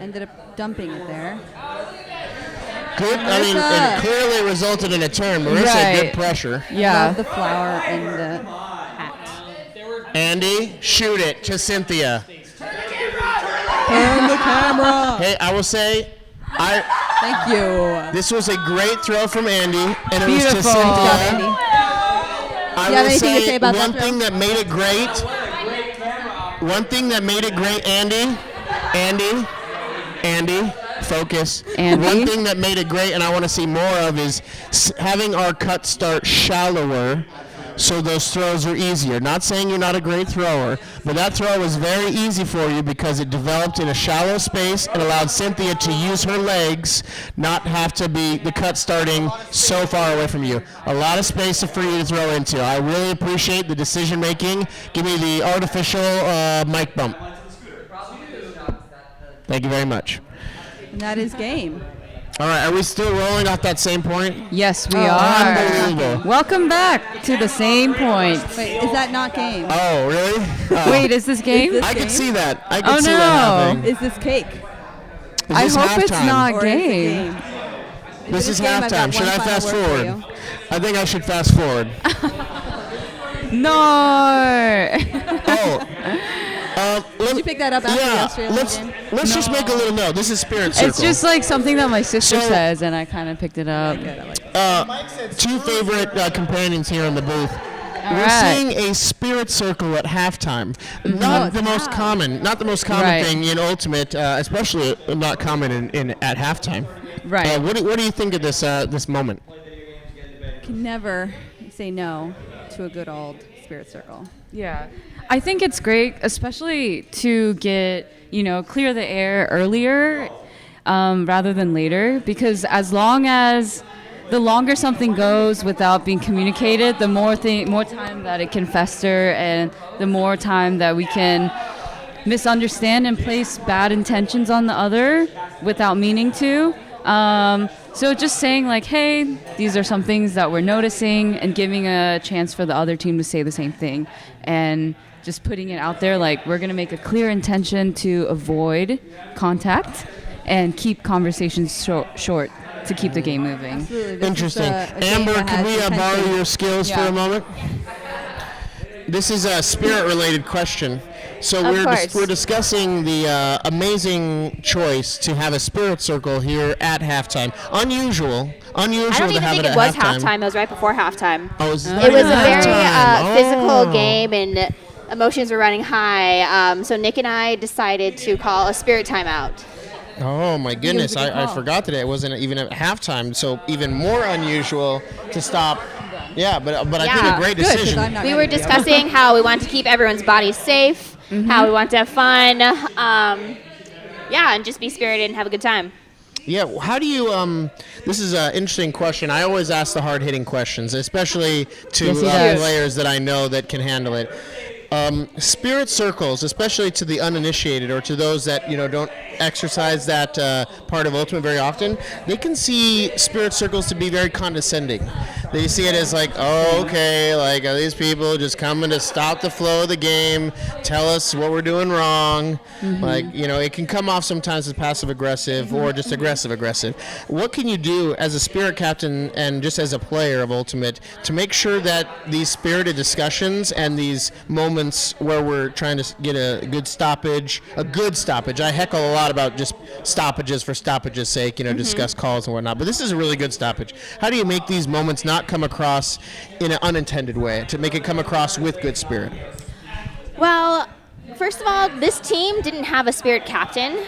Ended up dumping it there. Good. I mean, it clearly resulted in a turn. Marissa, good pressure. Yeah. Love the flower and the hat. Andy, shoot it to Cynthia. Turn the camera. Hey, I will say, Thank you. this was a great throw from Andy, and it was to Beautiful. Cynthia. Good job, Andy. I Do you have will anything to say about one that thing throw? that made it great. One thing that made it great, Andy, focus. Andy? One thing that made it great, and I want to see more of, is having our cut start shallower, so those throws are easier. Not saying you're not a great thrower, but that throw was very easy for you because it developed in a shallow space and allowed Cynthia to use her legs, not have to be the cut starting so far away from you. A lot of space for you to throw into. I really appreciate the decision making. Give me the artificial mic bump. Thank you very much. And that is game. All right, are we still rolling off that same point? Yes, we Oh, are. unbelievable. Welcome back to the same point. Wait, is that not game? Oh, really? Oh. Wait, is this game? this I can game? see that. I Oh, can see no. that happening. Is this cake? Is I this hope it's halftime? not Or is it game. game? This is game, I've got halftime. Should one I final fast word for forward? you. I think I should fast forward. No. Did you pick that up after the Yeah, Australian game? let's just make a little note. This is Spirit Circle. It's just like something that my sister So- says, and I kind of picked it up. two favorite companions here in the booth. We're right. seeing a Spirit Circle at halftime. Not the most common. Not the most common Right. thing in Ultimate, especially not common in at halftime. Right. What do you think of this moment? Can never say no to a good old Spirit Circle. Yeah. I think it's great, especially to get, clear the air earlier rather than later, because the longer something goes without being communicated, the more time that it can fester, and the more time that we can misunderstand and place bad intentions on the other without meaning to. So just saying like, hey, these are some things that we're noticing, and giving a chance for the other team to say the same thing, and just putting it out there like we're going to make a clear intention to avoid contact and keep conversations short to keep the game moving. Absolutely. This Interesting. is a game Amber, that can we has borrow intention. your skills for a moment? This is a spirit-related question. So we're discussing the amazing choice to have a Spirit Circle here at halftime. Unusual I don't to even have think it it was at halftime. halftime. It was right before halftime. Oh, it was It was a very halftime. physical game, and emotions were running high. So Nick and I decided to call a spirit timeout. Oh my goodness! I forgot that it wasn't even at halftime, so even more unusual to stop. Yeah, but I think a great decision. We were discussing how we want to keep everyone's bodies safe, how we want to have fun, and just be spirited and have a good time. Yeah, how do you, this is an interesting question. I always ask the hard-hitting questions, especially to players that I know that can handle it. Spirit circles, especially to the uninitiated or to those that, don't exercise that part of Ultimate very often, they can see spirit circles to be very condescending. They see it as like, oh, okay, like, are these people just coming to stop the flow of the game, tell us what we're doing wrong? Like, it can come off sometimes as passive-aggressive or just aggressive-aggressive. What can you do as a spirit captain and just as a player of Ultimate to make sure that these spirited discussions and these moments where we're trying to get a good stoppage, I heckle a lot about just stoppages for stoppage's sake, discuss calls and whatnot, but this is a really good stoppage. How do you make these moments not come across in an unintended way, to make it come across with good spirit? Well, first of all, this team didn't have a spirit captain.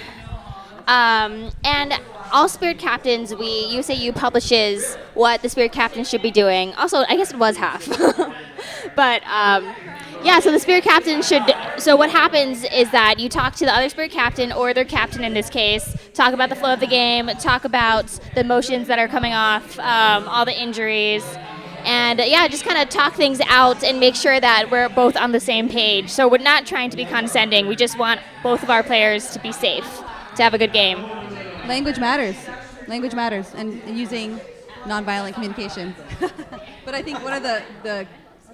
And all spirit captains, USAU publishes what the spirit captain should be doing. Also, I guess it was half. But, so the spirit captain so what happens is that you talk to the other spirit captain, or their captain in this case, talk about the flow of the game, talk about the emotions that are coming off, all the injuries, and just kind of talk things out and make sure that we're both on the same page. So we're not trying to be condescending. We just want both of our players to be safe, to have a good game. Language matters, and using nonviolent communication. But I think one of the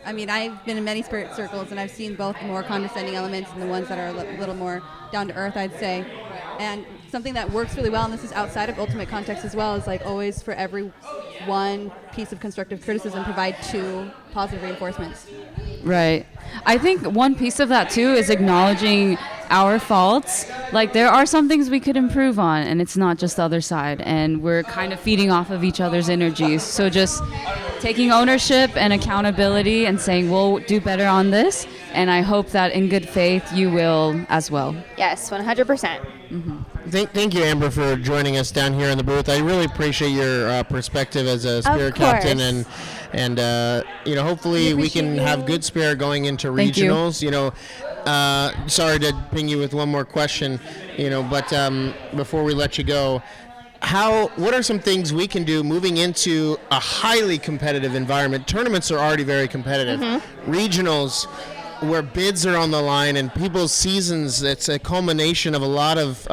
I've been in many spirit circles, and I've seen both the more condescending elements and the ones that are a little more down to earth, I'd say. And something that works really well, and this is outside of Ultimate context as well, is like always for every one piece of constructive criticism, provide 2 positive reinforcements. Right. I think one piece of that too is acknowledging our faults. Like, there are some things we could improve on, and it's not just the other side, and we're kind of feeding off of each other's energies. So just taking ownership and accountability and saying, we'll do better on this, and I hope that in good faith you will as well. Yes, 100%. Thank you, Amber, for joining us down here in the booth. I really appreciate your perspective as a spirit captain, and hopefully we can have good spirit going into regionals. Sorry to ping you with one more question, but before we let you go, what are some things we can do moving into a highly competitive environment? Tournaments are already very competitive. Regionals, where bids are on the line and people's seasons, it's a culmination of a lot of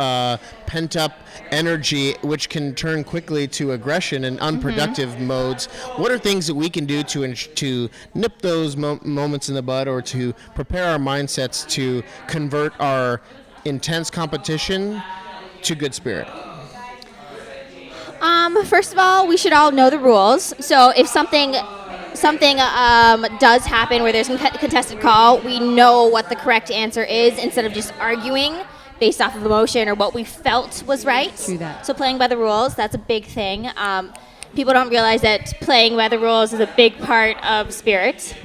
pent-up energy, which can turn quickly to aggression and unproductive modes. What are things that we can do to nip those moments in the bud, or to prepare our mindsets to convert our intense competition to good spirit? First of all, we should all know the rules. So if something does happen where there's a contested call, we know what the correct answer is instead of just arguing based off of emotion or what we felt was right. True that. So playing by the rules, that's a big thing. People don't realize that playing by the rules is a big part of spirit.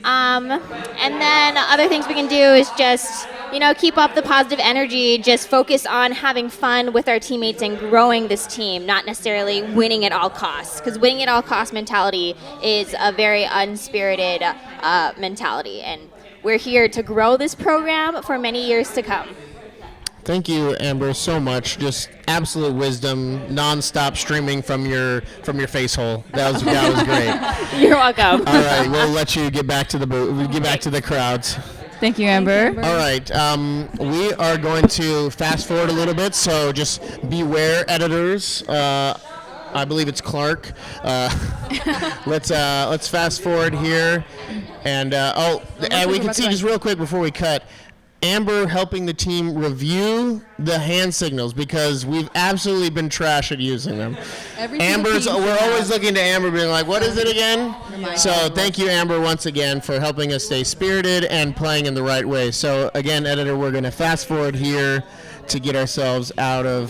And then other things we can do is just, keep up the positive energy, just focus on having fun with our teammates and growing this team, not necessarily winning at all costs, because winning at all costs mentality is a very unspirited mentality, and we're here to grow this program for many years to come. Thank you, Amber, so much. Just absolute wisdom, non-stop streaming from your face hole. That was great. You're welcome. All right, we'll let you get back to the crowds. Thank you, Amber. All right, we are going to fast forward a little bit, so just beware, editors. I believe it's Clark. Let's fast forward here, and we can see just real quick before we cut. Amber helping the team review the hand signals, because we've absolutely been trash at using them. We're always looking to Amber being like, what is it again? So thank you, Amber, once again for helping us stay spirited and playing in the right way. So again, editor, we're going to fast forward here to get ourselves out of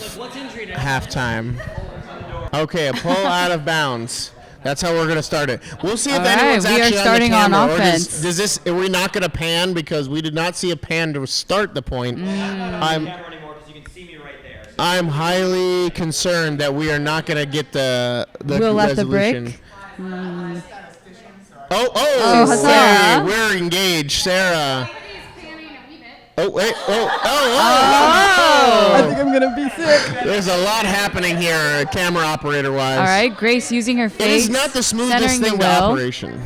halftime. Okay, a pull out of bounds. That's how we're going to start it. We'll see if anyone's actually starting on the camera. On offense. Are we not going to pan, because we did not see a pan to start the point? Anymore, because you can see me right there. I'm highly concerned that we are not going to get the Will left the resolution. break. Sarah, we're engaged. Sarah. Oh, wait. I think I'm going to be sick. There's a lot happening here, camera operator-wise. All right, Grace using her face. It is not the smoothest thing to operation.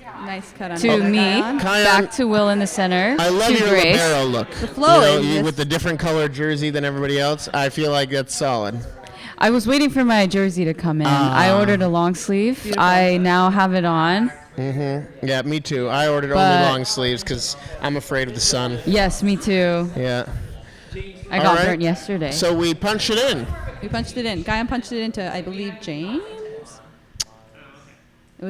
Nice cut on To me, Kiyan. back to Will in the center. I love to your Grace. libero look. The flow with the different colored jersey than everybody else. I feel like that's solid. I was waiting for my jersey to come in. I ordered a long sleeve. Beautiful. I now have it on. Mm-hmm. Yeah, me too. I ordered only long sleeves because I'm afraid of the sun. Yes, me too. Yeah. I got burnt yesterday. So we punched it in. We punched it in. Guyan punched it into, I believe, James.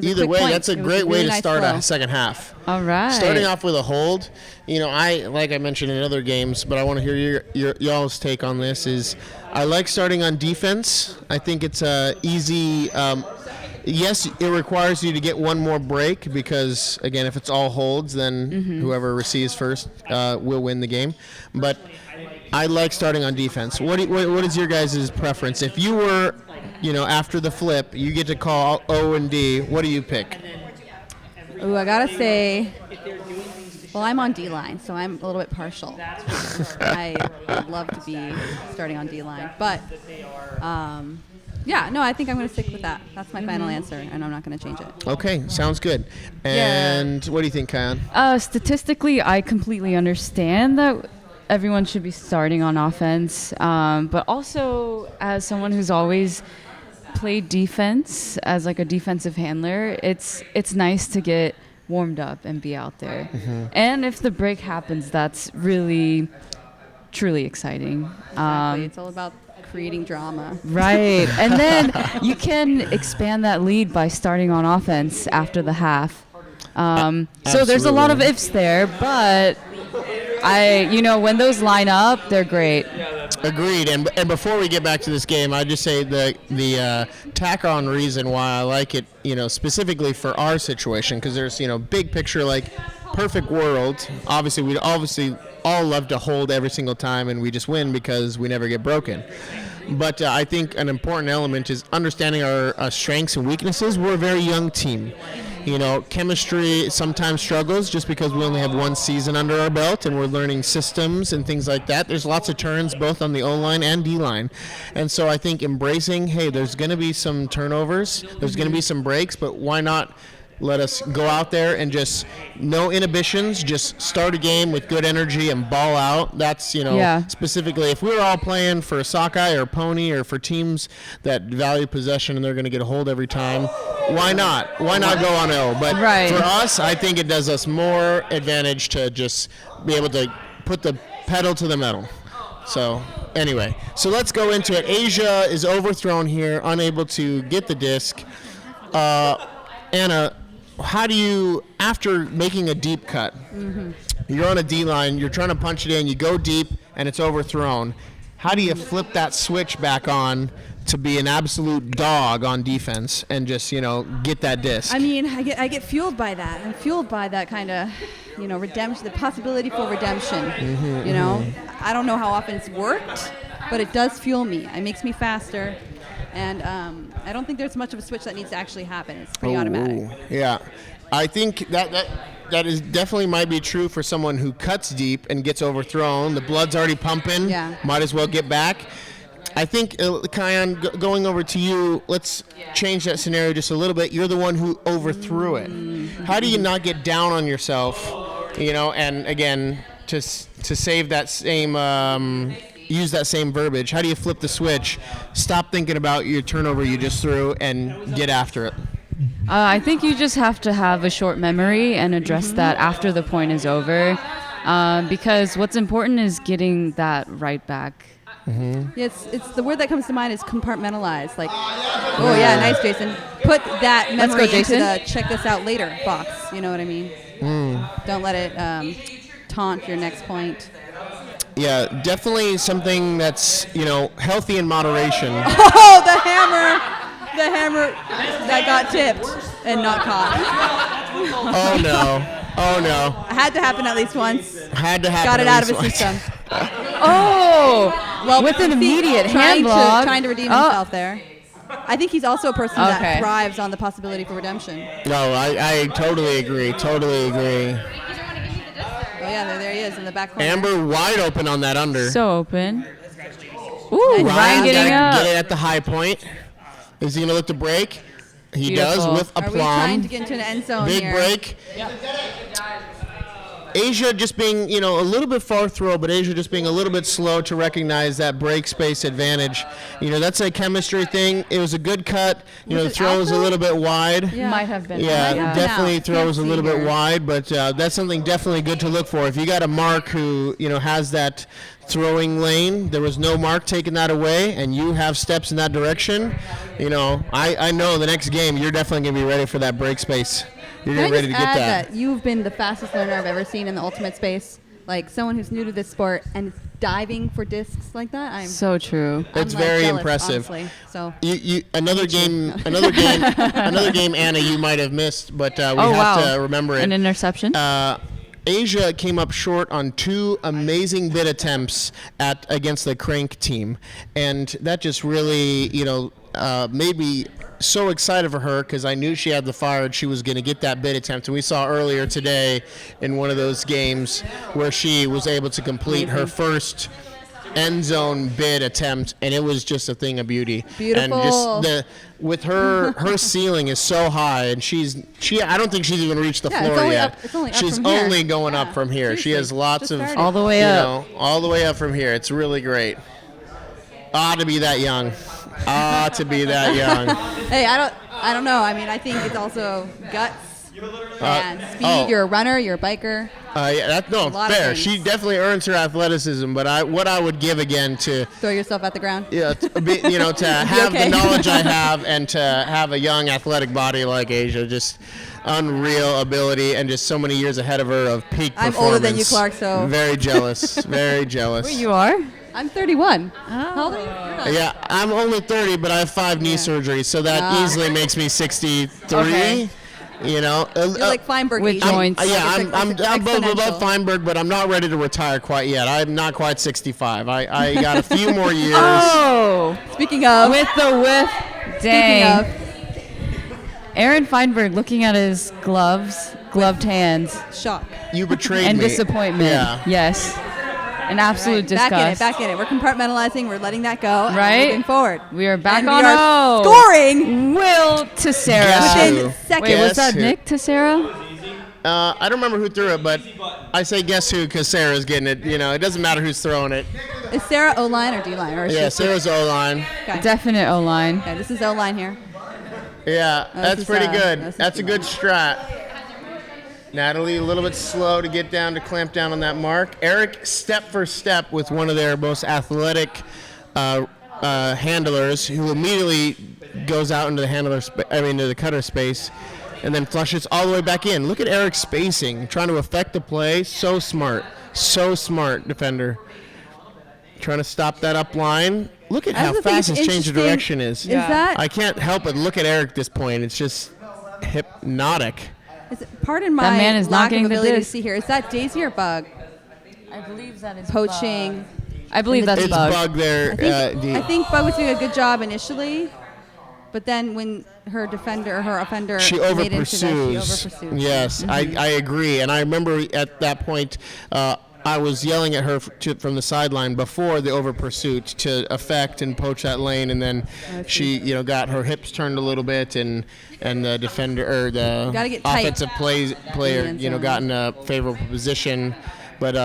Either way, that's a great way to start a second half. All right. Starting off with a hold, like I mentioned in other games, but I want to hear y'all's take on this. Is I like starting on defense. I think it's easy. Yes, it requires you to get one more break because, again, if it's all holds, then whoever receives first will win the game. But I like starting on defense. What is your guys' preference? If you were, after the flip, you get to call O and D, what do you pick? Ooh, I got to say, well, I'm on D-line, so I'm a little bit partial. I would love to be starting on D-line. But, I think I'm going to stick with that. That's my final answer, and I'm not going to change it. Okay, sounds good. And what do you think, Kiyan? Statistically, I completely understand that everyone should be starting on offense, but also as someone who's always played defense as like a defensive handler, it's nice to get warmed up and be out there. And if the break happens, that's really truly exciting. Exactly. It's all about creating drama. Right. And then you can expand that lead by starting on offense after the half. So there's a lot of ifs there, but when those line up, they're great. Agreed. And before we get back to this game, I'd just say the tack-on reason why I like it, specifically for our situation, because there's, big picture, like perfect world. Obviously, we'd all love to hold every single time, and we just win because we never get broken. But I think an important element is understanding our strengths and weaknesses. We're a very young team. Chemistry sometimes struggles just because we only have one season under our belt and we're learning systems and things like that. There's lots of turns both on the O-line and D-line. And so I think embracing, hey, there's going to be some turnovers, there's going to be some breaks, but why not let us go out there and just no inhibitions, just start a game with good energy and ball out. That's, specifically if we were all playing for Sockeye or Pony or for teams that value possession and they're going to get a hold every time, why not? Why not go on O? But for us, I think it does us more advantage to just be able to put the pedal to the metal. So anyway, so let's go into it. Asia is overthrown here, unable to get the disc. Anna, how do you, after making a deep cut, you're on a D-line, you're trying to punch it in, you go deep, and it's overthrown. How do you flip that switch back on to be an absolute dog on defense and just, get that disc? I mean, I get fueled by that. I'm fueled by that kind of, redemption, the possibility for redemption. I don't know how often it's worked, but it does fuel me. It makes me faster. And I don't think there's much of a switch that needs to actually happen. It's pretty automatic. Yeah. I think that is definitely might be true for someone who cuts deep and gets overthrown. The blood's already pumping. Yeah. Might as well get back. I think, Kiyan, going over to you, let's change that scenario just a little bit. You're the one who overthrew it. How do you not get down on yourself, and again, to save that same use that same verbiage. How do you flip the switch, stop thinking about your turnover you just threw, and get after it? I think you just have to have a short memory and address that after the point is over, because what's important is getting that right back. It's the word that comes to mind is compartmentalize. Like, oh yeah, nice, Jason. Put that memory into the check this out later box. You know what I mean? Don't let it taunt your next point. Yeah, definitely something that's, healthy in moderation. Oh, the hammer that got tipped and not caught. Oh no. It had to happen at least once. Had to happen. Got it out of his system. Oh, Well, with an see, immediate hand block. trying to redeem himself there. I think he's also a person that thrives on the possibility for redemption. No, I totally agree. Totally agree. Oh yeah, there he is in the back corner. Amber wide open on that under. So open. Ooh, Ryan getting up. Get it at the high point. Is he going to look to break? He does with aplomb. Are we trying to get into an end zone Big here? break. Asia just being, a little bit far throw, but Asia just being a little bit slow to recognize that break space advantage. That's a chemistry thing. It was a good cut. The throw was a little bit wide. Yeah. Might have been. Yeah, definitely throws a little bit wide, but that's something definitely good to look for. If you got a mark who, has that throwing lane, there was no mark taking that away, and you have steps in that direction, I know the next game you're definitely going to be ready for that break space. You're Can I ready just to get add that. you've been the fastest learner I've ever seen in the ultimate space. Like someone who's new to this sport and diving for discs like that. I'm so true. It's I'm, very jealous, impressive. Honestly, so another game, Anna, you might have missed, but we have to remember it. An interception. Asia came up short on 2 amazing bid attempts against the Crank team, and that just really, made me so excited for her because I knew she had the fire and she was going to get that bid attempt. And we saw earlier today in one of those games where she was able to complete her first end zone bid attempt, and it was just a thing of beauty. Beautiful. And just with her ceiling is so high, and I don't think she's even reached the floor yet. It's only up she's from here. only going up from here. Seriously, she has lots of all the way up. All the way up from here. It's really great. To be that young. To be that young. Hey, I don't know. I mean, I think it's also guts and speed. You're a runner. You're a biker. Fair. She definitely earns her athleticism, but what I would give again to throw yourself at the ground. Yeah, to have the knowledge I have and to have a young athletic body like Asia, just unreal ability and just so many years ahead of her of peak performance. I'm older than you, Clark, so very jealous. Very jealous. Wait, you are? I'm 31. How old are you? Yeah, I'm only 30, but I have 5 knee surgeries, so that easily makes me 63. Okay. You're like Feinberg with age. joints. I'm above Feinberg, but I'm not ready to retire quite yet. I'm not quite 65. I got a few more years. Oh, speaking of with the whiff, dang. Aaron Feinberg looking at his gloved hands. Shock. You betrayed me. And disappointment. Yeah. Yes. An absolute disgust. Back in it. We're compartmentalizing. We're letting that go. Right. And moving forward. We are back and on we are scoring. Will Tessera. Within seconds. Wait, was that Nick Tessera? I don't remember who threw it, but I say guess who because Sarah's getting it. It doesn't matter who's throwing it. Is Sarah O-line or D-line? Or Yeah, Sarah's O-line. Okay. Definite O-line. Okay, this is O-line here. Yeah, that's pretty good. This is That's a good strat. Natalie a little bit slow to get down to clamp down on that mark. Eric step for step with one of their most athletic handlers who immediately goes out into the cutter space and then flushes all the way back in. Look at Eric's spacing, trying to affect the play. So smart defender. Trying to stop that up line. Look at how fast his change of direction is. I can't help but look at Eric at this point. It's just hypnotic. Pardon my that man is lack not of the ability to disc. see here. Is that Daisy or Bug? I believe that is poaching. Bug. I believe that's it's Bug there. I think Bug was doing a good job initially, but then when her offender she made into that, she overpursued. Yes, Mm-hmm. I agree. And I remember at that point, I was yelling at her from the sideline before the over pursuit to affect and poach that lane, and then she, got her hips turned a little bit, and the defender or the offensive player, got in a favorable position. But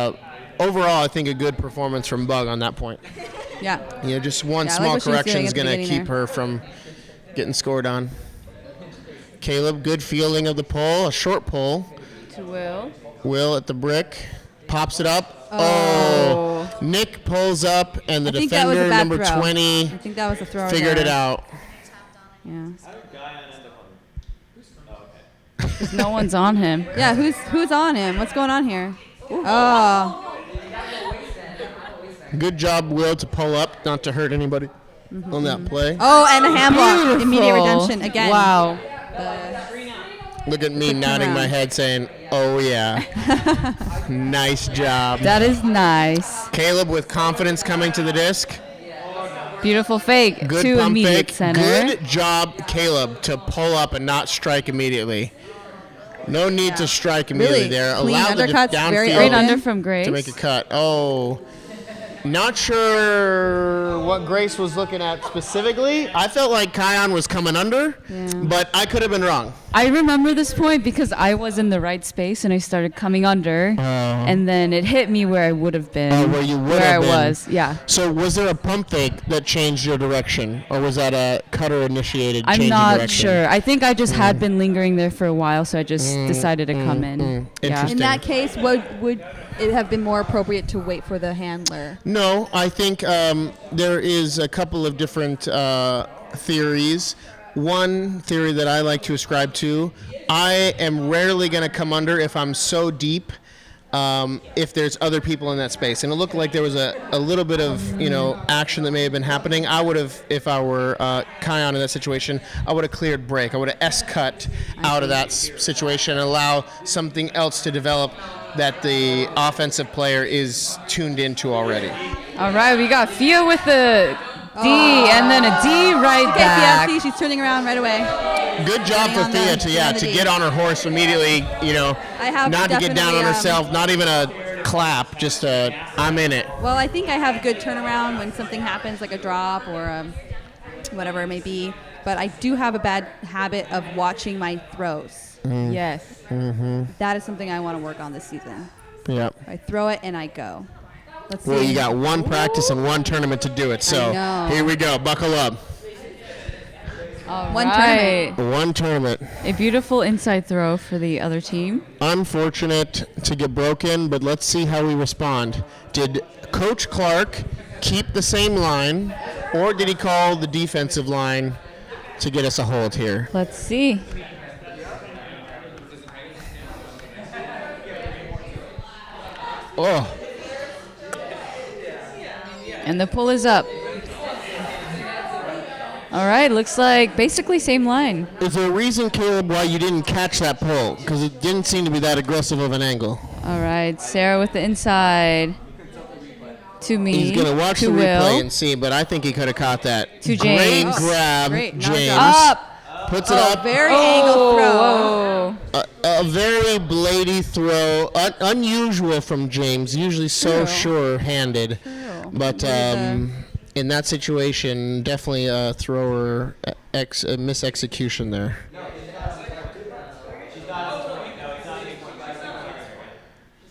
overall, I think a good performance from Bug on that point. Yeah. Just one small correction is going to keep her from getting scored on. Caleb, good fielding of the pull, a short pull. To Will. Will at the brick. Pops it up. Oh. Nick pulls up, and the defender, number 20, I think that was a throw. figured it out. Yeah. Because no one's on him. Yeah, who's on him? What's going on here? Oh. Good job, Will, to pull up, not to hurt anybody on that play. Oh, and a hand block. Beautiful. Immediate redemption again. Wow. Look at me nodding my head saying, Oh, yeah. Nice job. That is nice. Caleb with confidence coming to the disc. Beautiful fake. Good to pump immediate fake. center. Good job, Caleb, to pull up and not strike immediately. No need to strike immediately Really there. clean Allow the undercuts, very downfield Great under from Grace. to make a cut. Oh, not sure what Grace was looking at specifically. I felt like Kion was coming under, but I could have been wrong. I remember this point because I was in the right space and I started coming under, and then it hit me where I would have been. Where you would where have I been. was, yeah. So was there a pump fake that changed your direction, or was that a cutter-initiated change I'm in not direction? sure. I think I just had been lingering there for a while, so I just decided to come in. Yeah. In that case, would it have been more appropriate to wait for the handler? No, I think there is a couple of different theories. One theory that I like to ascribe to, I am rarely going to come under if I'm so deep if there's other people in that space. And it looked like there was a little bit of, action that may have been happening. I would have, if I were Kion in that situation, I would have cleared break. I would have S-cut out of that situation and allow something else to develop that the offensive player is tuned into already. All right, we got Fia with the D, and then a D right back. Okay, Thea, she's turning around right away. Good job for Thea to get on her horse immediately, not to get down on herself, not even a clap, just I'm in it. Well, I think I have good turnaround when something happens, like a drop or whatever it may be. But I do have a bad habit of watching my throws. Yes. That is something I want to work on this season. Yep. I throw it and I go. Let's see. Well, you got one practice and one tournament to do it, so here we go. Buckle up. All One right. tournament. One tournament. A beautiful inside throw for the other team. Unfortunate to get broken, but let's see how we respond. Did Coach Clark keep the same line, or did he call the defensive line to get us a hold here? Let's see. Oh. And the pull is up. All right, looks like basically same line. Is there a reason, Caleb, why you didn't catch that pull? Because it didn't seem to be that aggressive of an angle. All right, Sarah with the inside. To me. He's going to watch to the Will. replay and see, but I think he could have caught that. To Great James. grab, Great, knock James. Up. Puts it up. Very angled throw. A very blady throw. Unusual from James. Usually so sure-handed. But in that situation, definitely a thrower misexecution there.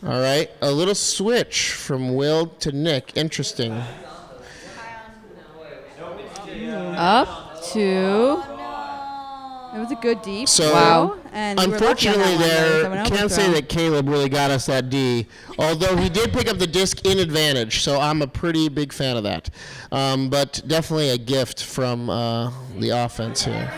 All right, a little switch from Will to Nick. Interesting. Up to. It was a good deep. So, wow. And unfortunately there, can't say that Caleb really got us that D, although he did pick up the disc in advantage, so I'm a pretty big fan of that. But definitely a gift from the offense here.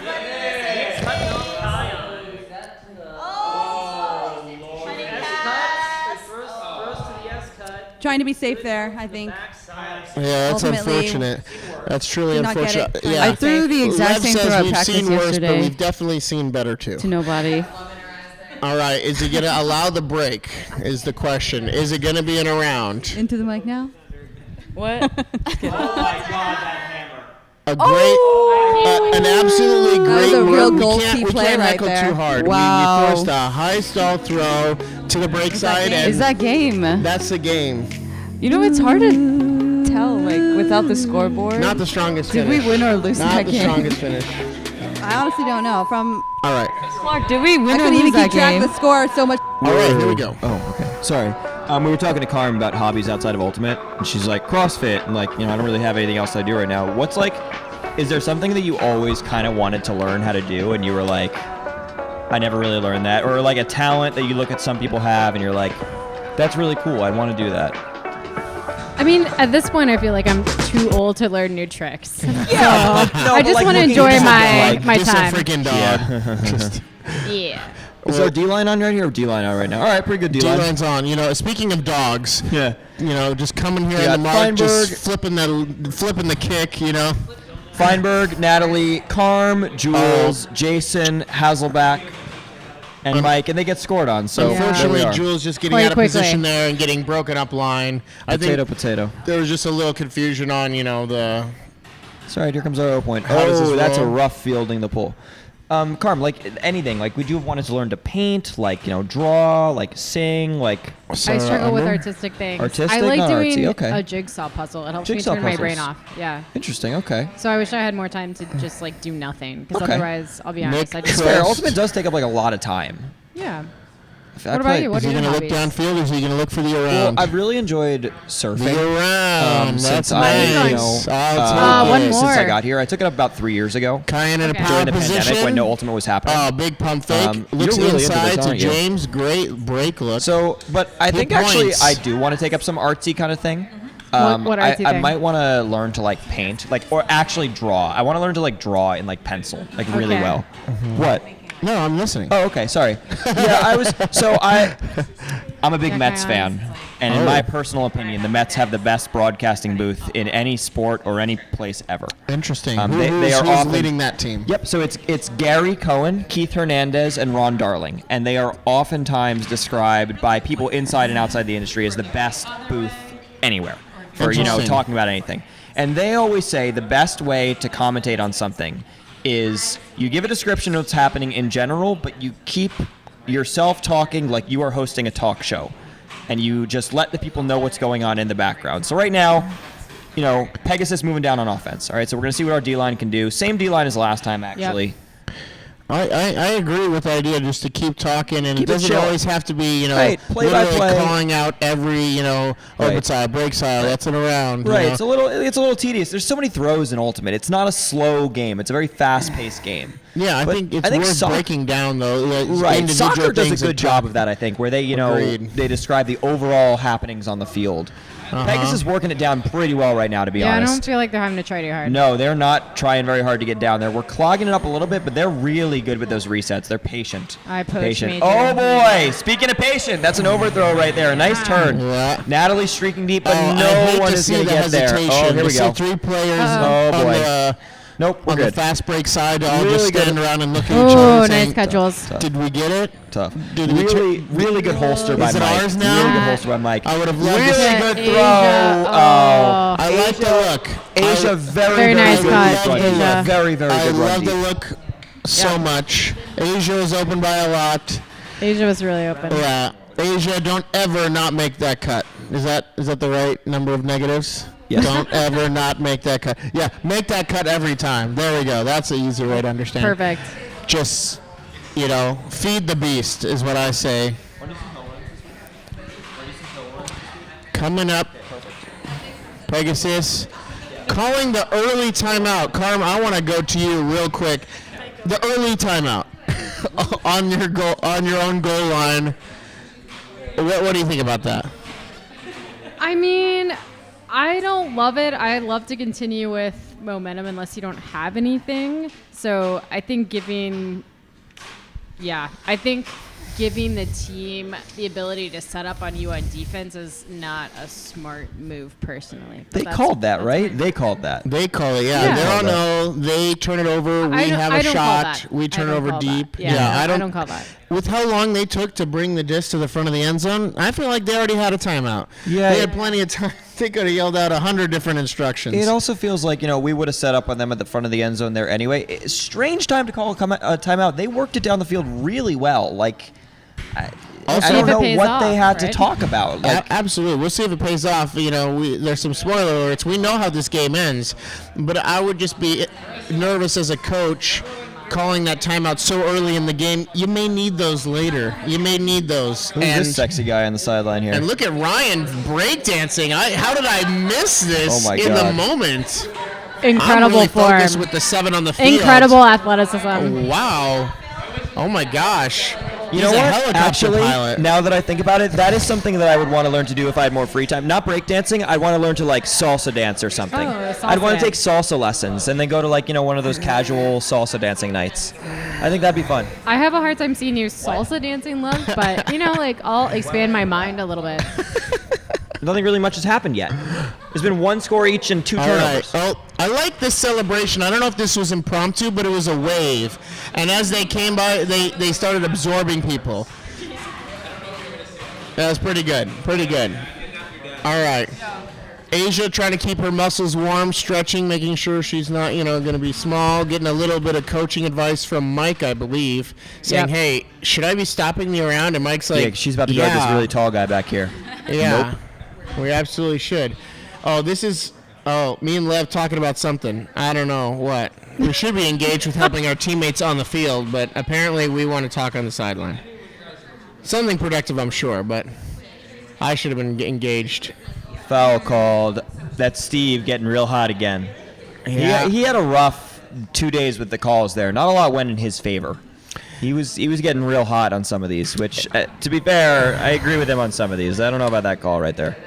Trying to be safe there, I think. Yeah, that's Ultimately, unfortunate. That's truly did not get unfortunate. it. Yeah, I threw the exact Lev same says throw at we've practice seen worse, yesterday. but we've definitely seen better too. To nobody. All right, is he going to allow the break is the question. Is it going to be an around? Into the mic now. What? Oh my God, that hammer. A great, an absolutely great a real move. goalkeep We play can't right echo there. too hard. Wow. We forced a high stall throw to the break side. And Is that game? that's the game. You know, it's hard to tell, like, without the scoreboard. Not the strongest Did finish. we win or lose Not that the game? strongest finish. I honestly don't know. From All right. Clark, did we I win or couldn't lose even that keep track game? of the score so much. All right, here we go. Oh, okay. Sorry. We were talking to Carm about hobbies outside of Ultimate, and she's like, CrossFit, and like, I don't really have anything else I do right now. What's like, is there something that you always kind of wanted to learn how to do, and you were like, I never really learned that? Or like a talent that you look at some people have, and you're like, that's really cool, I want to do that. I mean, at this point, I feel like I'm too old to learn new tricks. Yeah. So No, I but just like want to looking enjoy at my Just time. a freaking dog. Yeah. Just Yeah. Is there a D-line on right here or D-line on right now? All right, pretty good D-line. D-line's on. Speaking of dogs, Yeah. just coming here Yeah, in the mark, just Feinberg. flipping the kick, Feinberg, Natalie, Carm, Jules, Jason, Hasselback. and Mike, and they get scored on. So unfortunately, there we are. Jules just getting Quite out of quickly. position there and getting broken up line. I think Potato. there was just a little confusion on, the. Sorry, here comes our 0 point. How does this That's a roll? rough fielding the pull. Carm, like anything, like would you have wanted to learn to paint, like draw, like sing, like? I struggle with artistic things. Artistic, I like not doing artsy. Okay. a jigsaw puzzle. It helps Jigsaw me turn my puzzles. brain off. Yeah. Interesting. Okay. So I wish I had more time to just do nothing, because Okay. otherwise, I'll be honest, I It's just fair. Ultimate does take up like a lot of time. Yeah. I What about you? What Is are he your going to look hobbies? downfield or is he going to look for the Well, around? I've really enjoyed surfing. The around. Since That's I, nice. since I got here, I took it up about 3 years ago. Cayenne in a during power the position. pandemic when no Ultimate was happening. Oh, big pump fake. Looks you're really into inside this, to aren't you? James. Great break look. So, but I Good think actually points. I do want to take up some artsy kind of thing. What artsy I thing? might want to learn to paint, or actually draw. I want to learn to draw in pencil, really Okay. well. What? No, I'm listening. Oh, okay. Sorry. Yeah, I'm a big Mets fan, and in my personal opinion, the Mets have the best broadcasting booth in any sport or any place ever. Interesting. They are who's often leading that team? Yep. So it's Gary Cohen, Keith Hernandez, and Ron Darling, and they are oftentimes described by people inside and outside the industry as the best booth anywhere for Interesting. talking about anything. And they always say the best way to commentate on something is you give a description of what's happening in general, but you keep yourself talking like you are hosting a talk show, and you just let the people know what's going on in the background. So right now, Pegasus moving down on offense. All right, so we're going to see what our D-line can do. Same D-line as last time, actually. I agree with the idea just to keep talking, and Keep it it doesn't chill. always have to be, Right, play by literally play. calling out every, open side, break side, that's it around. Right, it's a little tedious. There's so many throws in Ultimate. It's not a slow game. It's a very fast-paced game. Yeah, I But think it's worth breaking down, though. Right, individual soccer does things a good and job of that, I think, where they, Agreed. they describe the overall happenings on the field. Pegasus is working it down pretty well right now, to be Yeah, I honest. don't feel like they're having to try too hard. No, they're not trying very hard to get down there. We're clogging it up a little bit, but they're really good with those resets. They're patient. I poach patient. major. Oh boy! Speaking of patient, that's an overthrow right there. A nice turn. Yeah. Natalie streaking deep, but I no hate one to is see going to the get there. hesitation. Oh, here we To go. see three players Oh on boy. the Nope, we're on the good. fast break side, all Really just good. standing around and looking at Ooh, each other. nice saying, cut, Jules. Did we get it? Tough. Did we Really good holster by Is it Mike. ours now? Really good holster by Mike. I would have loved to Really see good Asia. throw. Oh. I like the look. Asia, very nice good cut, run deep. Asia. Very, very I good run love deep. the look so much. Asia was open by a lot. Asia was really open. Yeah. Asia, don't ever not make that cut. Is that the right number of negatives? Yes. Don't ever not make that cut. Yeah, make that cut every time. There we go. That's an easy way to understand. Perfect. Just, feed the beast is what I say. Coming up, Pegasus, calling the early timeout. Carm, I want to go to you real quick. The early timeout on your own goal line. What do you think about that? I I don't love it. I love to continue with momentum unless you don't have anything. So I think giving the team the ability to set up on you on defense is not a smart move personally. But They called that, right? They called that. They call it, yeah. They're on O. They turn it over. We have a don't call shot. that. We turn I it don't over call deep. that. Yeah, I I don't call that. With how long they took to bring the disc to the front of the end zone, I feel like they already had a timeout. Yeah. They had plenty of time. They could have yelled out 100 different instructions. It also feels like, we would have set up on them at the front of the end zone there anyway. Strange time to call a timeout. They worked it down the field really well. I don't know what they had to talk about. Absolutely. We'll see if it pays off. There's some spoiler alerts. We know how this game ends. But I would just be nervous as a coach calling that timeout so early in the game. You may need those later. You may need those. Who's this sexy guy on the sideline here? And look at Ryan breakdancing. How did I miss this in the moment? Incredible I'm really form. focused with the 7 on the field. Incredible athleticism. Wow. Oh my gosh. You He's know a what? helicopter Actually, pilot. now that I think about it, that is something that I would want to learn to do if I had more free time. Not breakdancing. I'd want to learn to salsa dance or something. Oh, salsa I'd want to take dance. salsa lessons and then go to one of those casual salsa dancing nights. I think that'd be fun. I have a hard time seeing you salsa dancing, love, but I'll expand my mind a little bit. Nothing really much has happened yet. There's been one score each and 2 All turnovers. right. Oh, I like this celebration. I don't know if this was impromptu, but it was a wave. And as they came by, they started absorbing people. That was pretty good. Pretty good. All right. Asia trying to keep her muscles warm, stretching, making sure she's not, going to be small, getting a little bit of coaching advice from Mike, I believe, saying, hey, should I be stopping you around? And Mike's like, yeah, she's about to guard this really tall guy back here. Yeah. Nope. We absolutely should. Oh, me and Lev talking about something. I don't know what. We should be engaged with helping our teammates on the field, but apparently we want to talk on the sideline. Something productive, I'm sure, but I should have been engaged. Foul called. That's Steve getting real hot again. Yeah. He had a rough 2 days with the calls there. Not a lot went in his favor. He was getting real hot on some of these, which, to be fair, I agree with him on some of these. I don't know about that call right there.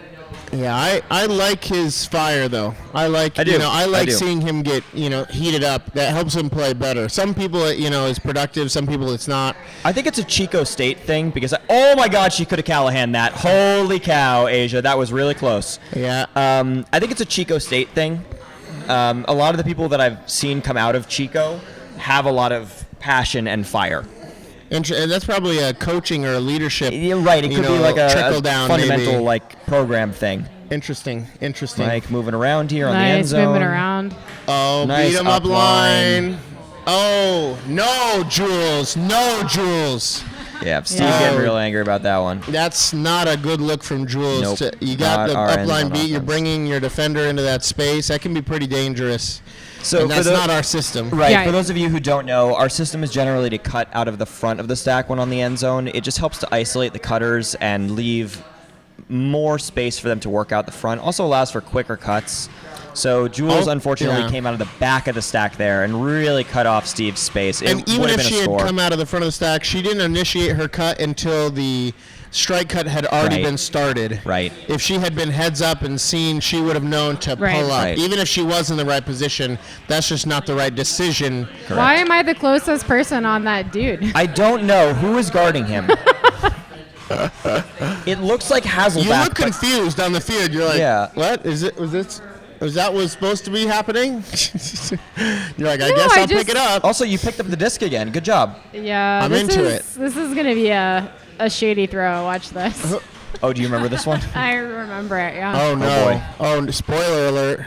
Yeah, I like his fire though. I do. Seeing him get, heated up. That helps him play better. Some people, is productive. Some people it's not. I think it's a Chico State thing because, oh my God, she could have Callahan that. Holy cow, Asia, that was really close. Yeah. I think it's a Chico State thing. A lot of the people that I've seen come out of Chico have a lot of passion and fire. And that's probably a coaching or a leadership. You're right. It could be like a fundamental maybe. Program thing. Interesting. Like moving around here on the end zone. Nice moving around. Oh, nice beat him up line. Oh, no, Jules. No, Jules. Yeah, Steve getting real angry about that one. That's not a good look from Jules. Nope, You got the upline beat. Offense. You're bringing your defender into that space. That can be pretty dangerous. So and that's not our system. Right. Yeah. For those of you who don't know, our system is generally to cut out of the front of the stack when on the end zone. It just helps to isolate the cutters and leave more space for them to work out the front. Also allows for quicker cuts. So Jules, unfortunately, came out of the back of the stack there and really cut off Steve's space. And even if she had come out of the front of the stack, she didn't initiate her cut until the strike cut had already been started. Right. If she had been heads up and seen, she would have known to pull up. Right. Even if she was in the right position, that's just not the right decision. Correct. Why am I the closest person on that dude? I don't know who is guarding him. It looks like Hasselback. You look confused on the field. You're like, yeah. What? Was that what's supposed to be happening? You're like, I guess I'll pick it up. Also, you picked up the disc again. Good job. Yeah. I'm into it. This is going to be a shady throw. Watch this. Oh, do you remember this one? I remember it, yeah. Oh, no. boy. Oh, spoiler alert.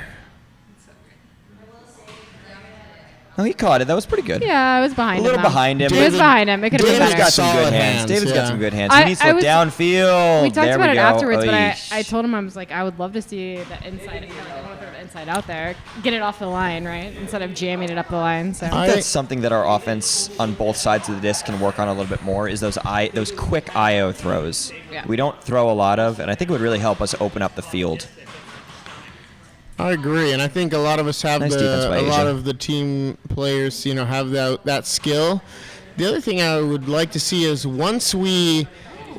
Oh, he caught it. That was pretty good. Yeah, I was behind him. A little behind him. It was behind him. It could have been David's better. got some good hands. David's got some good hands. He needs to look downfield. We talked there about we it go. afterwards, but Oish. I told him, I was like, I would love to see the inside. I want to put it inside out there. Get it off the line, right? Instead of jamming it up the line. So I think that's something that our offense on both sides of the disc can work on a little bit more is those quick IO throws. Yeah. We don't throw a lot of, and I think it would really help us open up the field. I agree, and I think a lot of us have Nice defense by a lot Asia. of the team players, have that skill. The other thing I would like to see is once we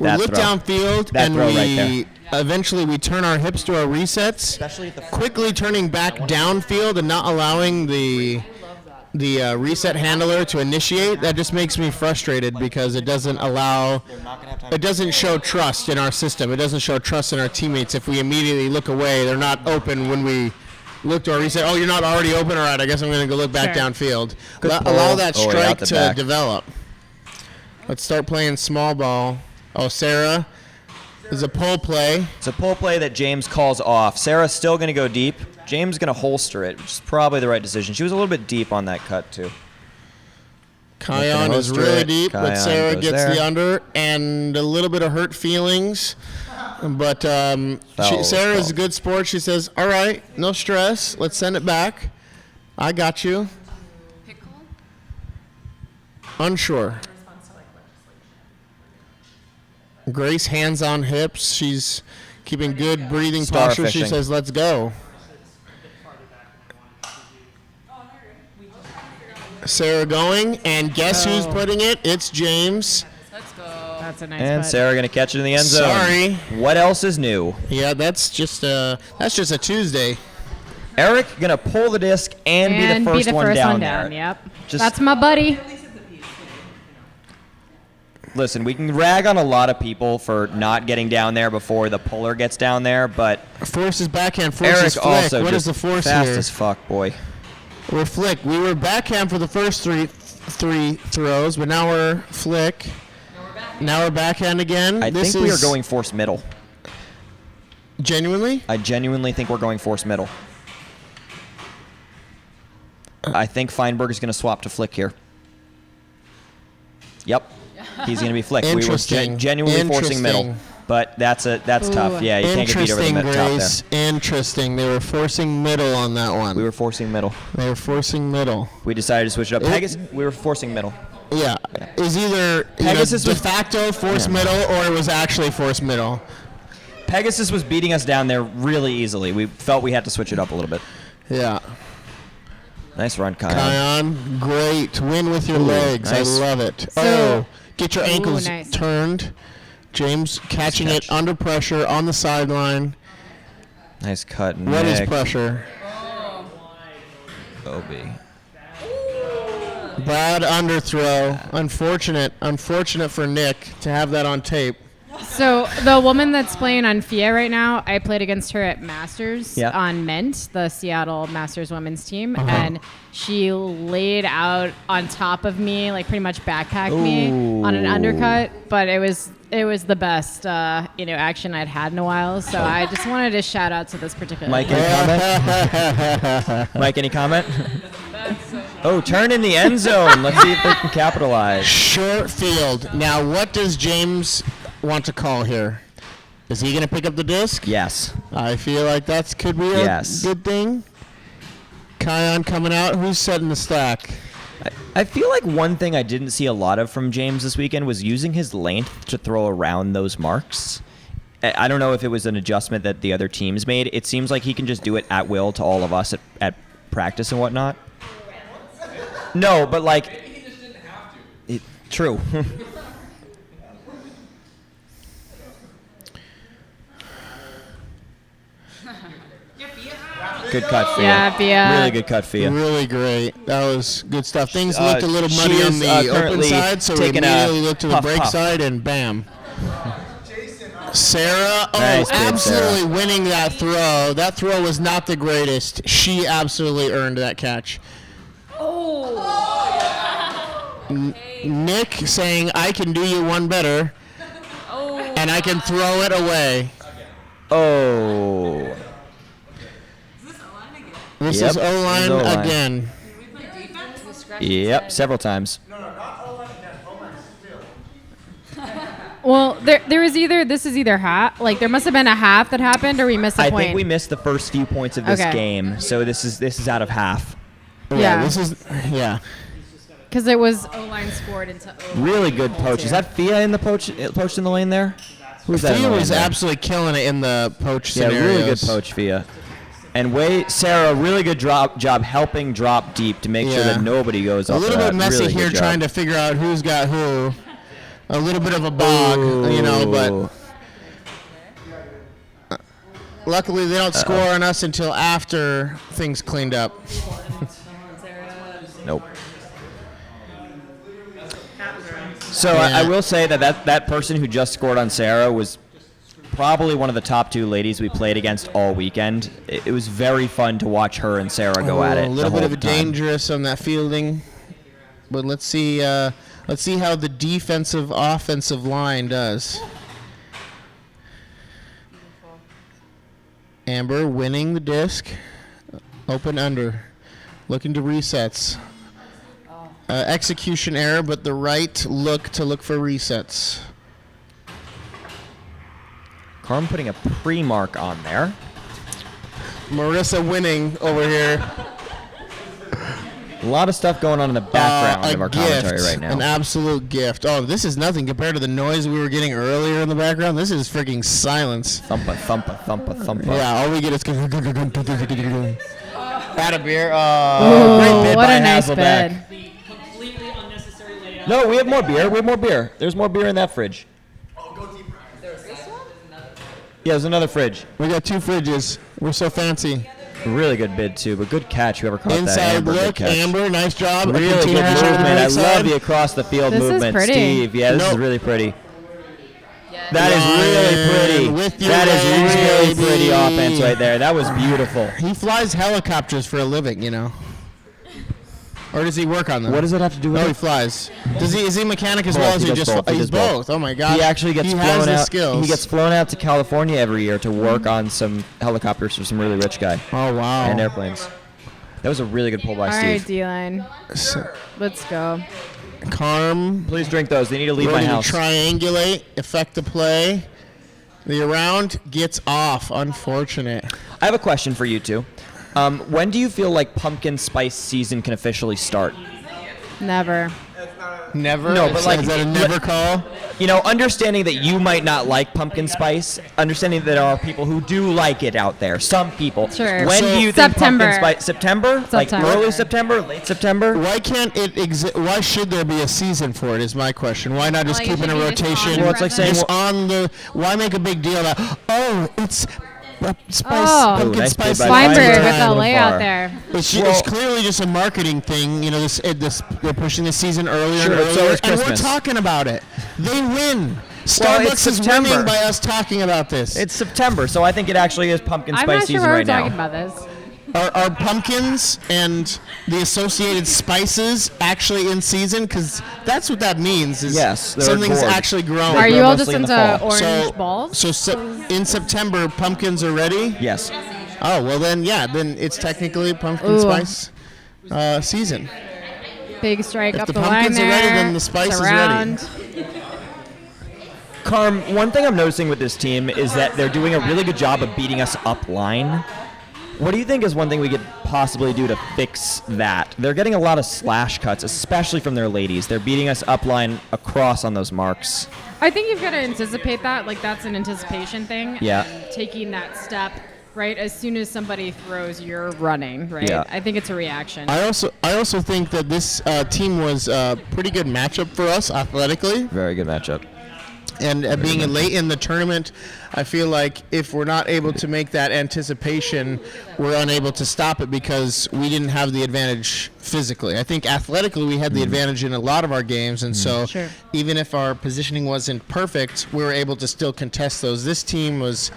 That look throw. downfield That and throw we right eventually we turn our hips to our resets, especially at the quickly turning back downfield and not allowing the reset handler to initiate, that just makes me frustrated because it doesn't show trust in our system. It doesn't show trust in our teammates. If we immediately look away, they're not open when we look to our reset. Oh, you're not already open? All right, I guess I'm going to go look back downfield. Allow that strike to develop. Let's start playing small ball. Oh, Sarah is a pull play. It's a pull play that James calls off. Sarah's still going to go deep. James is going to holster it, which is probably the right decision. She was a little bit deep on that cut, too. Kion is really deep, but Kion Sarah goes gets there. the under and a little bit of hurt feelings. But Sarah is a good sport. She says, all right, no stress. Let's send it back. I got you. Unsure. Grace, hands on hips. She's keeping good breathing posture. She fishing. says, let's go. Sarah going, and guess who's putting it? It's James. That's a nice And putt. Sarah going to catch it in the end zone. Sorry. What else is new? Yeah, that's just a Tuesday. Eric going to pull the disc and be the first one down there. Yep. Just- That's my buddy. listen, we can rag on a lot of people for not getting down there before the puller gets down there, but Force is backhand, force Eric is flick. also What just is the force fast here? as fuck, boy. We're flick. We were backhand for the first three throws, but now we're flick. Now we're backhand again. I think we are going force middle. Genuinely? I genuinely think we're going force middle. I think Feinberg is going to swap to flick here. Yep. He's going to be flick. We were genuinely forcing middle. But that's tough. Yeah, you can't get beat over the top Grace. there. Interesting. They were forcing middle on that one. We were forcing middle. They were forcing middle. We decided to switch it up. Pegasus, we were forcing middle. Yeah. It was either Pegasus de was facto force middle or it was actually force middle. Pegasus was beating us down there really easily. We felt we had to switch it up a little bit. Yeah. Nice run, Kion. Kion, great. Win with your legs. Nice. I love it. Get your ankles nice. turned. James catching it under pressure on the sideline. Nice cut, Nick. What is pressure? OB. Bad underthrow. Unfortunate for Nick to have that on tape. So the woman that's playing on FIA right now, I played against her at Masters on Ment, the Seattle Masters women's team, and she laid out on top of me, like pretty much backpacked me on an undercut. But it was the best action I'd had in a while. So I just wanted to shout out to this particular. Mike, any comment? Mike, any comment? Oh, turn in the end zone. Let's see if they can capitalize. Short field. Now, what does James want to call here? Is he going to pick up the disc? Yes. I feel like that could be a good thing. Kion coming out. Who's setting the stack? I feel like one thing I didn't see a lot of from James this weekend was using his length to throw around those marks. I don't know if it was an adjustment that the other teams made. It seems like he can just do it at will to all of us at practice and whatnot. No, but like... Maybe he just didn't have to. True. Good cut, Fia. Yeah, Fia. Really good cut, Fia. Really great. That was good stuff. Things looked a little muddy on the open side, so we immediately looked to the brake side, and bam. Sarah, absolutely winning that throw. That throw was not the greatest. She absolutely earned that catch. Nick saying, I can do you one better, and I can throw it away. Oh. This is O-line again. Yep, several times. Well, there was this is either half, like there must have been a half that happened, or we missed a point. I think we missed the first few points of this game, so this is out of half. Yeah. Because it was O-line scored into O-line. Really good poach. Is that Fia in the poach in the lane there? Who's that? Fia was absolutely killing it in the poach scenarios. Yeah, really good poach, Fia. And Sarah, really good job helping drop deep to make sure that nobody goes up. A little bit messy here trying to figure out who's got who. A little bit of a bog, but luckily they don't score on us until after things cleaned up. Nope. So I will say that person who just scored on Sarah was probably one of the top two ladies we played against all weekend. It was very fun to watch her and Sarah go at it. A little bit of a dangerous on that fielding, but let's see how the defensive offensive line does. Amber winning the disc, open under, looking to resets. Execution error, but the right look for resets. Carm putting a pre-mark on there. Marissa winning over here. A lot of stuff going on in the background of our commentary right now. An absolute gift. Oh, this is nothing compared to the noise we were getting earlier in the background. This is freaking silence. Thumpa, thumpa, thumpa, thumpa. Yeah, all we get is... Had a beer. Great bid by Hasselbeck. No, we have more beer. There's more beer in that fridge. Yeah, there's another fridge. We got two fridges. We're so fancy. Really good bid too, but good catch. Whoever caught that. Inside Amber, good look, catch. Amber, nice job. Really good Continue to movement. I right love side. the across the field This is movement, pretty. Steve. Yeah, this is Nope. really pretty. That is really With pretty. your That is really legs, pretty baby. offense right there. That was beautiful. He flies helicopters for a living, you know. Or does he work on them? What does it have to do with No, it? he flies. Is he a mechanic as Both. well as He he does just both. He he's does both. both. Oh my god. He actually gets he flown has the out. skills. He gets flown out to California every year to work on some helicopters for some really rich guy. Oh wow. And airplanes. That was a really good pull by All Steve. right, D-line. Let's go. Carm. Please drink those. They need to leave my Ready house. to triangulate, effect the play. The around gets off. Unfortunate. I have a question for you two. When do you feel like pumpkin spice season can officially start? Never. Never? No, but like, is that a never call? You know, understanding that you might not like pumpkin spice, understanding that there are people who do like it out there. Some people. Sure. When So- do you think September. pumpkin spice? September? Like September. early September, late September? Why can't it exist? Why should there be a season for it? Is my question. Why not just Well, you keep it in should a be just on rotation? Well, it's like saying, just on the. Why make a big deal about? Oh, it's spice. Oh. Pumpkin Ooh, nice spice. bid by Feinberg Feinberg. with the So layout far. there. It's clearly just a marketing thing. You know, they're pushing the season earlier Sure, and earlier, so is and we're Christmas. talking about it. They win. Well, Starbucks it's is September. winning by us talking about this. It's September, so I think it actually is pumpkin I'm spice not sure season why we're right talking now. about this. Are pumpkins and the associated spices actually in season? Because that's what that means. Is Yes, they're something's gourd. actually growing. Are you all just mostly in the into fall. orange balls? So in September, pumpkins are ready. Yes. Oh well, then it's technically pumpkin Ooh. spice season. Big strike If up the the line pumpkins are there. ready, then the spice is ready. Surround. Carm, one thing I'm noticing with this team is that they're doing a really good job of beating us up line. What do you think is one thing we could possibly do to fix that? They're getting a lot of slash cuts, especially from their ladies. They're beating us up line across on those marks. I think you've got to anticipate that. Like, that's an anticipation thing. Yeah. And taking that step, right? As soon as somebody throws, you're running, right? Yeah. I think it's a reaction. I also think that this team was a pretty good matchup for us athletically. Very good matchup. And being late in the tournament, I feel like if we're not able to make that anticipation, we're unable to stop it because we didn't have the advantage physically. I think athletically we had the advantage in a lot of our games, and so Sure. even if our positioning wasn't perfect, we were able to still contest those. This team was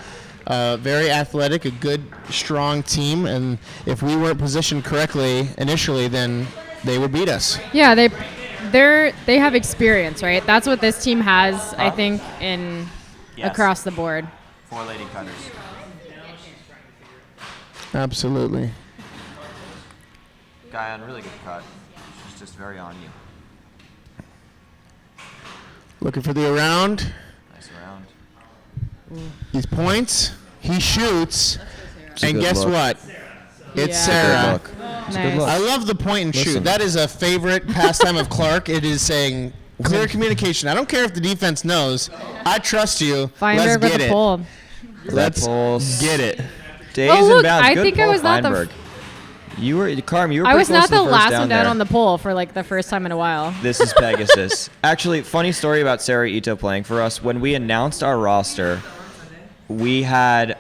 very athletic, a good, strong team, and if we weren't positioned correctly initially, then they would beat us. Yeah, they have experience, right? That's what this team has, I think, in across the board. 4 lady cutters. Absolutely. Guy on really good cut. She's just very on you. Looking for the around. Nice around. These points, he shoots, a and good guess look. what? It's Yeah. Sarah. Look. It's a good Nice. look. I love the point and Listen. shoot. That is a favorite pastime of Clark. It is saying clear communication. I don't care if the defense knows. I trust you. Feinberg Let's with get the it. pull. Let's Pulse. get it. Days Oh, and look, bounds. I Good think I pull, was not the Feinberg. You were, Carm, you were I pretty was close not to the the first last down one down there. on the pole for like the first time in a while. This is Pegasus. Actually, funny story about Sarah Ito playing for us. When we announced our roster, we had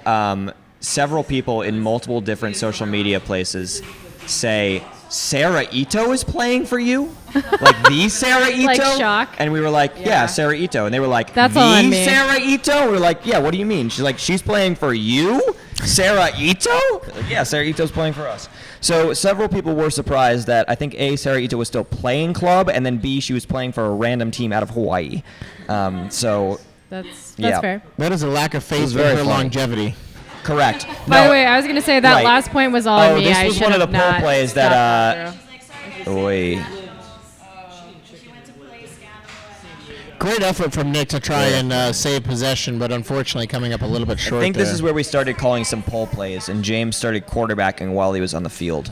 several people in multiple different social media places say, Sarah Ito is playing for you? Like the Sarah Ito? Like shock. And we were like, yeah, Sarah Ito. And they were like, That's the all on me. Sarah Ito? We were like, yeah, what do you mean? She's like, she's playing for you? Sarah Ito? Like, yeah, Sarah Ito's playing for us. So several people were surprised that I think A, Sarah Ito was still playing club, and then B, she was playing for a random team out of Hawaii. So That's yeah. fair. That is a lack of It faith was in very her funny. longevity. Correct. By the way, I was going to say that Right. last point was all on me. this I was should one of have the pull not plays stopped that. through. Oi. Great effort from Nick to try and save possession, but unfortunately coming up a little bit short. I think this there. is where we started calling some pull plays, and James started quarterbacking while he was on the field.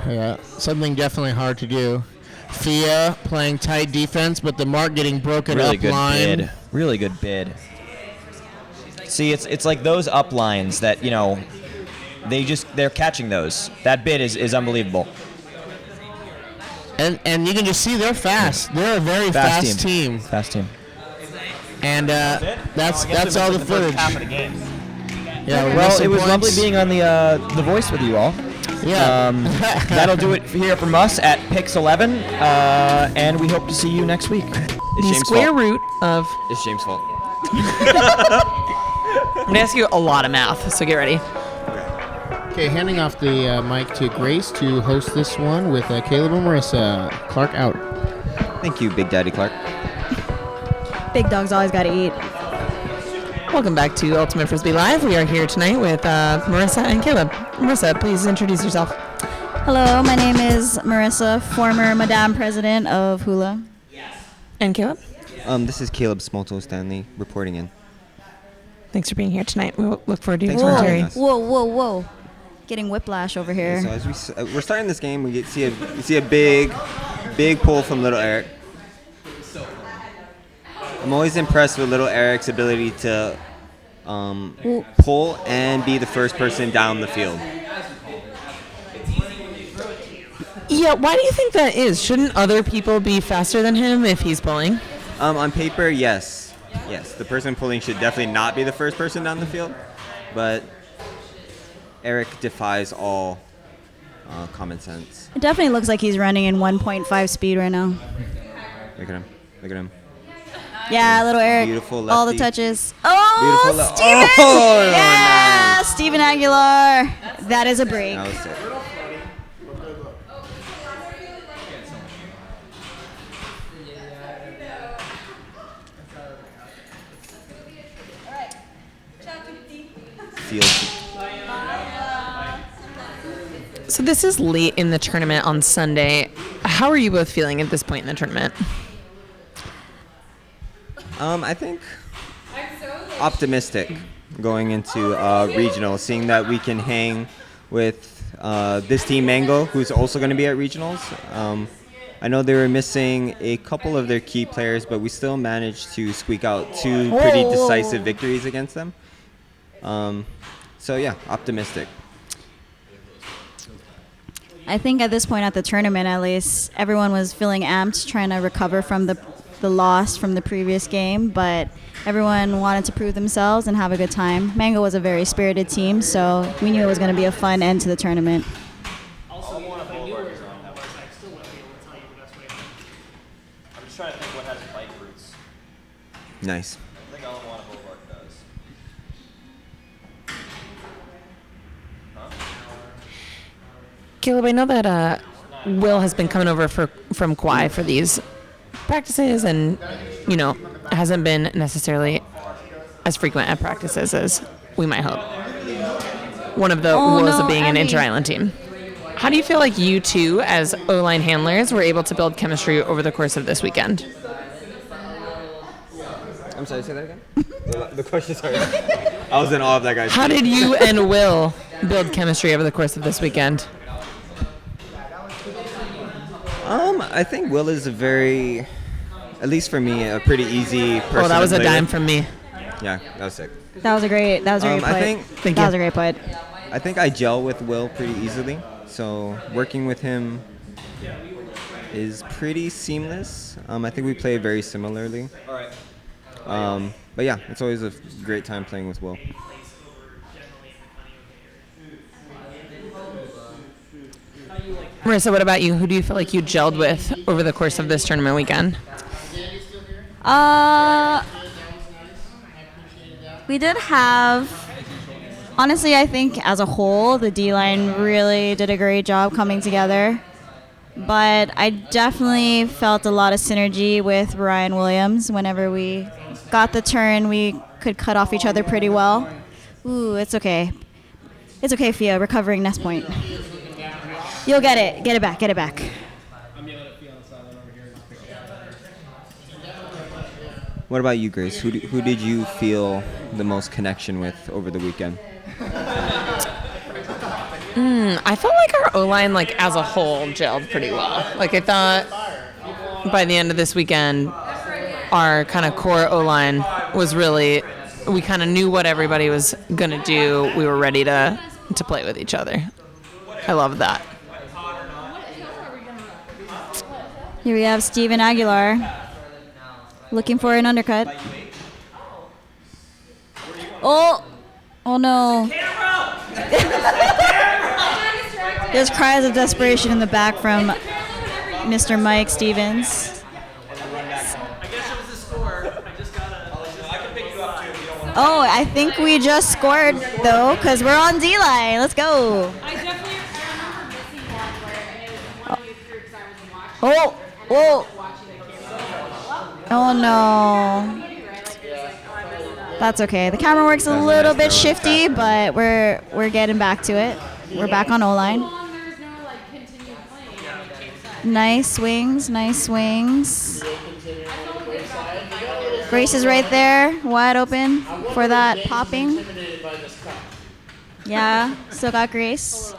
Yeah, something definitely hard to do. Fia playing tight defense, but the mark getting broken Really up good line. bid. Really good bid. See, it's like those up lines that, you know, they're catching those. That bid is unbelievable. And you can just see they're fast. They're a very fast team. Fast team. And that's all the footage. Half of the game. Yeah, Well, it was lovely being on the Voice with you all. Yeah. That'll do it here from us at Pix 11, and we hope to see you next week. It's The James' square fault. root of. It's James' fault. I'm gonna ask you a lot of math, so get ready. Okay, handing off the mic to Grace to host this one with Caleb and Marissa. Clark out. Thank you, Big Daddy Clark. Big dogs always got to eat. Welcome back to Ultimate Frisbee Live. We are here tonight with Marissa and Caleb. Marissa, please introduce yourself. Hello, my name is Marissa, former Madame President of Hula. And Caleb? This is Caleb Smolto Stanley reporting in. Thanks for being here tonight. We look forward to your Thanks for having commentary. us. Whoa. Getting whiplash over here. So as we're starting this game, we see a big pull from Little Eric. I'm always impressed with Little Eric's ability to pull and be the first person down the field. Yeah, why do you think that is? Shouldn't other people be faster than him if he's pulling? On paper, yes. The person pulling should definitely not be the first person down the field, but Eric defies all common sense. It definitely looks like he's running in 1.5 speed right now. Look at him. Yeah, little Eric. Beautiful all the lefty. touches. Oh, Beautiful Steven! Oh, yeah, nice. Steven Aguilar. That is a break. That was sick. So this is late in the tournament on Sunday. How are you both feeling at this point in the tournament? I think optimistic going into regionals, seeing that we can hang with this team Mango, who's also going to be at regionals. I know they were missing a couple of their key players, but we still managed to squeak out two pretty decisive victories against them. So yeah, optimistic. I think at this point at the tournament, at least, everyone was feeling amped, trying to recover from the loss from the previous game, but everyone wanted to prove themselves and have a good time. Mango was a very spirited team, so we knew it was going to be a fun end to the tournament. I'm just trying to think what has bike roots. Nice. I think Alamana Boulevard does. Caleb, I know that Will has been coming over from Kauai for these practices and, hasn't been necessarily as frequent at practices as we might hope. One of the woes of being an inter-island team. How do you feel like you two, as O-line handlers, were able to build chemistry over the course of this weekend? I'm sorry, say that again? The question, sorry. I was in awe of that guy. How did you and Will build chemistry over the course of this weekend? I think Will is a very, at least for me, a pretty easy person. Oh, that was to a play dime with. from me. Yeah, that was sick. That was a great put. That was a great put. I think I gel with Will pretty easily, so working with him is pretty seamless. I think we play very similarly. But yeah, it's always a great time playing with Will. Marissa, what about you? Who do you feel like you gelled with over the course of this tournament weekend? We did have, honestly, I think as a whole, the D-line really did a great job coming together. But I definitely felt a lot of synergy with Ryan Williams. Whenever we got the turn, we could cut off each other pretty well. Ooh, it's okay. It's okay, Fia, recovering nest point. You'll get it. Get it back. Get it back. What about you, Grace? Who did you feel the most connection with over the weekend? I felt like our O-line, as a whole, gelled pretty well. I thought by the end of this weekend, our kind of core O-line was really, we kind of knew what everybody was going to do. We were ready to play with each other. I love that. Here we have Steven Aguilar looking for an undercut. Oh, Oh no. There's cries of desperation in the back from Mr. Mike Stevens. Oh, I think we just scored though, because we're on D-line. Let's go. Oh, whoa. Oh no. That's okay. The camera work's a little bit shifty, but we're getting back to it. We're back on O-line. Nice swings, nice swings. Grace is right there, wide open for that popping. Yeah, still got Grace.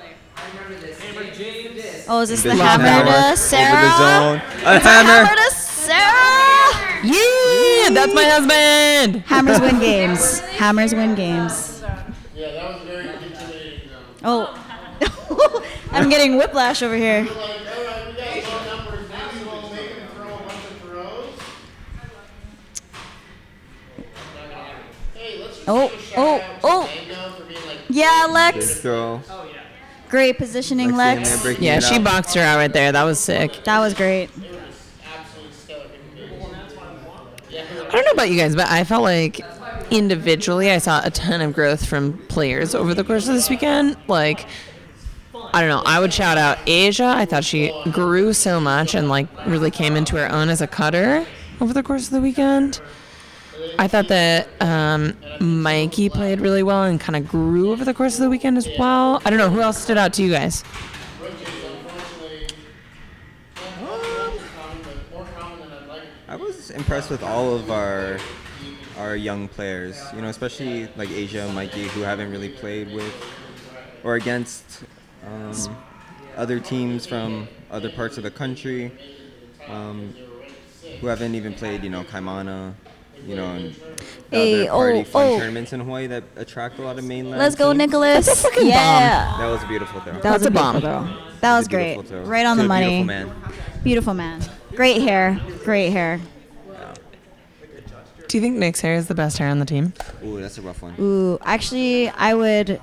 Oh, is this the hammer to Sarah? It's a hammer to Sarah! Yeah, that's my husband! Hammers win games. Hammers win games. Yeah, that was very intimidating though. Oh, I'm getting whiplash over here. Oh. Yeah, Lex. Throw. Great positioning, Lex. Yeah, she boxed her out right there. That was sick. That was great. I don't know about you guys, but I felt like individually I saw a ton of growth from players over the course of this weekend. Like, I don't know. I would shout out Asia. I thought she grew so much and like really came into her own as a cutter over the course of the weekend. I thought that Mikey played really well and kind of grew over the course of the weekend as well. I don't know. Who else stood out to you guys? I was impressed with all of our young players, you know, especially like Asia and Mikey, who haven't really played with or against other teams from other parts of the country, who haven't even played, you know, Kaimana, you know, and other party fun tournaments in Hawaii that attract a lot of mainland Let's go, teams. Nicholas. That's a fucking yeah. That was a beautiful throw. That was a bomb. That was great. Right on the money. Beautiful man. Beautiful man. Great hair. Great hair. Do you think Nick's hair is the best hair on the team? Ooh, that's a rough one. Ooh, actually, I would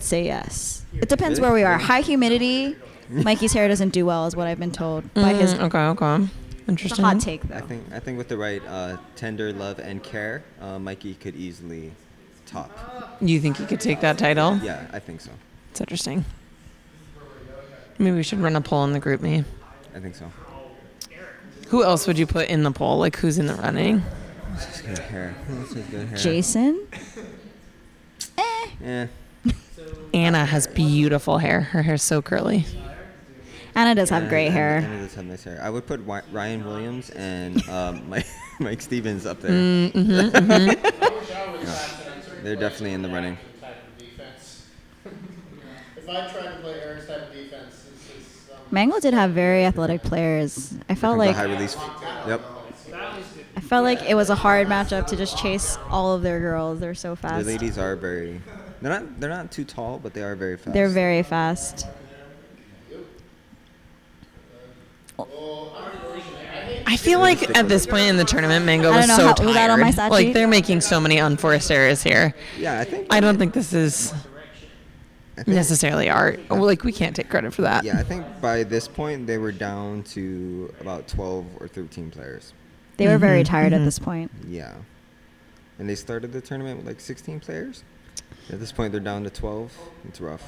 say yes. It depends where we are. High humidity, Mikey's hair doesn't do well, is what I've been told by his. Okay. Interesting. It's a hot take, though. I think with the right tender love and care, Mikey could easily top. You think he could take that title? Yeah, I think so. It's interesting. Maybe we should run a poll in the group me. I think so. Who else would you put in the poll? Like, who's in the running? Who else has good hair? Jason? Yeah. Anna has beautiful hair. Her hair's so curly. Anna does have great hair. Anna does have nice hair. I would put Ryan Williams and Mike Stevens up there. Mm-hmm. Yeah, they're definitely in the running. If I tried to play Eric's type of defense, Mango did have very athletic players. I felt like high release. Yep. I felt like it was a hard matchup to just chase all of their girls. They're so fast. The ladies are very. They're not too tall, but they are very fast. They're very fast. I feel like at this point in the tournament, Mango was so tired. Like, they're making so many unforced errors here. Yeah, I don't think this is necessarily art. Like, we can't take credit for that. Yeah, I think by this point they were down to about 12 or 13 players. They were very tired at this point. Yeah. And they started the tournament with like 16 players. At this point they're down to 12. It's rough.